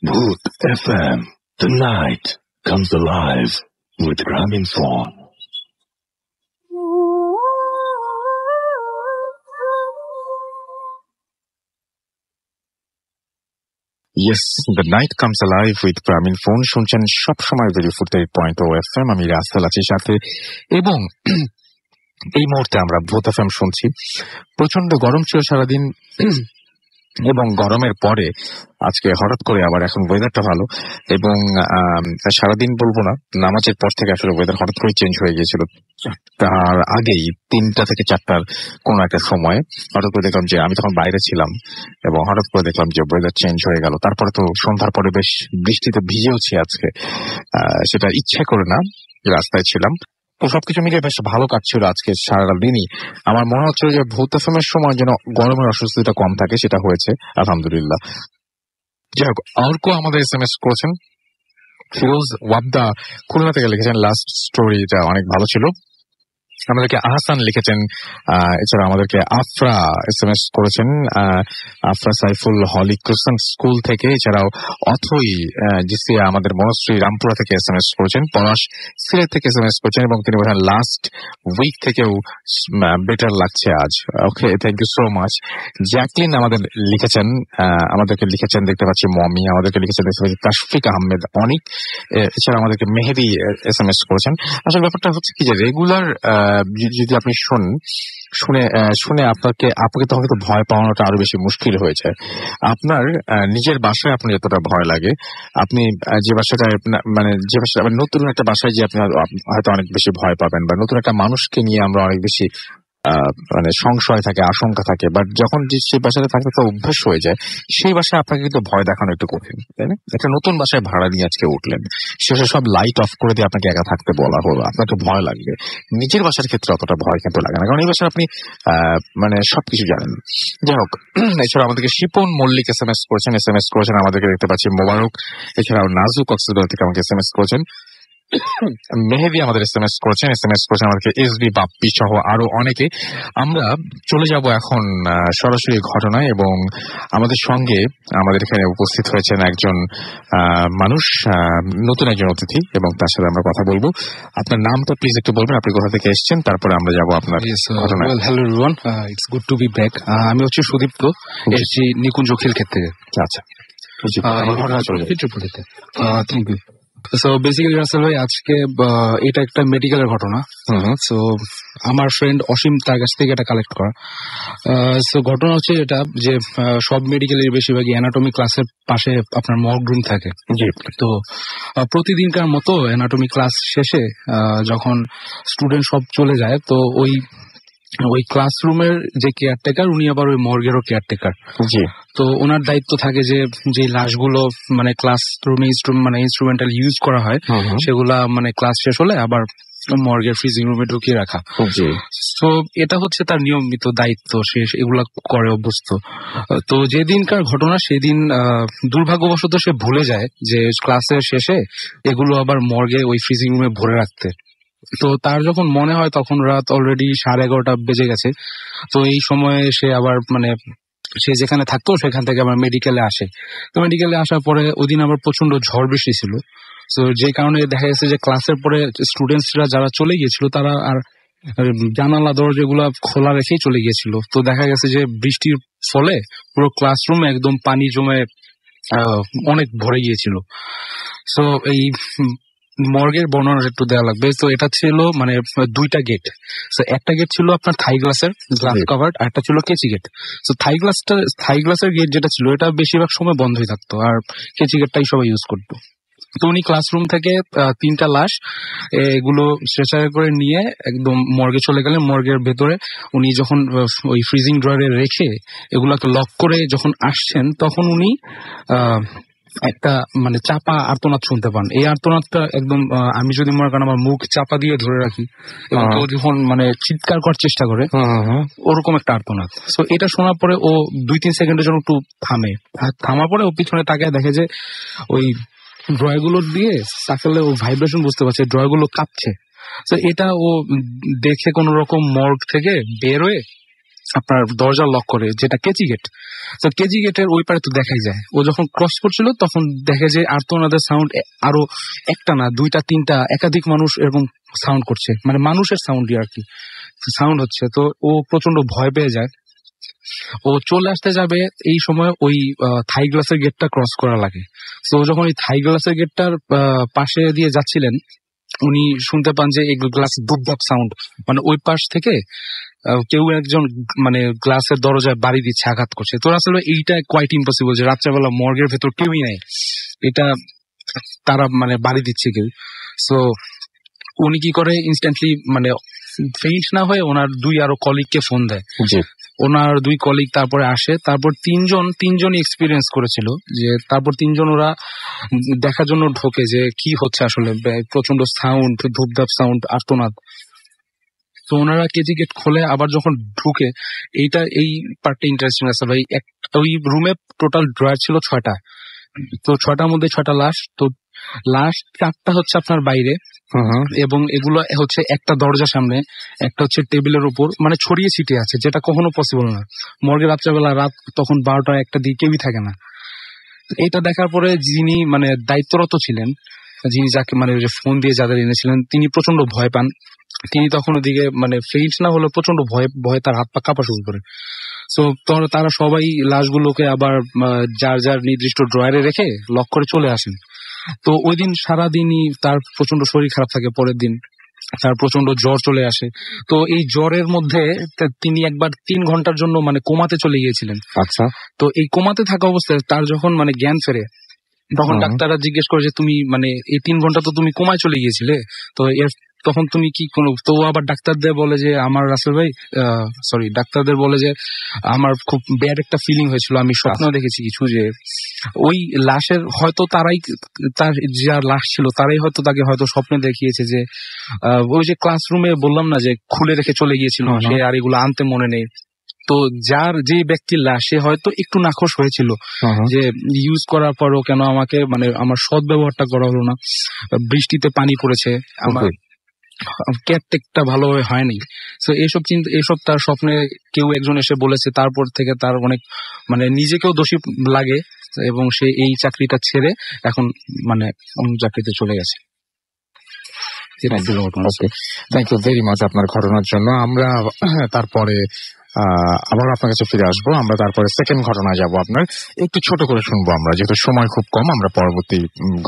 Bhoot FM. The night comes alive with Gramophone. Yes, the night comes alive with Gramophone. শুনছেন সবসময় রেডিও ফুর্তি 8.0 FM। আমি রাসেল আছি সাথে, এবং এই মুহূর্তে আমরা ভূত এফএম শুনছি। প্রচন্ড গরম ছিল সারাদিন, এবং গরমের পরে আজকে হঠাৎ করে আবার এখন ওয়েদারটা ভালো, এবং সারাদিন বলবো না, নামাজের পর থেকে আসলে ওয়েদার হঠাৎ করে চেঞ্জ হয়ে গিয়েছিল। তার আগেই 3টা থেকে 4টার কোনো একটা সময় হঠাৎ করে দেখলাম যে আমি তখন বাইরে ছিলাম, এবং হঠাৎ করে দেখলাম যে ওয়েদার চেঞ্জ হয়ে গেল। তারপরে তো সন্ধ্যার পরে বেশ বৃষ্টিতে ভিজেওছি আজকে, সেটা ইচ্ছে করে না, রাস্তায় ছিলাম। তো সবকিছু মিলিয়ে বেশ ভালো কাটছিল আজকে সারা দিনই। আমার মনে হচ্ছিল যে ভূত এফএমের সময় যেন গরমের অস্বস্তিটা কম থাকে, সেটা হয়েছে আলহামদুলিল্লাহ। যাই হোক, অর্ক আমাদের SMS করেছেন। ফিরোজ ওয়াবদা খুলনা থেকে লিখেছেন, লাস্ট স্টোরিটা অনেক ভালো ছিল। আমাদেরকে আহসান লিখেছেন, এছাড়া আমাদেরকে আফরা SMS করেছেন, আফরা সাইফুল হলি ক্রিশ্চান স্কুল থেকে। এছাড়াও অথই জিসিয়া আমাদের মনশ্রী রামপুরা থেকে SMS করেছেন, পলাশ সিলেট থেকে SMS করেছেন, এবং তিনি বলেন লাস্ট উইক থেকেও বেটার লাগছে আজ। Okay, thank you so much. Jacqueline আমাদেরকে লিখেছেন দেখতে পাচ্ছি, মমি আমাদেরকে লিখেছেন দেখতে পাচ্ছি, তাশফিক আহমেদ অনিক, এছাড়া আমাদেরকে মেহেদি SMS করেছেন। আসলে ব্যাপারটা হচ্ছে কি যে রেগুলার যদি আপনি শুনে আপনাকে তখন কিন্তু ভয় পাওয়ানোটা আরো বেশি মুশকিল হয়ে যায়। আপনার নিজের বাসায় আপনার যতটা ভয় লাগে, আপনি যে বাসাটায় নতুন একটা বাসায় যে আপনি হয়তো অনেক বেশি ভয় পাবেন, বা নতুন একটা মানুষকে নিয়ে আমরা অনেক বেশি সংশয় থাকে, আশঙ্কা থাকে, বাট যখন সেই বাসাটা থাকতে তো অভ্যাস হয়ে যায়, সেই বাসায় আপনাকে কিন্তু ভয় দেখানো একটু কঠিন, তাই না? একটা নতুন বাসায় ভাড়া নিয়ে আজকে উঠলেন, শেষে সব লাইট অফ করে দিয়ে আপনাকে একা থাকতে বলা হলো, আপনাকে ভয় লাগবে। নিজের বাসার ক্ষেত্রে অতটা ভয় কিন্তু লাগে না, কারণ এই বাসায় আপনি সবকিছু জানেন। যাই হোক, এছাড়া আমাদেরকে শিপন মল্লিক SMS করেছেন, আমাদেরকে দেখতে পাচ্ছি মোবারক, এছাড়াও নাজু কক্সবাজার থেকে আমাকে SMS করেছেন, মেহেদি আমাদের SMS করেছেন আমাদেরকে এসবি বাপ্পি সহ আরো অনেকে। আমরা চলে যাব এখন সরাসরি ঘটনায়, এবং আমাদের সঙ্গে আমাদের এখানে উপস্থিত হয়েছেন একজন মানুষ, নতুন একজন অতিথি, এবং তার সাথে আমরা কথা বলবো। আপনার নামটা প্লিজ একটু বলবেন, আপনি কোথা থেকে এসেছেন, তারপরে আমরা যাব আপনার ঘটনায়। Hello everyone, it's good to be back. আমি হচ্ছে সুদীপ্ত, এসেছি নিকুঞ্জ খিলক্ষেত থেকে। আচ্ছা, thank you. So basically Rasel ভাই, আজকে এটা একটা মেডিকেলের ঘটনা। সো আমার ফ্রেন্ড অসীম তার কাছ থেকে এটা কালেক্ট করা। সো ঘটনা হচ্ছে এটা যে সব মেডিকেলের বেশিরভাগই অ্যানাটমি ক্লাসের পাশে আপনার মক রুম থাকে। তো প্রতিদিনকার মতো অ্যানাটমি ক্লাস শেষে যখন স্টুডেন্ট সব চলে যায়, তো ওই ক্লাসরুমের যে কেয়ারটেকার, উনি আবার ওই মর্গেরও কেয়ারটেকার। তো ওনার দায়িত্ব থাকে যে লাশগুলো ক্লাসরুমে ইনস্ট্রুমেন্টাল ইউজ করা হয়, সেগুলা ক্লাস শেষ হলে আবার মর্গের ফ্রিজিং রুমে ঢুকিয়ে রাখা। তো এটা হচ্ছে তার নিয়মিত দায়িত্ব, সে এগুলা করে অভ্যস্ত। তো যেদিনকার ঘটনা সেদিন দুর্ভাগ্যবশত সে ভুলে যায় যে ক্লাসের শেষে এগুলো আবার মর্গে ওই ফ্রিজিং রুমে ভরে রাখতে। তো তার যখন মনে হয় তখন রাত অলরেডি 11:30 বেজে গেছে। তো এই সময়ে সে আবার সে যেখানে থাকতো সেখান থেকে আবার মেডিকেলে আসে। তো মেডিকেলে আসার পরে ওই দিন আবার প্রচন্ড ঝড় বৃষ্টি ছিল। তো যে কারণে দেখা গেছে যে ক্লাসের পরে স্টুডেন্টসরা যারা চলে গিয়েছিল তারা আর জানালা দরজাগুলো খোলা রেখেই চলে গিয়েছিল। তো দেখা গেছে যে বৃষ্টির ফলে পুরো ক্লাসরুমে একদম পানি জমে অনেক ভরে গিয়েছিল। সো এই মর্গের বর্ণনা একটু দেওয়া লাগবে। তো এটা ছিল মানে 2টা গেট। সো একটা গেট ছিল আপনার থাই গ্লাসের গ্লাস কভার্ড, আর একটা ছিল কেচি গেট। সো থাই গ্লাসের গেট যেটা ছিল এটা বেশিরভাগ সময় বন্ধই থাকতো, আর কেচি গেটটাই সবাই ইউজ করতো। তো উনি ক্লাসরুম থেকে 3টা লাশ এগুলো স্ট্রেচারে করে নিয়ে একদম মর্গে চলে গেলেন। মর্গের ভেতরে উনি যখন ওই ফ্রিজিং ড্রয়ারে রেখে এগুলাকে লক করে যখন আসছেন, তখন উনি একটা মানে চাপা আর্তনাদ শুনতে পান। এই আর্তনাদটা একদম আমি যদি মনে করেন আমার মুখ চাপা দিয়ে ধরে রাখি এবং কেউ যখন মানে চিৎকার করার চেষ্টা করে ওরকম একটা আর্তনাদ। সো এটা শোনার পরে ও 2-3 সেকেন্ডের জন্য একটু থামে। থামার পরে ও পিছনে তাকায় দেখে যে ওই ড্রয়ারগুলো দিয়ে সাকেলে ও ভাইব্রেশন বুঝতে পারছে, ড্রয়ারগুলো কাঁপছে। তো এটা ও দেখে কোন রকম মর্গ থেকে বের হয়ে আপনার দরজা লক করে, যেটা কেচি গেট। তো কেচি গেটের ওই পারে তো দেখাই যায়। ও যখন ক্রস করছিল তখন দেখে যে আর্তনাদের সাউন্ড আরো একটা না 2টা-3টা একাধিক মানুষ এরকম সাউন্ড করছে, মানে মানুষের সাউন্ডই আর কি সাউন্ড হচ্ছে। তো ও প্রচন্ড ভয় পেয়ে যায়। ও চলে আসতে যাবে, এই সময় ওই থাই গ্লাসের গেটটা ক্রস করা লাগে। তো যখন এই থাই গ্লাসের গেটটার পাশে দিয়ে যাচ্ছিলেন, উনি শুনতে পান যে এই গ্লাস দুপ সাউন্ড, মানে ওই পাশ থেকে কেউ একজন মানে গ্লাসের দরজায় বাড়ি দিচ্ছে, আঘাত করছে। তো আসলে এইটা কোয়াইট ইম্পসিবল যে রাত্রেবেলা মর্গের ভেতর কেউই নাই, এটা তারা মানে বাড়ি দিচ্ছে কেউ। সো উনি কি করে, ইনস্ট্যান্টলি মানে ফেইন্ট না হয়ে ওনার 2 আরো কলিগকে ফোন দেয়। ওনার 2 কলিগ তারপরে আসে। তারপর তিনজনই এক্সপিরিয়েন্স করেছিল যে তারপর 3জন ওরা দেখার জন্য ঢোকে যে কি হচ্ছে আসলে, প্রচন্ড সাউন্ড, ধূপধাপ সাউন্ড, আর্তনাদ। তো ওনারা কেজি গেট খোলে, আবার যখন ঢুকে, এই পার্টটা ইন্টারেস্টিং আছে ভাই। ওই রুমে টোটাল ড্রয়ার ছিল 6টা। তো 6টার মধ্যে 6টা লাশ। তো লাশ 4টা হচ্ছে আপনার বাইরে, এবং এগুলো হচ্ছে একটা দরজার সামনে, একটা হচ্ছে টেবিলের উপর, মানে ছড়িয়ে ছিটিয়ে আছে, যেটা কখনো পসিবল না। মর্গে রাত্রেবেলা রাত তখন 12টা-1টা দিয়ে কেউই থাকে না। এটা দেখার পরে যিনি মানে দায়িত্বরত ছিলেন, যিনি যাকে মানে ফোন দিয়ে যাদের এনেছিলেন, তিনি প্রচন্ড ভয় পান। তিনি তখন ওদিকে মানে ফেইন্ট না হলে প্রচন্ড ভয়ে তার হাত পা কাঁপা শুরু করে। সো তারা সবাই লাশগুলোকে আবার যার যার নির্দিষ্ট ড্রয়ারে রেখে লক করে চলে আসেন। তো ওই দিন সারাদিনই তার প্রচন্ড শরীর খারাপ থাকে। পরের দিন তার প্রচন্ড জ্বর চলে আসে। তো এই জ্বরের মধ্যে তিনি একবার 3 ঘন্টার জন্য মানে কোমাতে চলে গিয়েছিলেন। আচ্ছা। তো এই কোমাতে থাকা অবস্থায় তার যখন মানে জ্ঞান ফেরে, তখন ডাক্তাররা জিজ্ঞেস করে যে তুমি মানে এই 3 ঘন্টা তো তুমি কোমায় চলে গিয়েছিলে, তো তখন তুমি কি কোনো, তো আবার ডাক্তারদের বলে যে আমার রাসেল ভাই ডাক্তারদের বলে যে আমার খুব ব্যাড একটা ফিলিং হয়েছিল, আমি স্বপ্ন দেখেছি কিছু, যে ওই লাশের হয়তো তার যার লাশ ছিল তারাই হয়তো তাকে হয়তো স্বপ্নে দেখিয়েছে যে ওই যে ক্লাসরুমে বললাম না যে খুলে রেখে চলে গিয়েছিল সে, আর এগুলো আনতে মনে নেই। তো যে ব্যক্তির লাশ, সে হয়তো একটু নাখোশ হয়েছিল যে ইউজ করার পরও কেন আমাকে মানে আমার সৎ ব্যবহারটা করা হলো না, বৃষ্টিতে পানি পড়েছে, আমার কেয়ারটেকটা ভালোভাবে হয়নি। তো এইসব তার স্বপ্নে কেউ একজন এসে বলেছে। তারপর থেকে তার অনেক মানে নিজেকেও দোষী লাগে, এবং সে এই চাকরিটা ছেড়ে এখন মানে অন্য চাকরিতে চলে গেছে। থ্যাংক ইউ ভেরি মাচ আপনার ঘটনার জন্য। আমরা তারপরে আবার আপনার কাছে ফিরে আসবো। আমরা তারপরে সেকেন্ড ঘটনা যাব। আপনার একটু ছোট করে শুনবো আমরা, যেহেতু সময় খুব কম। আমরা পরবর্তী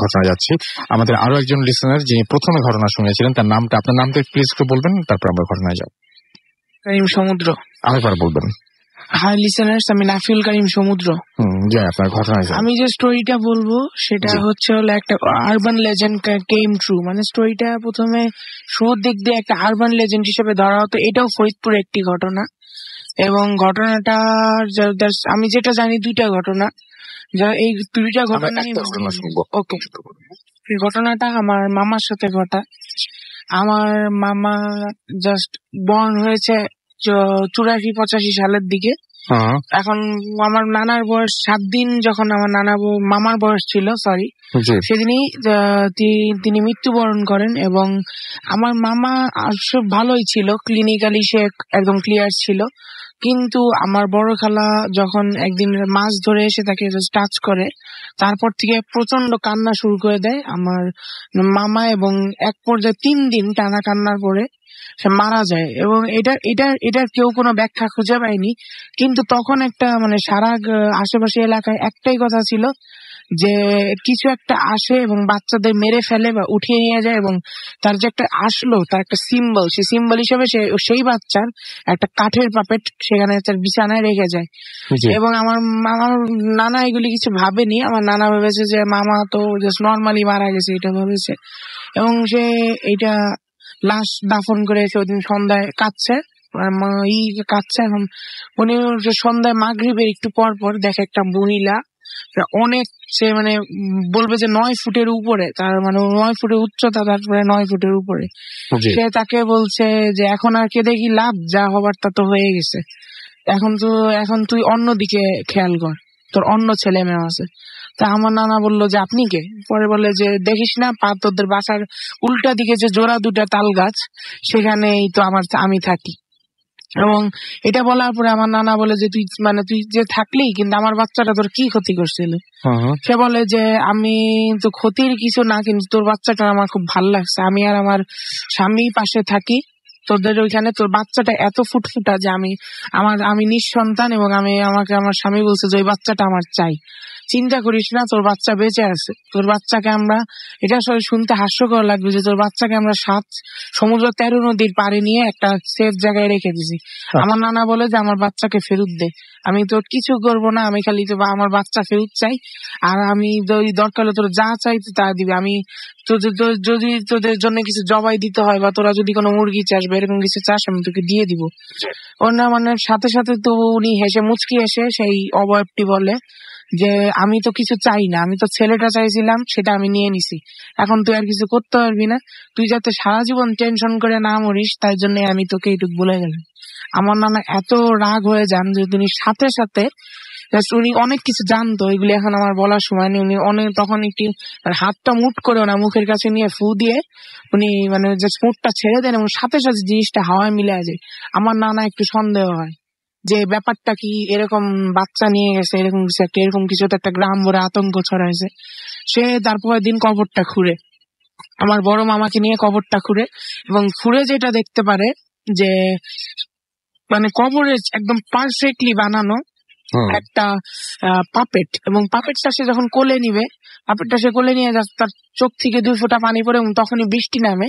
ঘটনা যাচ্ছি। আমাদের আরো একজন লিসেনার যিনি প্রথমে ঘটনা শুনেছিলেন, তার নামটা, আপনার নামটা প্লিজ একটু বলবেন, তারপর আমরা ঘটনায় যাব। কারিম সমুদ্র। আরেকবার বলবেন। হাই লিসেনার্স, আমি নাফিউল কারিম সমুদ্র। আপনার ঘটনায় আমি যে স্টোরিটা বলবো সেটা হচ্ছে হলো একটা আরবান লেজেন্ড কেম ট্রু। মানে স্টোরিটা প্রথমে শুরুর দিক দিয়ে একটা আরবান লেজেন্ড হিসেবে ধরা হতো। এটাও ফরিদপুর একটি ঘটনা, এবং ঘটনাটা আমি যেটা জানি 2টা ঘটনা, এই 2টা ঘটনা ওকে। এই ঘটনাটা আমার মামার সাথে ঘটা। আমার মামা জাস্ট বর্ন হয়েছে 84-85 সালের দিকে। এখন আমার নানার বয়স 7 দিন, যখন আমার মামার বয়স ছিল সেদিনই তিনি মৃত্যুবরণ করেন। এবং আমার মামা সব ভালোই ছিল, ক্লিনিক্যালি সে একদম ক্লিয়ার ছিল, কিন্তু আমার বড় খালা যখন একদিন মাছ ধরে এসে তাকে টাচ করে, তারপর থেকে প্রচন্ড কান্না শুরু করে দেয় আমার মামা, এবং এক পর্যায়ে 3 দিন টানা কান্নার পরে সে মারা যায়। এবং এটার কেউ কোনো ব্যাখ্যা খুঁজে পায়নি। কিন্তু তখন একটা মানে সারা আশেপাশে এলাকায় একটাই কথা ছিল যে কিছু একটা আসে এবং বাচ্চাদের মেরে ফেলে বা উঠিয়ে নিয়ে যায়, এবং তার যে একটা আসলো তার একটা সিম্বল, সেই সিম্বল হিসেবে সেই বাচ্চার একটা কাঠের পাপেট সেখানে তার বিছানায় রেখে যায়। এবং আমার নানা এগুলি কিছু ভাবেনি। আমার নানা ভেবেছে যে মামা তো জাস্ট নর্মালি মারা গেছে, এটা ভেবেছে। এবং সে এইটা লাশ দাফন করে এসে ওই দিন সন্ধ্যায় কাঁদছে, এখন উনি সন্ধ্যায় মাগরিবের একটু পর পর দেখে একটা মহিলা অনেক, সে মানে বলবে যে 9 ফুটের উপরে, তার মানে 9 ফুটের উচ্চতা, তারপরে 9 ফুটের উপরে। সে তাকে বলছে যে এখন আর কেঁদে কি লাভ, যা হবার তা তো হয়ে গেছে, এখন তুই অন্যদিকে খেয়াল কর, তোর অন্য ছেলে মেয়ে আছে। তা আমার নানা বললো যে আপনি কে? পরে বলে যে দেখিস না তোদের বাসার উল্টা দিকে যে জোড়া 2টা তাল গাছ, সেখানেই তো আমি থাকি। এবং এটা বলার পরে আমার নানা বলে যে তুই যে থাকলি, কিন্তু আমার বাচ্চাটা তোর কি ক্ষতি করছিল? সে বলে যে আমি তো ক্ষতির কিছু না, কিন্তু তোর বাচ্চাটা আমার খুব ভাল লাগছে, আমি আর আমার স্বামী পাশে থাকি তোদের ওইখানে, তোর বাচ্চাটা এত ফুটফুটা যে আমি নিঃসন্তান, এবং আমাকে আমার স্বামী বলছে যে ওই বাচ্চাটা আমার চাই। চিন্তা করিস না, তোর বাচ্চা বেঁচে আছে। তোর বাচ্চাকে আমরা, এটা আসলে শুনতে হাস্যকর লাগবে যে তোর বাচ্চাকে আমরা 7 সমুদ্র 13 নদীর পাড়ে নিয়ে একটা সেফ জায়গায় রেখে দিছি। আমার নানা বলে যে আমার বাচ্চাকে ফেরত দে, আমি তোর কিছু করবো না, আমি খালি তো আমার বাচ্চা ফেরত চাই, আর আমি দরকার হলে তোর যা চাইতে তা দিবে। আমি যদি তোদের জন্য কিছু জবাই দিতে হয়, বা তোরা যদি কোনো মুরগি চাস বা এরকম কিছু চাস, আমি তোকে দিয়ে দিব। অন্য মানে সাথে সাথে তো উনি হেসে মুচকি এসে সেই অবয়বটি বলে যে আমি তো কিছু চাই না, আমি তো ছেলেটা চাইছিলাম, সেটা আমি নিয়ে নিছি, এখন তুই আর কিছু করতে পারবি না, তুই যাতে সারা জীবন টেনশন করে না মরিস, তাই জন্য আমি তোকে এইটুকু বলে গেলাম। আমার নানা এত রাগ হয়ে যান যে তিনি সাথে সাথে, উনি অনেক কিছু জানতো, এগুলি এখন আমার বলার সময় নেই, উনি অনেক তখন একটি হাতটা মুট করে ওনার মুখের কাছে নিয়ে ফু দিয়ে উনি মানে জাস্ট মুটটা ছেড়ে দেন, এবং সাথে সাথে জিনিসটা হাওয়ায় মিলে যায়। আমার নানা একটু সন্দেহ হয় যে ব্যাপারটা কি, এরকম বাচ্চা নিয়ে গেছে, এরকম কিছু একটা গ্রাম ভরে আতঙ্ক ছড়াইছে। সে তারপরের দিন কবরটা খুঁড়ে, আমার বড় মামাকে নিয়ে কবরটা খুঁড়ে, এবং খুঁড়ে যেটা দেখতে পারে যে মানে কবরে একদম পারফেক্টলি বানানো একটা পাপেট, এবং পাপেটটা সে যখন কোলে নিবে, পাপেটটা সে কোলে নিয়ে যাচ্ছে, তার চোখ থেকে 2 ফোঁটা পানি পড়ে, এবং তখনই বৃষ্টি নামে,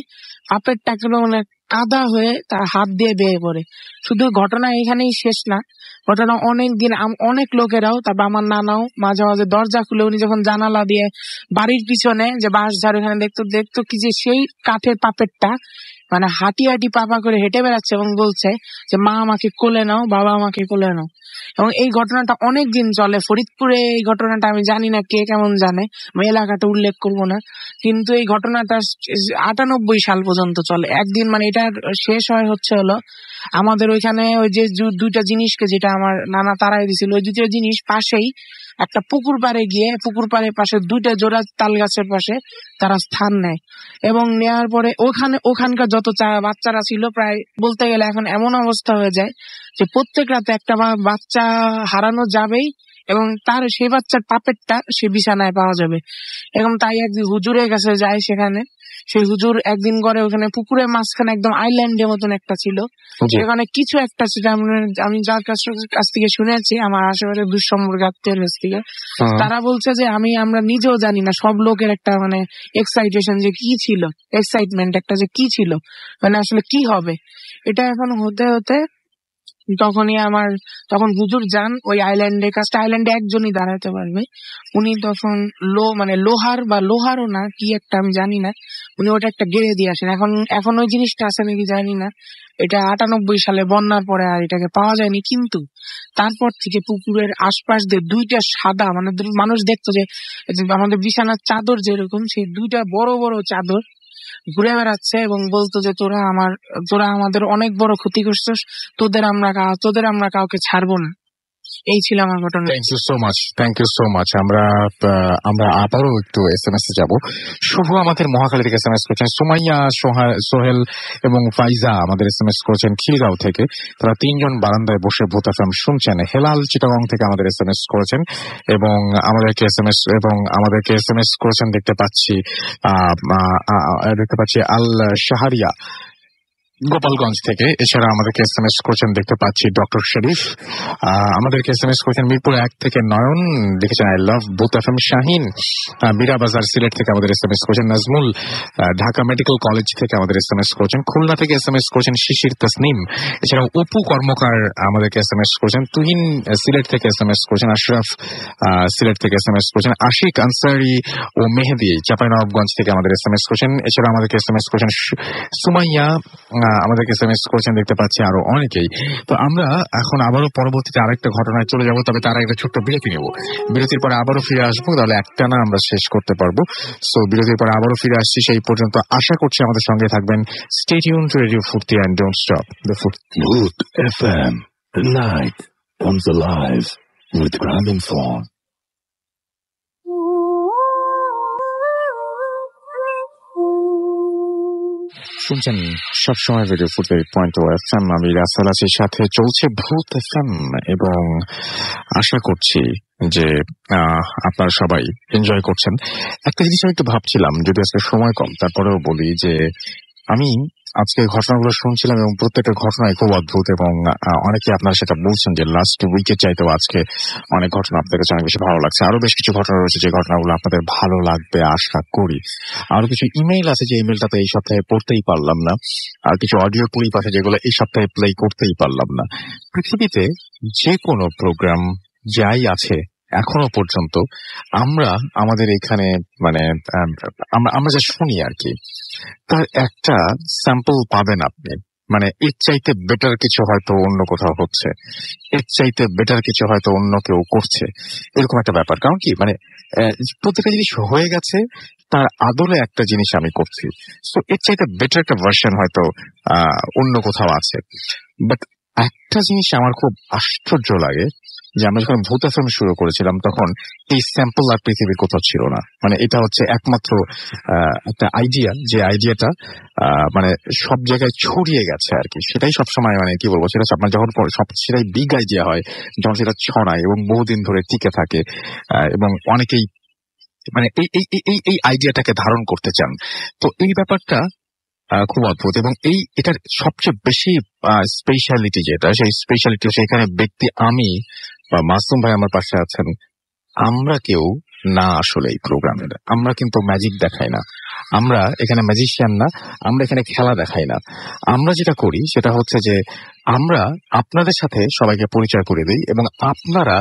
পাপেটটা মানে কাদা হয়ে তার হাত দিয়ে বেয়ে পড়ে। শুধু ঘটনা এখানেই শেষ না, ঘটনা অনেক লোকেরাও, তারপর আমার নানাও মাঝে মাঝে দরজা খুলে উনি যখন জানালা দিয়ে বাড়ির পিছনে যে বাঁশ ঝাড় এখানে দেখতো কি যে সেই কাঠের পাপেটটা মানে হাঁটি পাপা করে হেঁটে বেড়াচ্ছে, এবং বলছে যে মা আমাকে কোলে নাও, বাবা আমাকে কোলে নাও। এবং এই ঘটনাটা অনেক দিন চলে ফরিদপুরে। এই ঘটনাটা আমি জানি না কে কেমন জানে, আমি এলাকাটা উল্লেখ করবো না, কিন্তু এই ঘটনাটা 98 সাল পর্যন্ত চলে। একদিন মানে এটার শেষ হলো আমাদের ওইখানে ওই যে 2টা জিনিসকে যেটা আমার নানা তাড়াই দিছিল, ওই 2টা জিনিস পাশেই একটা পুকুর পাড়ে গিয়ে, পুকুর পাড়ের পাশে 2টা জোড়া তাল গাছের পাশে তারা স্থান নেয়, এবং নেওয়ার পরে ওখানকার যত বাচ্চারা ছিল, প্রায় বলতে গেলে এখন এমন অবস্থা হয়ে যায় যে প্রত্যেক রাতে একটা বাচ্চা হারানো যাবেই, এবং তার সেই বাচ্চার পাপেটটা সে বিছানায় পাওয়া যাবে। এবং তাই একদিন হুজুরের কাছে যায়, সেখানে সেই হুজুর একদিন করে ওখানে পুকুরের মাঝখানে একদম আইল্যান্ডের মতন একটা ছিল, সেখানে কিছু একটা ছিল, আমি যার কাছ থেকে শুনেছি, আমার আশেপাশে দুঃসম্পর্ক আত্মীয়ের কাছ থেকে, তারা বলছে যে আমরা নিজেও জানি না, সব লোকের একটা মানে এক্সাইটেশন যে কি ছিল, এক্সাইটমেন্ট একটা যে কি ছিল, মানে আসলে কি হবে এটা এখন হতে হতে তখন হুজুর যান ওই আইল্যান্ডের কাছে। আইল্যান্ডে একজনই দাঁড়াতে পারবে, উনি তখন লোহারও না কি একটা আমি জানি না, উনি ওটা একটা গেড়ে দিয়ে আসেন। এখন ওই জিনিসটা আছে নাকি জানি না, এটা 98 সালে বন্যার পরে আর এটাকে পাওয়া যায়নি। কিন্তু তারপর থেকে পুকুরের আশপাশ দিয়ে 2টা সাদা, মানে মানুষ দেখতো যে আমাদের বিছানার চাদর যেরকম, সেই 2টা বড় বড় চাদর ঘুরে বেড়াচ্ছে, এবং বলতো যে তোরা আমাদের অনেক বড় ক্ষতি করছিস, তোদের আমরা কাউকে ছাড়বো না। এই ছিল আমার ঘটনা। Thank you so much. আমরা আবারও একটু SMS এ যাবো। শুভ আমাদের মহাখালী থেকে SMS করেছেন, সুমাইয়া, সোহেল এবং ফাইজা আমাদের SMS করেছেন খিলগাঁও থেকে, তারা 3 জন বারান্দায় বসে ভূত এফএম শুনছেন। হেলাল চিটাগং থেকে আমাদের SMS করেছেন, এবং আমাদেরকে SMS করেছেন দেখতে পাচ্ছি আল শাহরিয়া গোপালগঞ্জ থেকে। এছাড়া আমাদেরকে SMS করেছেন দেখতে পাচ্ছি ডক্টর শরীফ। আমাদেরকে SMS করেছেন মিরপুর 1 থেকে নয়ন, লিখেছেন I love booth FM Shahin. Mira Bazar Sylhet থেকে আমাদের SMS করেছেন নাজমুল। ঢাকা মেডিকেল কলেজ থেকে আমাদের SMS করেছেন। খুলনা থেকে SMS করেছেন শিশির তাসনিম। এছাড়া অপু কর্মকার আমাদেরকে SMS করেছেন। তুহিন সিলেট থেকে SMS করেছেন। আশরাফ সিলেট থেকে SMS করেছেন। আশিক আনসারি ও মেহেদি চাঁপাইনবাবগঞ্জ থেকে আমাদের SMS করেছেন। এছাড়া আমাদেরকে SMS করেছেন সুমাইয়া, আমাদেরকে SMS করেছেন দেখতে পাচ্ছি আরো অনেকেই। তো আমরা এখন আবারও পরবর্তীতে আরেকটা ঘটনায় চলে যাব, তবে তার একটা ছোট্ট বিরতি নেব। বিরতির পরে আবারও ফিরে আসবো, তাহলে একটানা আমরা শেষ করতে পারবো। সো বিরতির পরে আবারও ফিরে আসছি, সেই পর্যন্ত আশা করছি আমাদের সঙ্গে থাকবেন। স্টে টিউন টু রেডিও ফুর্তি এন্ড ডোন্ট স্টপ দ্য ফুর্তি। Booth FM, the night comes alive with Gramophone. শুনছেন সবসময় রেডিও ফুর্তি .FM। আমি রাসেল আছি, সাথে চলছে ভূত FM, এবং আশা করছি যে আপনারা সবাই এনজয় করছেন। একটা জিনিস আমি একটু ভাবছিলাম, যদি আজকে সময় কম তারপরেও বলি যে আমি আজকে ঘটনাগুলো শুনছিলাম এবং প্রত্যেকটা ঘটনায় খুব অদ্ভুত, এবং অনেকে আপনারা সেটা বলছেন যে লাস্ট উইকের চাইতেও আজকে অনেক ঘটনা আপনাদের কাছে অনেক বেশি ভালো লাগছে। আরো বেশ কিছু ঘটনা রয়েছে যে ঘটনাগুলো আপনাদের ভালো লাগবে আশা করি। আরো কিছু ইমেইল আছে যে ইমেইলটাতে এই সপ্তাহে পড়তেই পারলাম না, আর কিছু অডিও ক্লিপ আছে যেগুলো এই সপ্তাহে প্লে করতেই পারলাম না। পৃথিবীতে যে কোনো প্রোগ্রাম যাই আছে এখনো পর্যন্ত আমরা আমাদের এখানে মানে আমরা যা শুনি আর কি, তার একটা স্যাম্পল পাবেন আপনি। মানে এর চাইতে বেটার কিছু হয়তো অন্য কোথাও হচ্ছে, এর চাইতে বেটার কিছু হয়তো অন্য কেউ করছে, এরকম একটা ব্যাপার। কারণ কি, মানে প্রত্যেকটা জিনিস হয়ে গেছে, তার আদলে একটা জিনিস আমি করছি, সো এর চাইতে বেটার একটা ভার্সন হয়তো অন্য কোথাও আছে। বাট একটা জিনিস আমার খুব আশ্চর্য লাগে যে আমরা যখন ভূত FM শুরু করেছিলাম তখন এই স্যাম্পল আর পৃথিবীর কোথাও ছিল না। মানে এটা হচ্ছে একমাত্র একটা আইডিয়া, যে আইডিয়াটা মানে সব জায়গায় ছড়িয়ে গেছে আর কি। সেটাই সবসময় মানে কি বলবো, সেটা আপনার যখন সেটাই বিগ আইডিয়া হয়, যখন সেটা ছড়ায় এবং বহুদিন ধরে টিকে থাকে, এবং অনেকেই মানে এই আইডিয়াটাকে ধারণ করতে চান। তো এই ব্যাপারটা খুব অদ্ভুত, এবং এটার সবচেয়ে বেশি স্পেশালিটি যেটা, সেই স্পেশালিটি সেখানে ব্যক্তি আমি বা মাসুম ভাই আমার পাশে আছেন, আমরা কেউ না আসলে এই প্রোগ্রামের। আমরা কিন্তু ম্যাজিক দেখাই না, আমরা এখানে ম্যাজিশিয়ান না, আমরা এখানে খেলা দেখাই না। আমরা যেটা করি সেটা হচ্ছে যে আমরা আপনাদের সাথে সবাইকে পরিচয় করে দিই, এবং আপনারা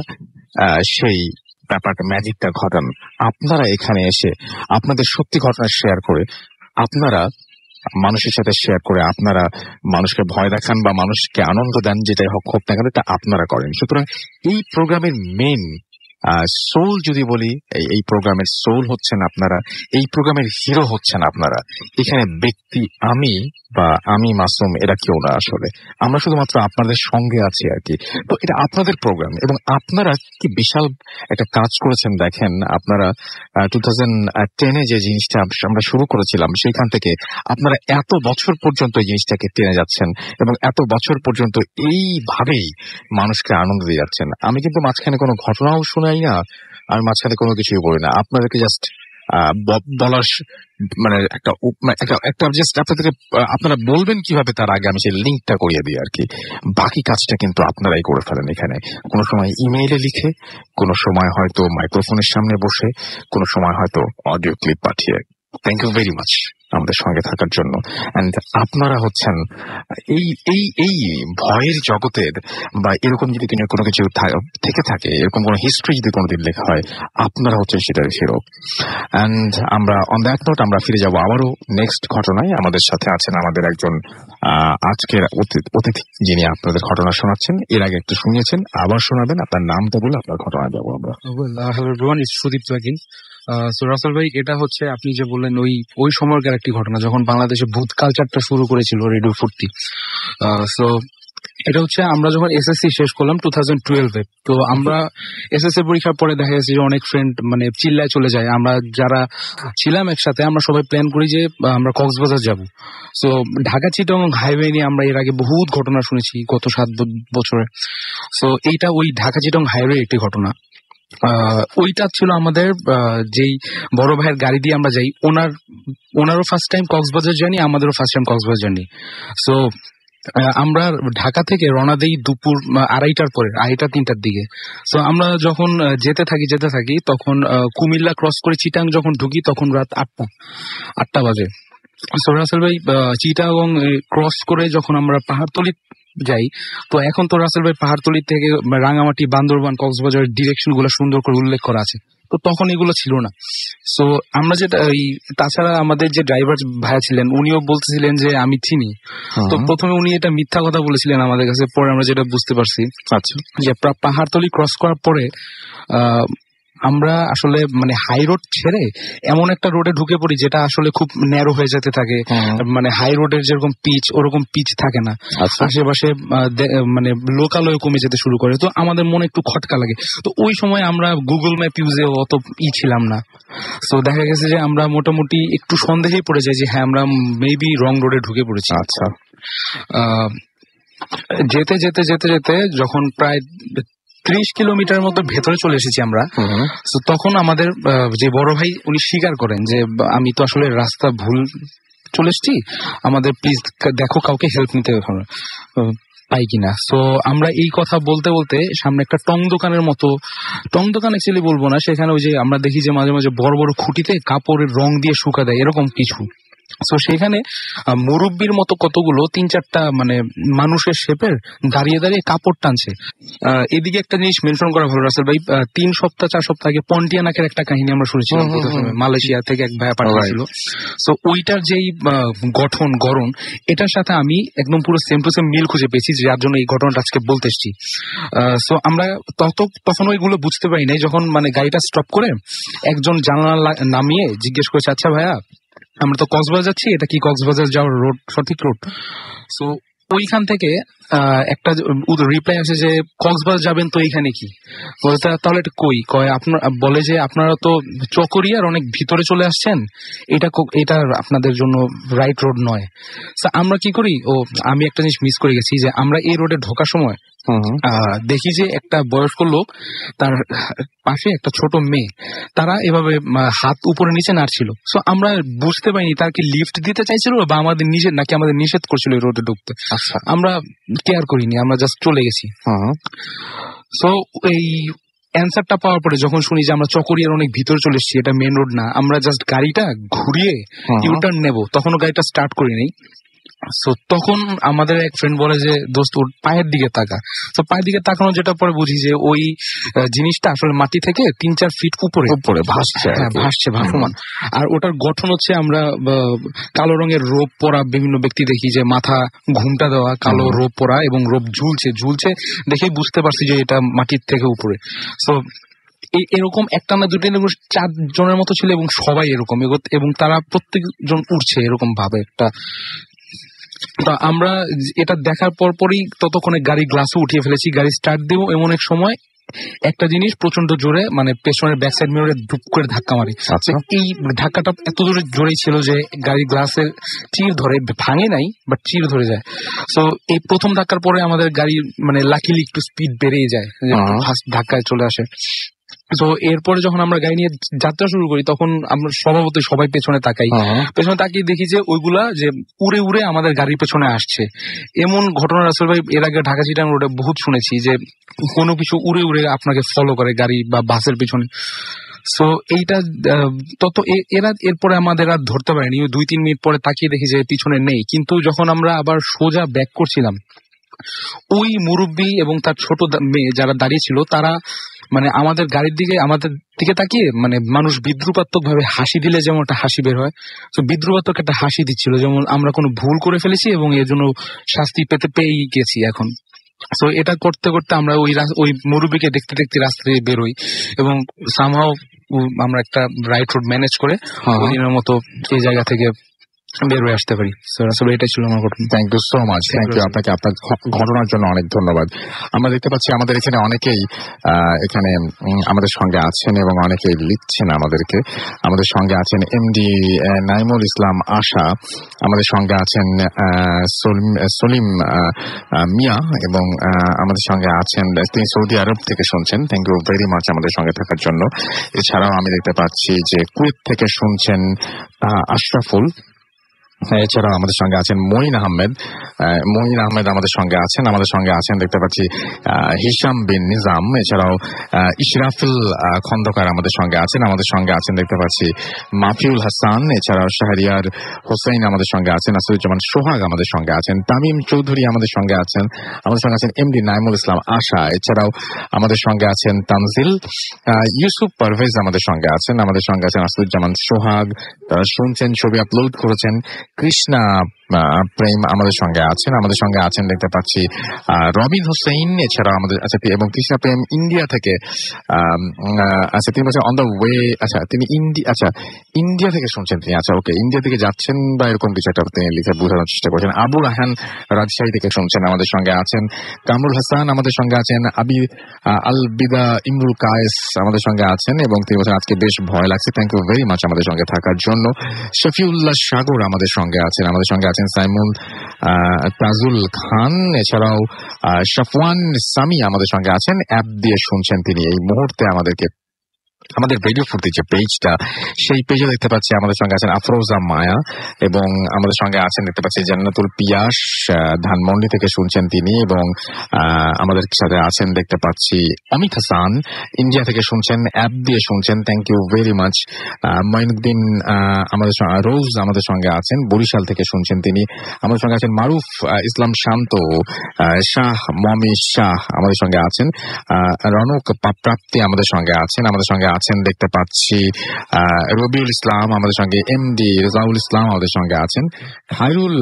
সেই ব্যাপারটা ম্যাজিকটা ঘটান। আপনারা এখানে এসে আপনাদের সত্যি ঘটনা শেয়ার করে, আপনারা মানুষের সাথে শেয়ার করে, আপনারা মানুষকে ভয় দেখান বা মানুষকে আনন্দ দেন, যেটাই হোক না কেন এটা আপনারা করেন। সুতরাং এই প্রোগ্রামের মেন সোল যদি বলি, এই প্রোগ্রামের সোল হচ্ছেন আপনারা, এই প্রোগ্রামের হিরো হচ্ছেন আপনারা। এখানে ব্যক্তি আমি বা আমি মাসুম এরা কেউ না, আসলে আমরা শুধুমাত্র আপনাদের সঙ্গে আছি আর কি। তো এটা আপনাদের প্রোগ্রাম, এবং আপনারা কি বিশাল একটা কাজ করেছেন দেখেন। আপনারা 2010-এ যে জিনিসটা আমরা শুরু করেছিলাম, সেইখান থেকে আপনারা এত বছর পর্যন্ত এই জিনিসটাকে টেনে যাচ্ছেন, এবং এত বছর পর্যন্ত এইভাবেই মানুষকে আনন্দ দিয়ে যাচ্ছেন। আমি কিন্তু মাঝখানে কোনো ঘটনাও শুনাই না, আমি মাঝখানে কোনো কিছুই বলি না, আপনাদেরকে জাস্ট বলার মানে একটা জাস্ট আপনাদেরকে আপনারা বলবেন কিভাবে, তার আগে আমি সেই লিঙ্কটা করিয়ে দিই আর কি। বাকি কাজটা কিন্তু আপনারাই করে ফেলেন এখানে, কোনো সময় ইমেইলে লিখে, কোনো সময় হয়তো মাইক্রোফোনের সামনে বসে, কোনো সময় হয়তো অডিও ক্লিপ পাঠিয়ে। থ্যাংক ইউ ভেরি মাচ আমাদের সঙ্গে থাকার জন্য। এন্ড আপনারা হচ্ছেন এই ভয়ের জগতের, বা এরকম যদি কোনো কিছু থেকে থাকে, এরকম কোনো হিস্ট্রি যদি কোনোদিন লেখা হয়, আপনারা হচ্ছেন সেটার হিরো। এন্ড আমরা অন দ্যাট নোট আমরা ফিরে যাব আবারও নেক্সট ঘটনায়। আমাদের সাথে আছেন আমাদের একজন আজকের অতিথি, যিনি আপনাদের ঘটনা শোনাচ্ছেন। এর আগে একটু শুনিয়েছেন, আবার শোনাবেন। আপনার নামটা বলে আপনার ঘটনা যাবো আমরা। Hello everyone, it's Sudip Jakin. So Rasel ভাই, এটা হচ্ছে আপনি যে বললেন ওই সময়কার একটি ঘটনা, যখন বাংলাদেশে ভূত কালচারটা শুরু করেছিল রেডিও ফুর্তি। সো এটা হচ্ছে আমরা যখন এসএসসি শেষ করলাম 2012-এ, তো আমরা এসএসসি পরীক্ষার পরে দেখা যাচ্ছে যে অনেক ফ্রেন্ড মানে চিল্লায় চলে যায়। আমরা যারা ছিলাম একসাথে, আমরা সবাই প্ল্যান করি যে আমরা কক্সবাজার যাব। সো ঢাকা চিটাগং হাইওয়ে নিয়ে আমরা এর আগে বহুত ঘটনা শুনেছি গত 7 বছরে। সো এইটা ওই ঢাকা চিটাগং হাইওয়ে একটি ঘটনা। ওইটা ছিল আমাদের যেই বড় ভাইয়ের গাড়ি দিয়ে আমরা যাই, ওনার ওনারও ফার্স্ট টাইম কক্সবাজার জার্নি, আমাদেরও first time Cox's Bazar journey. So আমরা ঢাকা থেকে রওনা দেই দুপুর 2:30টার পরে, 2:30-3টার দিকে। সো আমরা যখন যেতে থাকি তখন কুমিল্লা ক্রস করে চিটাং যখন ঢুকি তখন রাত 8টা বাজে। সো রাসেল ভাই চিটাগং ক্রস করে যখন আমরা পাহাড়তলি যাই, তো এখন তো রাসেল ভাই পাহাড়তলি থেকে রাঙামাটি, বান্দরবান, কক্সবাজারের ডিরেকশন গুলো সুন্দর করে উল্লেখ করা আছে, তো তখন এগুলো ছিল না। সো আমরা যেটা তাছাড়া আমাদের যে ড্রাইভার ভাইয়া ছিলেন উনিও বলতেছিলেন যে আমি চিনি। তো প্রথমে উনি এটা মিথ্যা কথা বলেছিলেন আমাদের কাছে, পরে আমরা যেটা বুঝতে পারছি আচ্ছা, যে পাহাড়তলি ক্রস করার পরে আমরা আসলে মানে হাই রোড ছেড়ে এমন একটা রোডে ঢুকে পড়ি যেটা আসলে খুব ন্যারো হয়ে যেতে থাকে। মানে হাই রোডের যেরকম পিচ ওরকম পিচ থাকে না, আশেপাশে মানে লোকালয় কমে যেতে শুরু করে। তো আমাদের মনে একটু খটকা লাগে। তো ওই সময় আমরা গুগল ম্যাপ ইউজে অত ছিলাম না। তো দেখা গেছে যে আমরা মোটামুটি একটু সন্দেহেই পড়ে যাই যে হ্যাঁ আমরা মেবি রং রোডে ঢুকে পড়েছি। আচ্ছা, যেতে যেতে যেতে যেতে যখন প্রায় 30 কিলোমিটার মতো ভেতরে চলে এসেছি আমরা, তো তখন আমাদের যে বড় ভাই উনি স্বীকার করেন যে আমি তো আসলে রাস্তা ভুল চলে এসেছি, আমাদের প্লিজ দেখো কাউকে হেল্প নিতে পাই কিনা। সো আমরা এই কথা বলতে বলতে সামনে একটা টং দোকান অ্যাকচুয়ালি বলবো না, সেখানে ওই যে আমরা দেখি যে মাঝে মাঝে বড় বড় খুঁটিতে কাপড়ের রং দিয়ে শুকা দেয় এরকম কিছু। তো সেখানে মুরব্বির মতো কতগুলো 3-4টা মানে মানুষের শেপের দাঁড়িয়ে দাঁড়িয়ে কাপড় টানছে। এদিকে একটা জিনিস মেনশন করা ভালো রাসেল ভাই, 3-4 সপ্তাহ আগে পন্টিয়ানাকের একটা কাহিনী আমরা শুনেছিলাম, মালয়েশিয়া থেকে এক ভাইয়া পাঠিয়েছিল। তো ওইটার যেই গড়ন এটার সাথে আমি একদম পুরো সেম টু সেম মিল খুঁজে পেয়েছি, যার জন্য এই ঘটনাটা আজকে বলতে এসেছি। সো আমরা তখন ওইগুলো বুঝতে পারি নাই, যখন মানে গাড়িটা স্টপ করে একজন জানালা নামিয়ে জিজ্ঞেস করেছে, আচ্ছা ভাইয়া আমরা তো কক্সবাজার যাচ্ছি, এটা কি কক্সবাজার যাওয়ার রোড, সঠিক রোড? সো ওইখান থেকে একটা রিপ্লাই আসে যে কক্সবাজার যাবেন তো এইখানে কি, তাহলে এটা কই? আপনার বলে যে আপনারা তো চকরিয়ার অনেক ভিতরে চলে আসছেন, এটা আপনাদের জন্য রাইট রোড নয়। আমরা কি করি, আমি একটা জিনিস মিস করে গেছি যে আমরা এই রোডে ঢোকার সময় দেখি যে একটা বয়স্ক লোক, তার পাশে একটা ছোট মেয়ে, তারা এভাবে হাত উপরে নিচে নাড়ছিল। সো আমরা বুঝতে পারিনি তার কি লিফট দিতে চাইছিল বা আমাদের নিষেধ করছিল এই রোডে ঢুকতে। আমরা কেয়ার করিনি, আমরা জাস্ট চলে গেছি। সো এই অ্যান্সারটা পাওয়ার পরে যখন শুনি যে আমরা চকরিয়ার অনেক ভিতরে চলে এসেছি, এটা মেন রোড না, আমরা জাস্ট গাড়িটা ঘুরিয়ে ইউটার্ন নেবো, তখনও গাড়িটা স্টার্ট করিনি। সো তখন আমাদের এক ফ্রেন্ড বলে যে দোস্ত ওর পায়ের দিকে তাকা। তো পায়ের দিকে তাকানো যেটা পরে বুঝি যে ওই জিনিসটা আসলে মাটি থেকে 3-4 ফিট উপরে ভাসছে ভাসমান। আর ওটার গঠন হচ্ছে আমরা কালো রঙের রোপ পরা বিভিন্ন ব্যক্তি দেখি যে মাথা ঘুমটা দেওয়া, কালো রোপ পরা এবং রোপ ঝুলছে দেখেই বুঝতে পারছি যে এটা মাটির থেকে উপরে। সো এরকম একটা না দুটো 4 জনের মতো ছিল এবং সবাই এরকম, এবং তারা প্রত্যেকজন উঠছে এরকম ভাবে একটা। তো আমরা এটা দেখার পরই ততক্ষণে গাড়ি গ্লাসও উঠিয়ে ফেলেছি, গাড়ি স্টার্ট দেবো এমন এক সময় একটা জিনিস প্রচন্ড জোরে মানে পেছনের ব্যাক সাইড মিররে ধুপ করে ধাক্কা মারি। এই ধাক্কাটা এত জোরেই ছিল যে গাড়ি গ্লাসের চির ধরে, ভাঙে নাই বাট চির ধরে যায়। সো এই প্রথম ধাক্কার পরে আমাদের গাড়ি মানে লাকিলি একটু স্পিড বেড়েই যায়, ধাক্কায় চলে আসে। তো এরপরে যখন আমরা গাড়ি নিয়ে যাত্রা শুরু করি তখন আমরা স্বভাবতই সবাই পেছনে তাকিয়ে দেখি যে ওইগুলা যে উড়ে উড়ে আমাদের গাড়ির পেছনে আসছে। এমন ঘটনা রাসেল ভাই এর আগে ঢাকা চিটাং রোডে বহুত শুনেছি যে কোনো কিছু উড়ে উড়ে আপনাকে ফলো করে গাড়ি বা বাসের পিছনে। সো এইটা এরপরে আমাদের আর ধরতে পারিনি, 2-3 মিনিট পরে তাকিয়ে দেখি যে পিছনে নেই। কিন্তু যখন আমরা আবার সোজা ব্যাক করছিলাম, ওই মুরব্বী এবং তার ছোট মেয়ে যারা দাঁড়িয়ে ছিল তারা মানে আমাদের দিকে তাকিয়ে মানে মানুষ বিদ্রুপাত্মক ভাবে হাসি দিলে যেমন একটা হাসি বের হয়, তো বিদ্রুপাত্মক একটা হাসি দিচ্ছিল, যেমন আমরা কোনো ভুল করে ফেলেছি এবং এর জন্য শাস্তি পেয়েই গেছি এখন। তো এটা করতে করতে আমরা ওই মুরব্বীকে দেখতে দেখতে রাস্তা দিয়ে বেরোই এবং সামহাও আমরা একটা রাইট রোড ম্যানেজ করে ওই দিনের মতো এই জায়গা থেকে বের হয়ে আসতে পারি। So, রাসেল ভাই, এটাই ছিল আমার ঘটনা। Thank you so much, thank you আপনাকে, আপনার ঘটনার জন্য অনেক ধন্যবাদ। আমরা দেখতে পাচ্ছি আমাদের এখানে অনেকেই এখানে আমাদের সঙ্গে আছেন এবং অনেকেই লিখছেন আমাদেরকে। আমাদের সঙ্গে আছেন এমডি নাইমুল ইসলাম আশা, আমাদের সঙ্গে আছেন সলিম মিয়া, এবং আমাদের সঙ্গে আছেন, তিনি সৌদি আরব থেকে শুনছেন। থ্যাংক ইউ ভেরি মাচ আমাদের সঙ্গে থাকার জন্য। এছাড়াও আমি দেখতে পাচ্ছি যে কুয়েত থেকে শুনছেন আশরাফুল। এছাড়াও আমাদের সঙ্গে আছেন মঈন আহমেদ আমাদের সঙ্গে আছেন। আমাদের সঙ্গে আছেন দেখতে পাচ্ছি হিশাম বিন নিজাম। এছাড়াও ইশরাফুল খন্দকার আমাদের সঙ্গে আছেন। আমাদের সঙ্গে আছেন দেখতে পাচ্ছি মাফিউল হাসান। এছাড়াও শাহরিয়ার হোসেন আমাদের সঙ্গে আছেন। আসিফুজ্জামান সোহাগ আমাদের সঙ্গে আছেন। তামিম চৌধুরী আমাদের সঙ্গে আছেন। আমাদের সঙ্গে আছেন এমডি নাইমুল ইসলাম আশা। এছাড়াও আমাদের সঙ্গে আছেন তানজিল, ইউসুফ পারভেজ আমাদের সঙ্গে আছেন। আমাদের সঙ্গে আছেন আসিফুজ্জামান সোহাগ, তারা শুনছেন, ছবি আপলোড করেছেন। কৃষ্ণা প্রেম আমাদের সঙ্গে আছেন। আমাদের সঙ্গে আছেন দেখতে পাচ্ছি রবিন হোসেন। এছাড়া আমাদের এবং কৃষ্ণা প্রেম ইন্ডিয়া থেকে তিনি বলছেন অন দ্য ওয়ে। তিনি ইন্ডিয়া থেকে শুনছেন তিনি। ওকে, ইন্ডিয়া থেকে যাচ্ছেন বা এরকম কিছু একটা তিনি লিখে বোঝানোর চেষ্টা করছেন। আবু রাহান রাজশাহী থেকে শুনছেন। আমাদের সঙ্গে আছেন কামরুল হাসান। আমাদের সঙ্গে আছেন আল বিদা ইমরুল কায়েস আমাদের সঙ্গে আছেন, এবং তিনি বলছেন আজকে বেশ ভয় লাগছে। থ্যাংক ইউ ভেরি মাচ আমাদের সঙ্গে থাকার জন্য। শফিউল্লাহ সাগর আমাদের সঙ্গে আছেন। আমাদের সঙ্গে আছেন সাইমুন তাজুল খান। এছাড়াও শাফওয়ান সামি আমাদের সঙ্গে আছেন। অ্যাপ দিয়ে শুনছেন তিনি এই মুহূর্তে আমাদেরকে। আমাদের রেডিও ফুর্তি যে পেজটা, সেই পেজে দেখতে পাচ্ছি আমাদের সঙ্গে আছেন আফরোজা মায়া, এবং আমাদের সঙ্গে আছেন দেখতে পাচ্ছি জান্নাতুল পিয়াস, ধানমন্ডি থেকে শুনছেন তিনি, এবং আমাদের সাথে আছেন দেখতে পাচ্ছি অমিত হাসান, ইন্ডিয়া থেকে শুনছেন, অ্যাপ দিয়ে শুনছেন। Thank you very much. Moinuddin আমাদের রোজ আমাদের সঙ্গে আছেন, বরিশাল থেকে শুনছেন তিনি। আমাদের সঙ্গে আছেন মারুফ ইসলাম শান্ত, শাহ মমি শাহ আমাদের সঙ্গে আছেন। রনক প্রাপ্তি আমাদের সঙ্গে আছেন। আমাদের সঙ্গে আছেন দেখতে পাচ্ছি রবিউল ইসলাম আমাদের সঙ্গে, এমডি রেজাউল ইসলাম আমাদের সঙ্গে আছেন, খায়রুল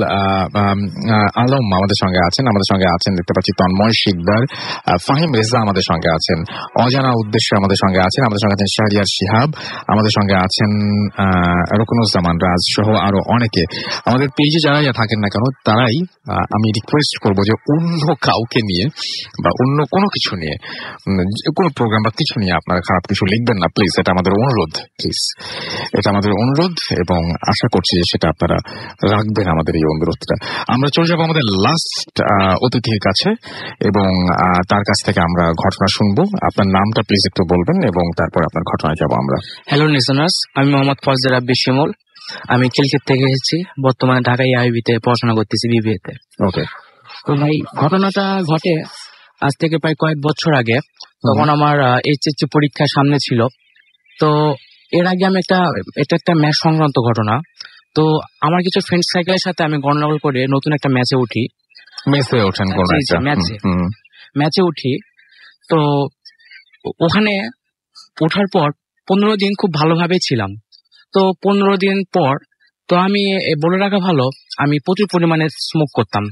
আলম আমাদের সঙ্গে আছেন। আমাদের সঙ্গে আছেন দেখতে পাচ্ছি তন্ময় শিকদার, ফাহিম রেজা আমাদের সঙ্গে আছেন, অজানা উদ্দেশ্য আমাদের সঙ্গে আছেন। আমাদের সঙ্গে আছেন শাহরিয়ার শিহাব, আমাদের সঙ্গে আছেন রুকনুজ্জামান রাজ সহ আরো অনেকে। আমাদের পেজে যারা থাকেন না কেন, তারাই আমি রিকোয়েস্ট করবো যে অন্য কাউকে নিয়ে বা অন্য কোনো কিছু নিয়ে, কোনো প্রোগ্রাম বা কিছু নিয়ে আপনারা খারাপ কিছু লিখবেন না প্লিজ। এটা আমাদের অনুরোধ, প্লিজ, এটা আমাদের অনুরোধ, এবং আশা করছি যে সেটা আপনারা রাখবেন আমাদের এই অনুরোধটা। আমরা চলে যাবো আমাদের লাস্ট অতিথির কাছে, এবং তার কাছ থেকে আমরা ঘটনা শুনবো। আপনার নামটা প্লিজ একটু বলবেন, এবং তারপর আপনার ঘটনায় যাবো আমরা। হ্যালো লিসনার্স, আমি মোহাম্মদ ফজলে রাব্বি শিমুল। আমি খিলক্ষেত থেকে এসেছি, বর্তমানে ঢাকা আইবিতে পড়াশোনা করতেছি, বিবিএ তে। ওকে। তো ভাই, ঘটনাটা ঘটে আজ থেকে প্রায় কয়েক বছর আগে। তখন আমার এইচএসসি পরীক্ষা সামনে ছিল। তো এর আগে আমি এটা একটা ম্যাচ সংক্রান্ত ঘটনা। তো আমার কিছু ফ্রেন্ড সার্কেলের সাথে আমি গন্ডগোল করে নতুন একটা ম্যাচে উঠি। ম্যাচে উঠি। তো ওখানে ওঠার পর 15 দিন খুব ভালোভাবে ছিলাম। তো 15 দিন পর, তো আমি বলে রাখা ভালো, আমি প্রচুর পরিমাণে স্মোক করতাম।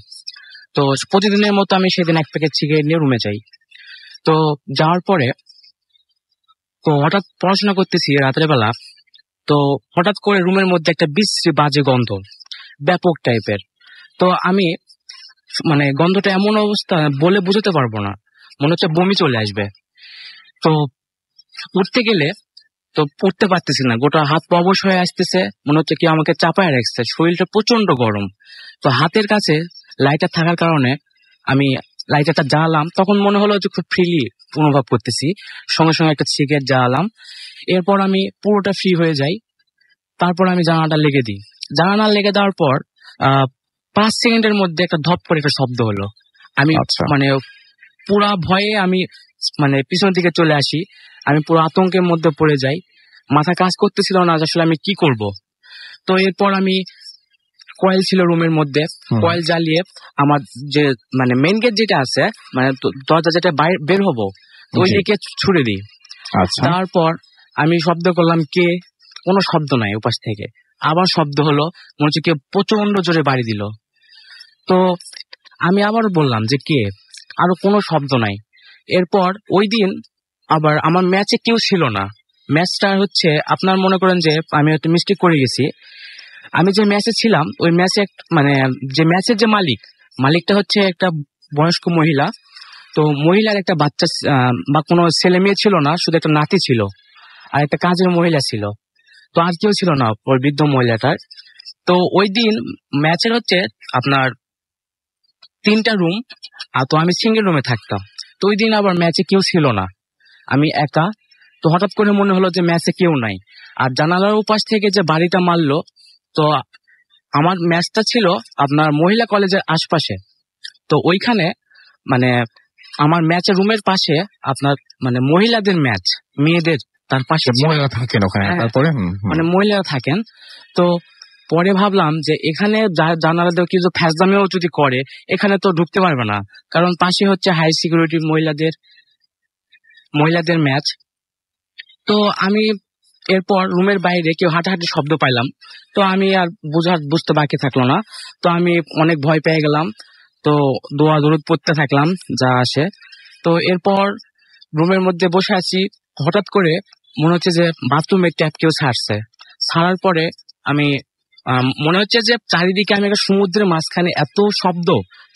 তো প্রতিদিনের মতো আমি সেদিন এক প্যাকেট সিগারেট নিয়ে রুমে যাই। তো যাওয়ার পরে তো হঠাৎ পড়াশোনা করতেছি রাতের বেলা। তো হঠাৎ করে রুমের মধ্যে একটা বিশ্রী বাজে গন্ধ, ব্যাপক টাইপের। তো আমি গন্ধটা এমন অবস্থা বলে বোঝাতে পারবো না, মনে হচ্ছে বমি চলে আসবে। তো উঠতে গেলে তো উঠতে পারতেছি না, গোটা হাত পা অবশ হয়ে আসতেছে, মনে হচ্ছে কি আমাকে চাপায় রাখছে, শরীরটা প্রচন্ড গরম। তো হাতের কাছে লাইটার থাকার কারণে আমি লাইটারটা জ্বালাম। তখন মনে হলো যে খুব ফ্রিলি অনুভব করতেছি, সঙ্গে সঙ্গে একটা সিগারেট জ্বালাম। এরপর আমি পুরোটা ফ্রি হয়ে যাই। তারপর আমি জানালাটা লেগে দিই। জানালা লেগে দেওয়ার পর 5 সেকেন্ডের মধ্যে একটা ধপ করে একটা শব্দ হলো। আমি পুরা ভয়ে আমি পিছন দিকে চলে আসি। আমি পুরো আতঙ্কের মধ্যে পড়ে যাই, মাথা কাজ করতেছিল না আসলে আমি কি করব। তো এরপর আমি কয়েল ছিল রুমের মধ্যে, কয়েল জ্বালিয়ে আমার যে মেইন গেট যেটা আছে, দরজা যেটা বের হবো, ওই দিকে ছুড়ে দিই। তারপর আমি শব্দ করলাম, কে? কোনো শব্দ নাই উপাস থেকে। আবার শব্দ হলো, মনে হচ্ছে কেউ প্রচন্ড জোরে বাড়ি দিল। তো আমি আবার বললাম যে কে? আরো কোনো শব্দ নাই। এরপর ওই দিন আবার আমার ম্যাচে কেউ ছিল না। ম্যাচটা হচ্ছে আপনার মনে করেন যে আমি একটা মিস্টেক করে গেছি। আমি যে ম্যাচে ছিলাম ওই ম্যাচে মানে যে ম্যাচের যে মালিকটা হচ্ছে একটা বয়স্ক মহিলা। তো মহিলার একটা বাচ্চা বা কোনো ছেলে মেয়ে ছিল না, শুধু একটা নাতি ছিল আর একটা কাজের মহিলা ছিল। তো আর কেউ ছিল না ওই বৃদ্ধ মহিলাটার। তো ওই দিন ম্যাচের হচ্ছে আপনার 3টা রুম, আর তো আমি সিঙ্গেল রুমে থাকতাম। তো ওই দিন আবার ম্যাচে কেউ ছিল না, আমি একা। তো হঠাৎ করে মনে হলো যে ম্যাচে কেউ নাই, আর জানালার উপাস থেকে যে বাড়িটা মারলো, তো আমার ম্যাচটা ছিল আপনার মহিলা কলেজের আশপাশে। তো ওইখানে মানে আমার ম্যাচের রুমের পাশে আপনার মানে মহিলাদের ম্যাচ, মেয়েদের তার পাশে মহিলা থাকেন ওখানে, হ্যাঁ, তারপরে মানে মহিলারা থাকেন। তো পরে ভাবলাম যে এখানে জানালা দিয়ে কিছু ফ্যাসদামিও যদি করে, এখানে তো ঢুকতে পারবে না, কারণ পাশে হচ্ছে হাই সিকিউরিটি মহিলাদের ম্যাচ। তো আমি এরপর রুমের বাইরে কেউ হাঁটাহাঁটি শব্দ পাইলাম। তো আমি আর বুঝতে বাকি থাকলো না, তো আমি অনেক ভয় পেয়ে গেলাম। তো দোয়া দরুদ পড়তে থাকলাম যা আসে। তো এরপর রুমের মধ্যে বসে আছি, হঠাৎ করে মনে হচ্ছে যে বাথরুমের ট্যাপ কেউ ছাড়ার পরে আমি মনে হচ্ছে যে চারিদিকে আমি একটা সমুদ্রের মাঝখানে, এত শব্দ,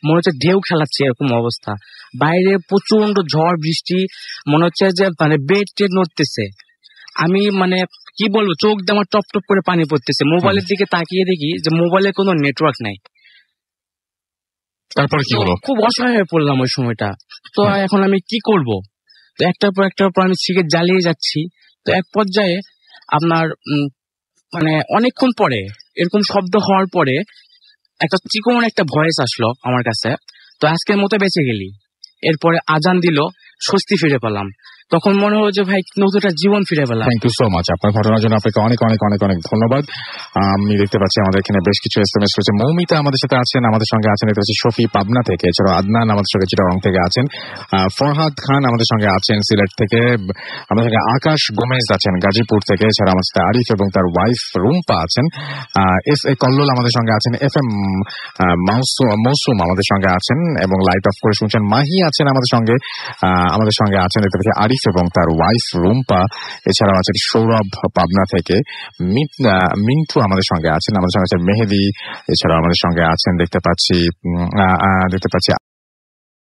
মনে হচ্ছে ঢেউ খেলাচ্ছে এরকম অবস্থা। বাইরে প্রচন্ড ঝড় বৃষ্টি, মনে হচ্ছে যে মানে বেড টেড নড়তেছে। আমি মানে কি বলবো, চোখ দিয়ে আমার টপ টপ করে পানি পড়তেছে। মোবাইলের দিকে তাকিয়ে দেখি যে মোবাইলে কোনো নেটওয়ার্ক নাই। তারপরে কি হলো? খুব অসহায় হয়ে পড়লাম ওই সময়টা। তো এখন আমি কি করব? তো একটার পর আমি সিগারেট জ্বালিয়ে যাচ্ছি। তো এক পর্যায়ে আপনার মানে অনেকক্ষণ পরে এরকম শব্দ হওয়ার পরে একটা চিকন একটা ভয়েস আসলো আমার কাছে, তো আজকের মতো বেঁচে গেলি। এরপরে আজান দিল, স্বস্তি ফিরে পেলাম। তখন মনে হলো যে ভাই নতুন একটা জীবন ফিরে পেলাম। থ্যাংক ইউ সো মাচ আপনার ঘটনার জন্য। আপনাকে অনেক অনেক অনেক অনেক ধন্যবাদ। আমি দেখতে পাচ্ছি আমাদের এখানে বেশ কিছু SMS রয়েছে। মৌমিতা আমাদের সাথে আছেন, আমাদের সঙ্গে আছেন দেখতে পাচ্ছি শফি পাবনা থেকে, এছাড়াও আদনান আমাদের সঙ্গে চিটাগং থেকে আছেন, ফরহাদ খান আমাদের সঙ্গে আছেন সিলেট থেকে, আমাদের সঙ্গে আকাশ গোমেজ আছেন গাজীপুর থেকে, এছাড়া আমার সাথে আরিফ এবং তার ওয়াইফ রুম্পা আছেন, SA কল্লোল আমাদের সঙ্গে আছেন, FM মৌসুম আমাদের সঙ্গে আছেন এবং লাইট অফ করে শুনছেন, মাহি আছেন আমাদের সঙ্গে আছেন দেখতে পাচ্ছি আরিফ এবং তার ওয়াইফ রুম্পা, এছাড়াও আছেন সৌরভ পাবনা থেকে, মিন্টু আমাদের সঙ্গে আছেন, আমাদের সঙ্গে আছেন মেহেদি, এছাড়াও আমাদের সঙ্গে আছেন দেখতে পাচ্ছি